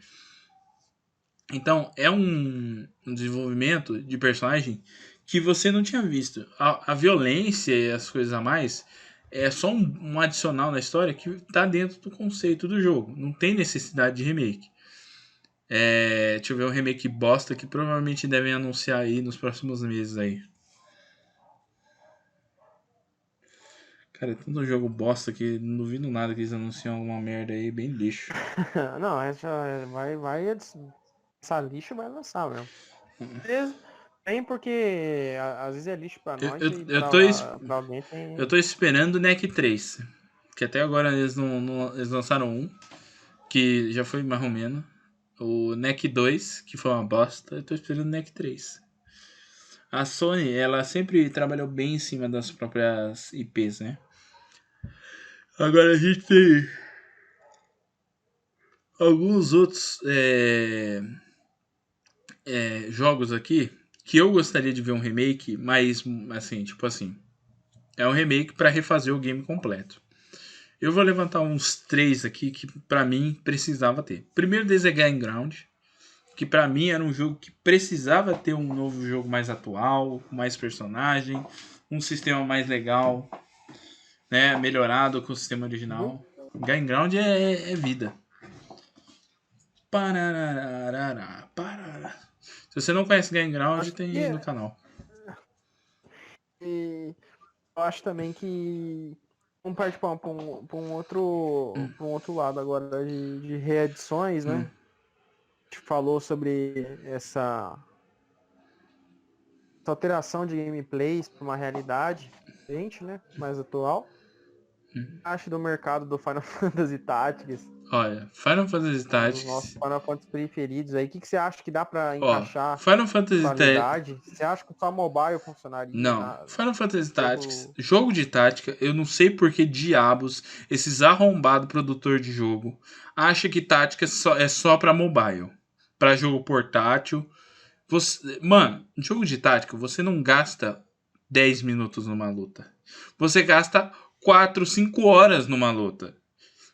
S1: Então, é um desenvolvimento de personagem que você não tinha visto. A violência e as coisas a mais é só um adicional na história que tá dentro do conceito do jogo. Não tem necessidade de remake. Deixa eu ver um remake bosta que provavelmente devem anunciar aí nos próximos meses aí. Cara, é tanto jogo bosta que não duvido nada que eles anunciam alguma merda aí bem lixo.
S2: Não, essa vai essa lixo vai lançar mesmo. Beleza. Tem porque às vezes é lixo pra nós e pra alguém tem.
S1: Eu tô esperando o NEC 3. Que até agora eles eles lançaram um. Que já foi mais ou menos. O NEC 2, que foi uma bosta. Eu tô esperando o NEC 3. A Sony, ela sempre trabalhou bem em cima das próprias IPs, né? Agora a gente tem alguns outros jogos aqui que eu gostaria de ver um remake, mas assim, tipo assim, é um remake para refazer o game completo. Eu vou levantar uns 3 aqui que pra mim precisava ter. Primeiro deles é Gain Ground, que pra mim era um jogo que precisava ter um novo jogo mais atual, com mais personagem, um sistema mais legal, né, melhorado com o sistema original. Gain Ground é vida. Pararararara, parará. Se você não conhece Game Ground,
S2: Acho
S1: tem
S2: que
S1: aí no canal.
S2: E eu acho também que vamos partir pra um outro lado agora de reedições, né? A gente falou sobre essa alteração de gameplays para uma realidade diferente, né? Mais atual. Acho do mercado do Final Fantasy Tactics,
S1: Olha, Final Fantasy
S2: um dos nossos
S1: Tactics.
S2: Final Fantasy preferidos aí. O que você acha que dá para
S1: Ó,
S2: encaixar
S1: Final Fantasy Tactics.
S2: qualidade? Você acha que só mobile funcionaria
S1: Não, Final Fantasy Tactics,
S2: jogo?
S1: jogo de tática, eu não sei por que diabos esses arrombados produtor de jogo acha que tática é só pra mobile, pra jogo portátil. Mano, jogo de tática, você não gasta 10 minutos numa luta. Você gasta 4, 5 horas numa luta.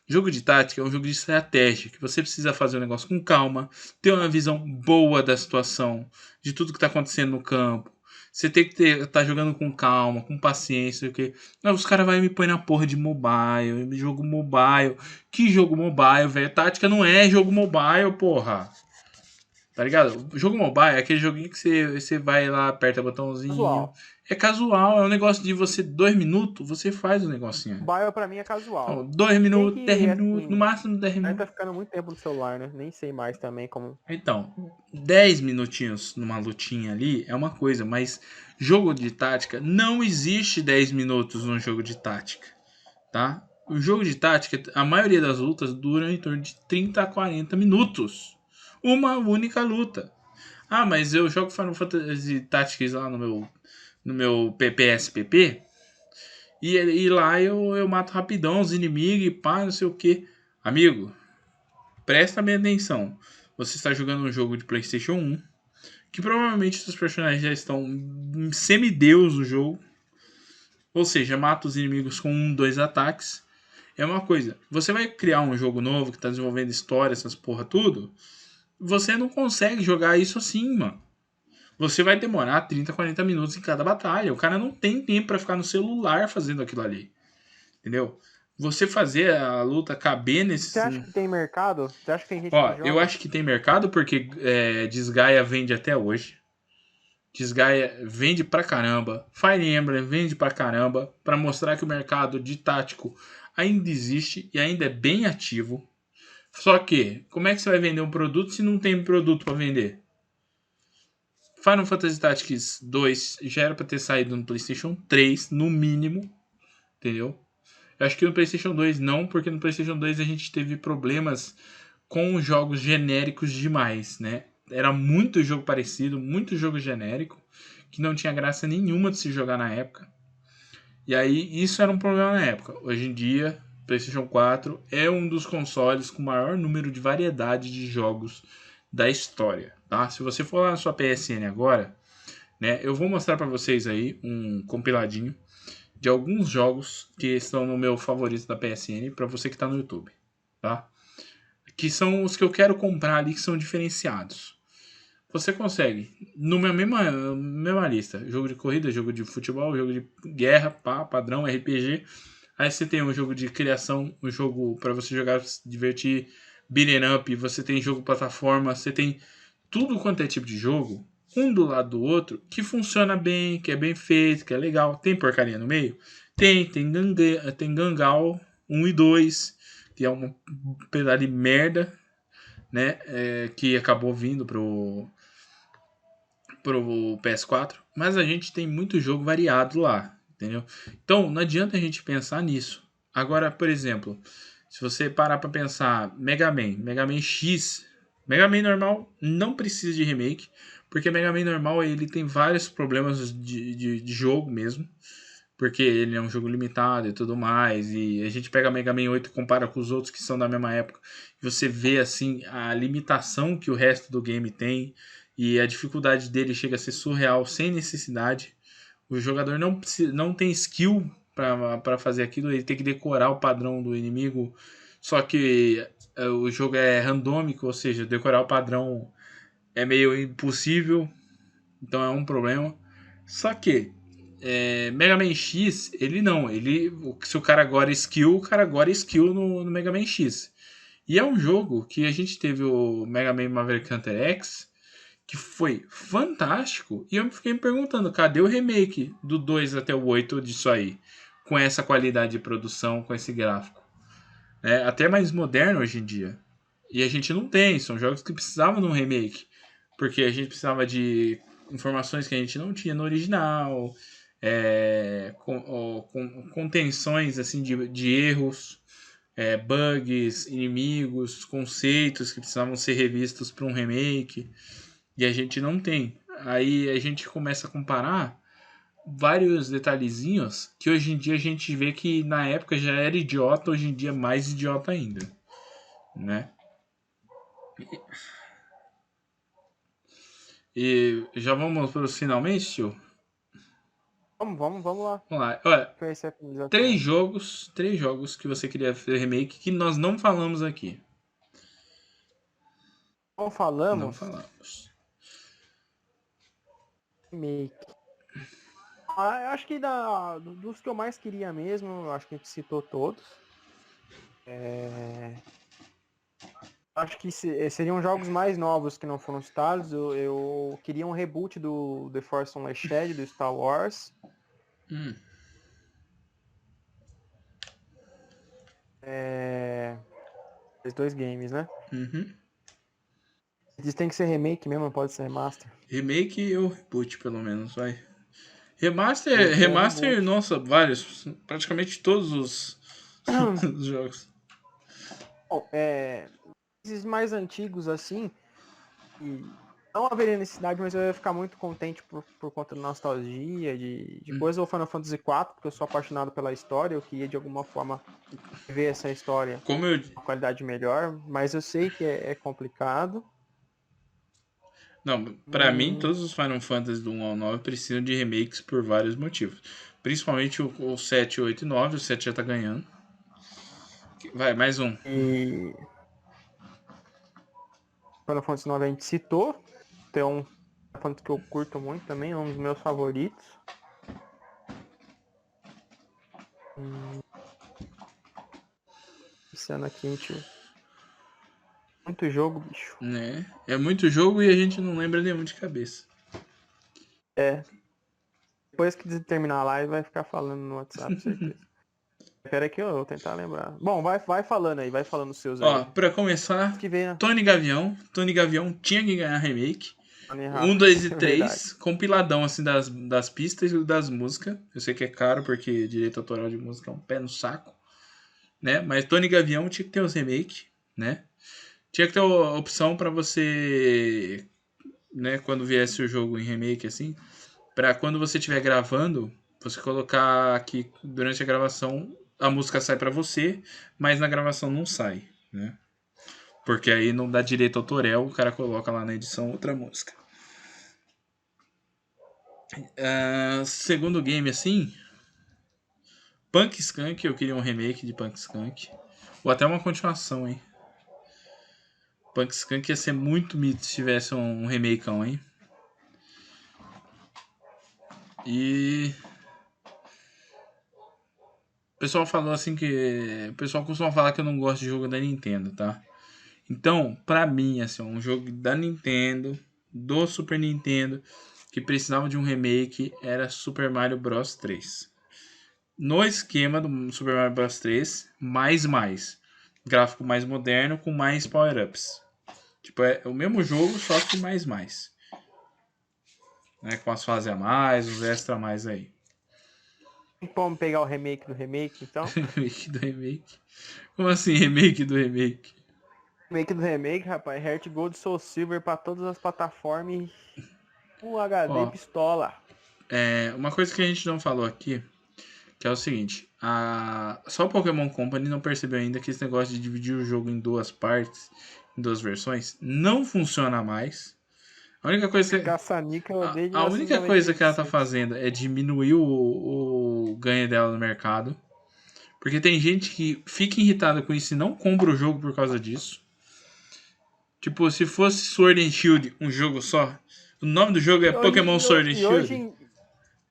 S1: Jogo de tática é um jogo de estratégia, que você precisa fazer o negócio com calma, ter uma visão boa da situação, de tudo que tá acontecendo no campo. Você tem que tá jogando com calma, com paciência, porque não, os caras vão me pôr na porra de mobile, jogo mobile. Que jogo mobile, velho? Tática não é jogo mobile, porra. Tá ligado? O jogo mobile é aquele joguinho que você vai lá, aperta o botãozinho.
S2: Casual.
S1: É casual, é um negócio de você, 2 minutos, você faz o negocinho.
S2: Mobile pra mim é
S1: Então,
S2: casual.
S1: 2
S2: Tem
S1: minutos, 10
S2: que,
S1: minutos, no
S2: assim,
S1: máximo 10
S2: a gente
S1: minutos.
S2: tá ficando muito tempo no celular, né? Nem sei mais também como.
S1: Então, 10 minutinhos numa lutinha ali é uma coisa, mas jogo de tática, não existe 10 minutos num jogo de tática, tá? O jogo de tática, a maioria das lutas duram em torno de 30 a 40 minutos. Uma única luta. Ah, mas eu jogo Final Fantasy Tactics lá no meu PPSPP e lá eu mato rapidão os inimigos e pá, não sei o que. Amigo, presta bem atenção. Você está jogando um jogo de PlayStation 1, que provavelmente os personagens já estão semideus no jogo. Ou seja, mata os inimigos com 1, 2 ataques. É uma coisa. Você vai criar um jogo novo que está desenvolvendo história, essas porra tudo. Você não consegue jogar isso assim, mano. Você vai demorar 30, 40 minutos em cada batalha. O cara não tem tempo para ficar no celular fazendo aquilo ali. Entendeu? Você fazer a luta caber
S2: Você
S1: nesses.
S2: acha que tem mercado? Você acha que tem gente que
S1: Ó, eu
S2: joga?
S1: acho que tem mercado porque Disgaea vende até hoje. Disgaea vende pra caramba. Fire Emblem vende pra caramba. Pra mostrar que o mercado de tático ainda existe e ainda é bem ativo. Só que, como é que você vai vender um produto se não tem produto pra vender? Final Fantasy Tactics 2 já era pra ter saído no PlayStation 3, no mínimo. Entendeu? Eu acho que no PlayStation 2 não, porque no PlayStation 2 a gente teve problemas com jogos genéricos demais, né? Era muito jogo parecido, muito jogo genérico, que não tinha graça nenhuma de se jogar na época. E aí, isso era um problema na época. Hoje em dia, PlayStation 4 é um dos consoles com maior número de variedade de jogos da história, tá? Se você for lá na sua PSN agora, né, eu vou mostrar para vocês aí um compiladinho de alguns jogos que estão no meu favorito da PSN para você que está no YouTube, tá? Que são os que eu quero comprar ali que são diferenciados. Você consegue, numa mesma lista, jogo de corrida, jogo de futebol, jogo de guerra, padrão, RPG. Aí você tem um jogo de criação, um jogo para você jogar, se divertir, beat'em up, você tem jogo plataforma, você tem tudo quanto é tipo de jogo, um do lado do outro, que funciona bem, que é bem feito, que é legal. Tem porcaria no meio? Tem Gangal 1 e 2, que é um pedaço de merda, né? Que acabou vindo pro PS4. Mas a gente tem muito jogo variado lá, entendeu? Então não adianta a gente pensar nisso. Agora, por exemplo, se você parar pra pensar Mega Man X, Mega Man normal não precisa de remake, porque Mega Man normal ele tem vários problemas de jogo mesmo, porque ele é um jogo limitado e tudo mais, e a gente pega Mega Man 8 e compara com os outros que são da mesma época, e você vê assim a limitação que o resto do game tem, e a dificuldade dele chega a ser surreal, sem necessidade. O jogador não tem skill para fazer aquilo, ele tem que decorar o padrão do inimigo, só que o jogo é randômico, ou seja, decorar o padrão é meio impossível, então é um problema. Só que Mega Man X, ele não, se o cara agora é skill, o cara agora é skill no Mega Man X. E é um jogo que a gente teve o Mega Man Maverick Hunter X, que foi fantástico. E eu me fiquei me perguntando, cadê o remake do 2 até o 8 disso aí? Com essa qualidade de produção, com esse gráfico. É até mais moderno hoje em dia. E a gente não tem, são jogos que precisavam de um remake. Porque a gente precisava de informações que a gente não tinha no original, contenções assim, de erros, bugs, inimigos, conceitos que precisavam ser revistos para um remake. E a gente não tem. Aí a gente começa a comparar vários detalhezinhos que hoje em dia a gente vê que na época já era idiota, hoje em dia é mais idiota ainda, né? E já vamos para os finalmente, tio?
S2: Vamos lá.
S1: Vamos lá. Olha,
S2: Conhecer a finalização.
S1: três jogos que você queria fazer remake que nós não falamos aqui.
S2: Não
S1: Não
S2: falamos.
S1: falamos.
S2: Remake. Eu acho que dos que eu mais queria mesmo, eu acho que a gente citou todos. Acho que seriam jogos mais novos que não foram citados. Eu queria um reboot do The Force Unleashed, do Star Wars. Esses dois games, né?
S1: Uhum.
S2: Eles têm que ser remake mesmo, não pode ser remaster.
S1: Remake ou reboot, pelo menos, vai. Remaster,
S2: Reboot.
S1: nossa, vários. Praticamente todos os jogos.
S2: Bom, esses mais antigos assim, e não haveria necessidade, mas eu ia ficar muito contente por conta da nostalgia, de coisa, o Final Fantasy IV, porque eu sou apaixonado pela história, eu queria de alguma forma ver essa história
S1: Como eu,
S2: com uma qualidade melhor, mas eu sei que é complicado.
S1: Não, pra mim, todos os Final Fantasy do 1 ao 9 precisam de remakes por vários motivos. Principalmente o 7, 8 e 9. O 7 já tá ganhando. Vai, mais um.
S2: E Final Fantasy IX a gente citou, tem um Final Fantasy que eu curto muito também, é um dos meus favoritos. Pensando aqui, muito jogo, bicho.
S1: Né? É muito jogo e a gente não lembra nenhum de cabeça.
S2: Depois que terminar a live, vai ficar falando no WhatsApp, certeza. Espera que eu vou tentar lembrar. Bom, vai falando aí, vai falando os seus aí.
S1: Ó, pra começar,
S2: Que vem, né?
S1: Tony Gavião. Tony Gavião tinha que ganhar remake.
S2: Tony
S1: 1, 2 e
S2: Hawk,
S1: 3,
S2: verdade.
S1: compiladão assim das pistas e das músicas. Eu sei que é caro porque direito autoral de música é um pé no saco, né? Mas Tony Gavião tinha que ter os remake, né? Tinha que ter a opção pra você, né, quando viesse o jogo em remake assim, pra quando você estiver gravando, você colocar aqui durante a gravação, a música sai pra você, mas na gravação não sai, né? Porque aí não dá direito autoral, o cara coloca lá na edição outra música. Segundo game assim, Punk Skunk, eu queria um remake de Punk Skunk. Ou até uma continuação, hein? Punk Skunk ia ser muito mito se tivesse um remakeão, hein? E o pessoal falou assim que... O pessoal costuma falar que eu não gosto de jogo da Nintendo, tá? Então, pra mim, assim, um jogo da Nintendo, do Super Nintendo, que precisava de um remake, era Super Mario Bros 3. No esquema do Super Mario Bros 3, mais. Gráfico mais moderno, com mais power-ups. Tipo, é o mesmo jogo, só que mais. Né? Com as fases a mais, os extra a mais aí.
S2: Vamos pegar o remake do remake, então?
S1: Remake do remake? Como assim, remake do remake?
S2: Remake do remake, rapaz. Heart Gold Soul Silver pra todas as plataformas. O HD
S1: Ó,
S2: pistola.
S1: uma coisa que a gente não falou aqui, que é o seguinte, só o Pokémon Company não percebeu ainda que esse negócio de dividir o jogo em duas partes, em duas versões, não funciona mais. A única coisa que,
S2: Caça-Nica eu odeio de
S1: a única coisa que ela tá
S2: 1996.
S1: fazendo é diminuir o ganho dela no mercado. Porque tem gente que fica irritada com isso e não compra o jogo por causa disso. Tipo, se fosse Sword and Shield, um jogo só, o nome do jogo é Pokémon Sword and Shield.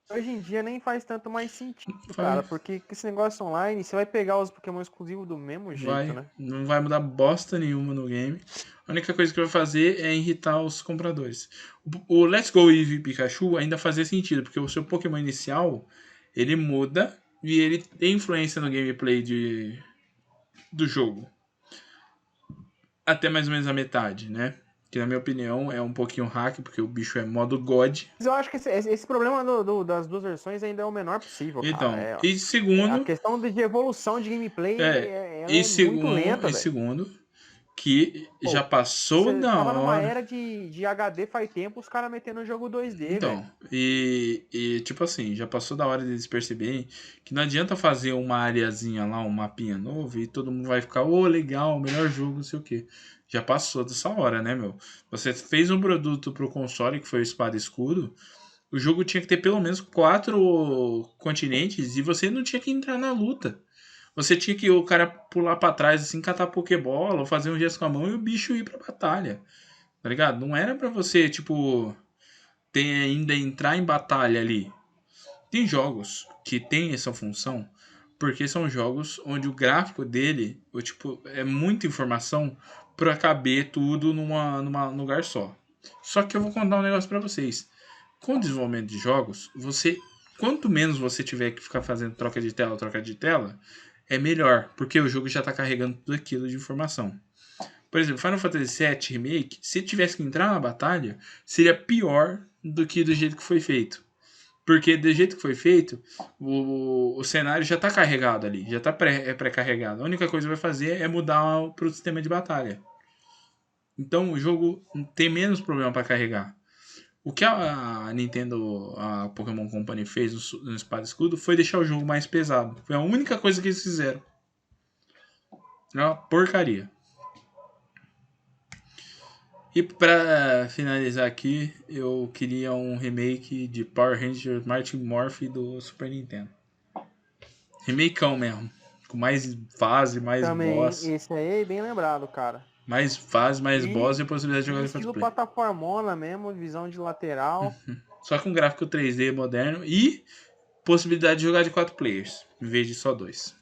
S2: Hoje em dia nem faz tanto mais sentido,
S1: Faz.
S2: cara, porque com esse negócio online, você vai pegar os Pokémon exclusivos do mesmo jeito, né?
S1: Não vai mudar bosta nenhuma no game. A única coisa que vai fazer é irritar os compradores. O Let's Go Eevee Pikachu ainda fazia sentido, porque o seu Pokémon inicial, ele muda e ele tem influência no gameplay do jogo. Até mais ou menos a metade, né? Que na minha opinião é um pouquinho hack, porque o bicho é modo God.
S2: Mas eu acho que esse problema das duas versões ainda é o menor possível, cara.
S1: Então, e
S2: A
S1: segundo,
S2: questão de evolução de gameplay
S1: e
S2: é muito lenta,
S1: e
S2: velho.
S1: segundo, que
S2: Pô,
S1: já passou
S2: você
S1: da
S2: tava numa
S1: hora.
S2: era de HD faz tempo, os caras metendo jogo 2D, velho.
S1: Então, e tipo assim, já passou da hora deles perceberem que não adianta fazer uma areazinha lá, um mapinha novo e todo mundo vai ficar, ô, legal, melhor jogo, não sei o quê. Já passou dessa hora, né, meu? Você fez um produto pro console, que foi o Espada e Escudo, o jogo tinha que ter pelo menos 4 continentes e você não tinha que entrar na luta. Você tinha que o cara pular pra trás, assim, catar Pokébola, ou fazer um gesto com a mão e o bicho ir pra batalha. Tá ligado? Não era pra você, tipo, tem ainda entrar em batalha ali. Tem jogos que tem essa função porque são jogos onde o gráfico dele, tipo, é muita informação para caber tudo num lugar só. Só que eu vou contar um negócio para vocês. Com o desenvolvimento de jogos, quanto menos você tiver que ficar fazendo troca de tela, é melhor, porque o jogo já está carregando tudo aquilo de informação. Por exemplo, Final Fantasy VII Remake, se tivesse que entrar na batalha, seria pior do que do jeito que foi feito. Porque do jeito que foi feito, o cenário já está carregado ali, já está pré-carregado. A única coisa que vai fazer é mudar para o sistema de batalha. Então o jogo tem menos problema para carregar. O que a Nintendo, a Pokémon Company fez no Espada e Escudo foi deixar o jogo mais pesado. Foi a única coisa que eles fizeram. É uma porcaria. E pra finalizar aqui, eu queria um remake de Power Rangers Mighty Morphin do Super Nintendo. Remakeão mesmo. Com mais fase, mais
S2: Também,
S1: boss.
S2: esse aí é bem lembrado, cara.
S1: Mais fase, mais boss
S2: E,
S1: e a possibilidade de
S2: e
S1: jogar em
S2: estilo
S1: crossplay.
S2: plataformona mesmo, visão de lateral.
S1: Só com gráfico 3D moderno e possibilidade de jogar de 4 players, em vez de só 2.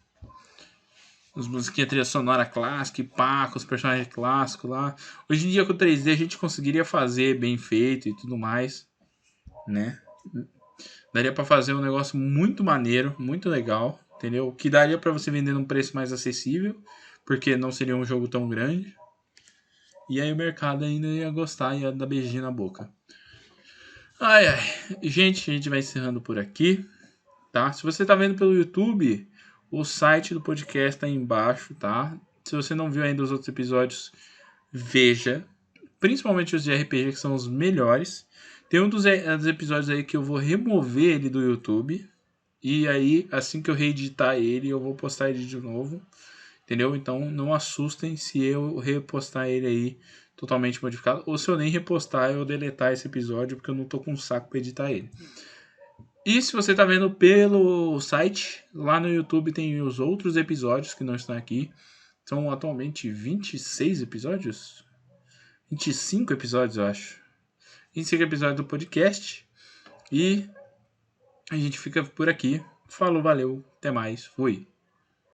S1: As musiquinhas trilha sonora clássica, e pá, com os personagens clássicos lá. Hoje em dia com 3D a gente conseguiria fazer bem feito e tudo mais, né? Daria pra fazer um negócio muito maneiro, muito legal, entendeu? Que daria pra você vender num preço mais acessível, porque não seria um jogo tão grande. E aí o mercado ainda ia gostar e ia dar beijinho na boca. Ai, ai. Gente, a gente vai encerrando por aqui, tá? Se você tá vendo pelo YouTube, o site do podcast tá aí embaixo, tá? Se você não viu ainda os outros episódios, veja. Principalmente os de RPG, que são os melhores. Tem um dos episódios aí que eu vou remover ele do YouTube. E aí, assim que eu reeditar ele, eu vou postar ele de novo. Entendeu? Então não assustem se eu repostar ele aí totalmente modificado. Ou se eu nem repostar, eu deletar esse episódio, porque eu não tô com saco pra editar ele. E se você tá vendo pelo site, lá no YouTube tem os outros episódios que não estão aqui. São atualmente 26 episódios? 25 episódios, eu acho. 25 episódios do podcast. E a gente fica por aqui. Falou, valeu, até mais, fui.